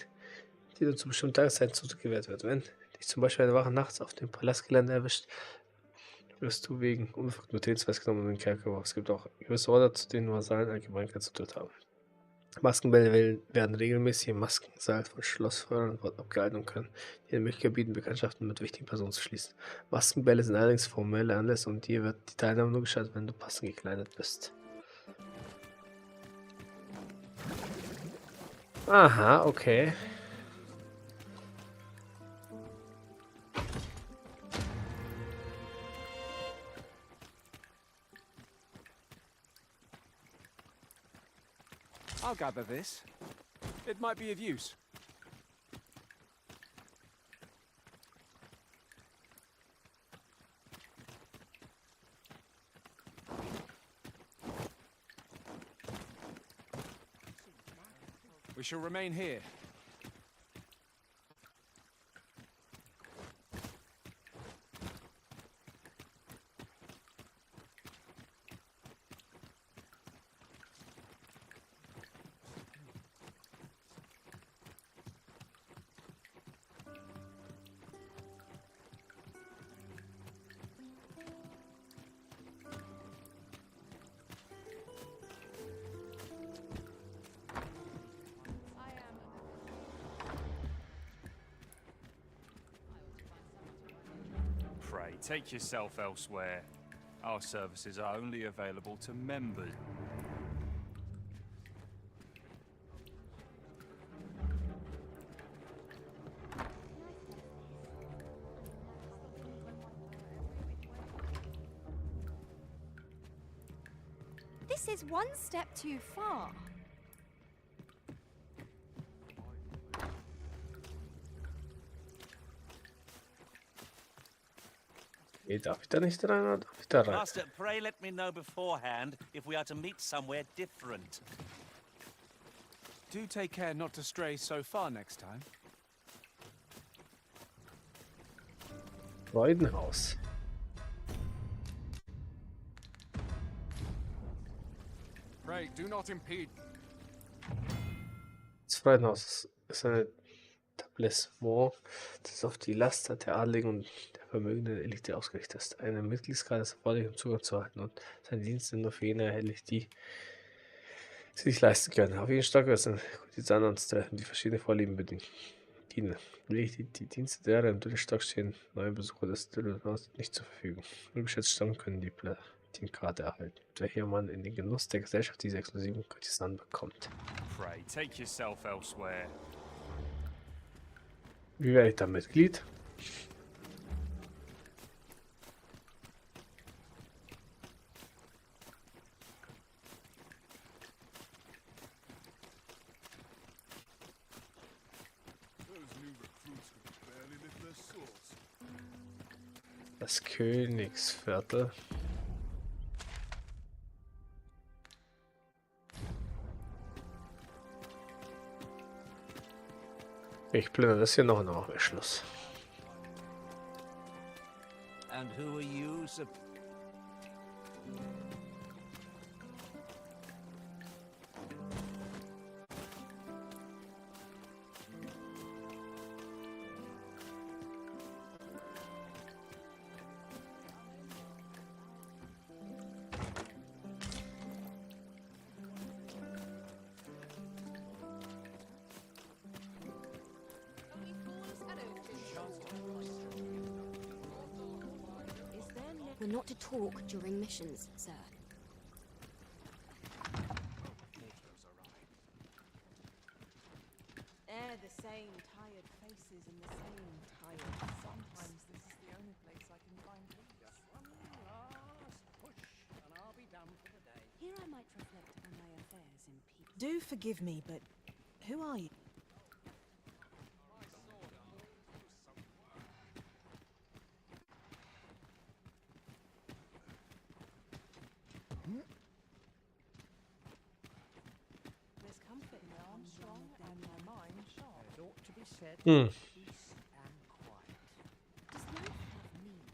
die nur zu bestimmten Tageszeiten Zutritt gewährt wird. Wenn dich zum Beispiel eine Wache nachts auf dem Palastgelände erwischt, wirst du wegen unbefugten Betrets festgenommen und in den Kerker geworfen. Es gibt auch gewisse Orte, zu denen Vasallen allgemein keinen Zutritt haben. Maskenbälle werden regelmäßig im Maskensaal von Schlossfeuern abgehalten und können dir die Möglichkeit bieten, Bekanntschaften mit wichtigen Personen zu schließen. Maskenbälle sind allerdings formelle Anlässe und dir wird die Teilnahme nur gestattet, wenn du passend gekleidet bist. Aha, okay. I'll gather this. It might be of use. We shall remain here. take yourself elsewhere. Our services are only available to members. This is one step too far. Darf ich da nicht rein oder darf ich da rein? Master, pray let me know beforehand if we are to meet somewhere different. Do take care not to stray so far next time. Freudenhaus. Pray, do not impede. Das Freudenhaus ist ein Etablissement, das auf die Laster der Adligen und der vermögenden Elite ausgerichtet ist. Eine Mitgliedskarte ist erforderlich, um Zugang zu erhalten, und seine Dienste sind nur für jene erhältlich, die sie sich leisten können. Auf jeden Stock ist ein Kurtisaner und treffen, die verschiedene Vorlieben dienen. Lediglich die Dienste derer im dritten Stock stehen neue Besucher des Dürrenhaus nicht zur Verfügung. Nur geschätzte Stamm können die Platinkarte erhalten, mit welcher man in den Genuss der Gesellschaft diese exklusiven Kurtisanen bekommt. Pray, take yourself elsewhere. Wie werde ich da Mitglied? Das Königsviertel. Ich plündere das hier noch und dann machen wir Schluss. And who are you, We're not to talk during missions, sir. They're the same tired faces and the same tired. Sometimes this is the only place I can find peace. One last push, and I'll be done for the day. Here I might reflect on my affairs in peace. Do forgive me, but who are you? There's comfort in my arm strong and my mind sharp. It ought to be said, Hmm. peace and quiet. Does life have meaning?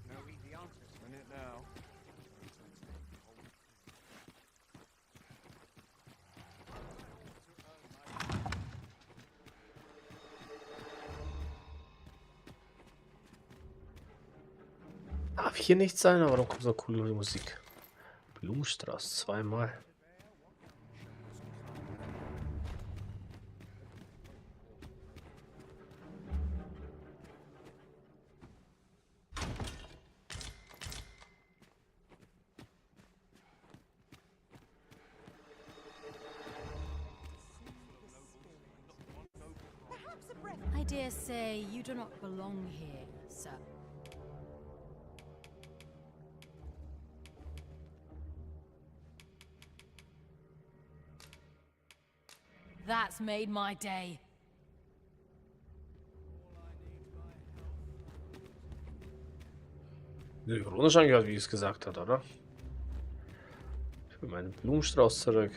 No easy answers. Minute now. Darf hier nicht sein, aber warum kommt so coole Musik? Blumenstrauß zweimal. I dare say you do not belong here, sir. That's made my day. Ironisch angehört, wie es gesagt hat, oder? Ich will meinen Blumenstrauß zurück.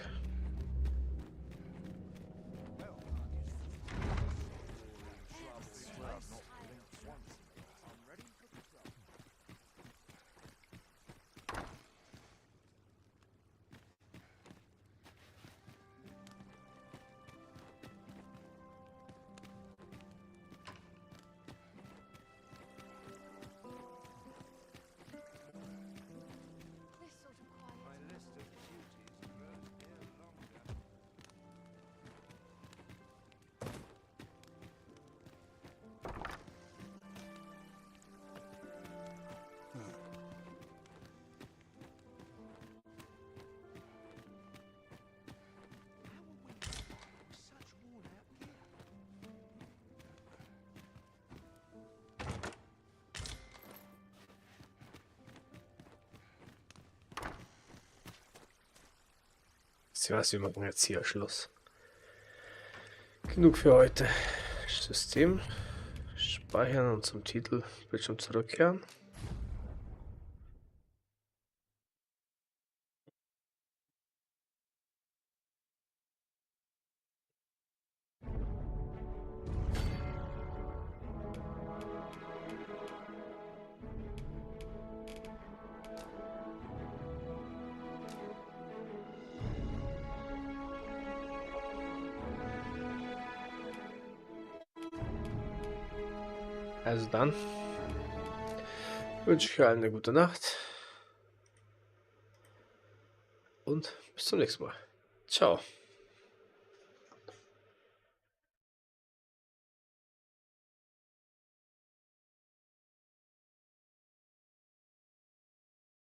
Was, wir machen jetzt hier Schluss. Genug für heute. System. Speichern und zum Titel Bildschirm zurückkehren. Also dann wünsche ich allen eine gute Nacht und bis zum nächsten Mal. Ciao.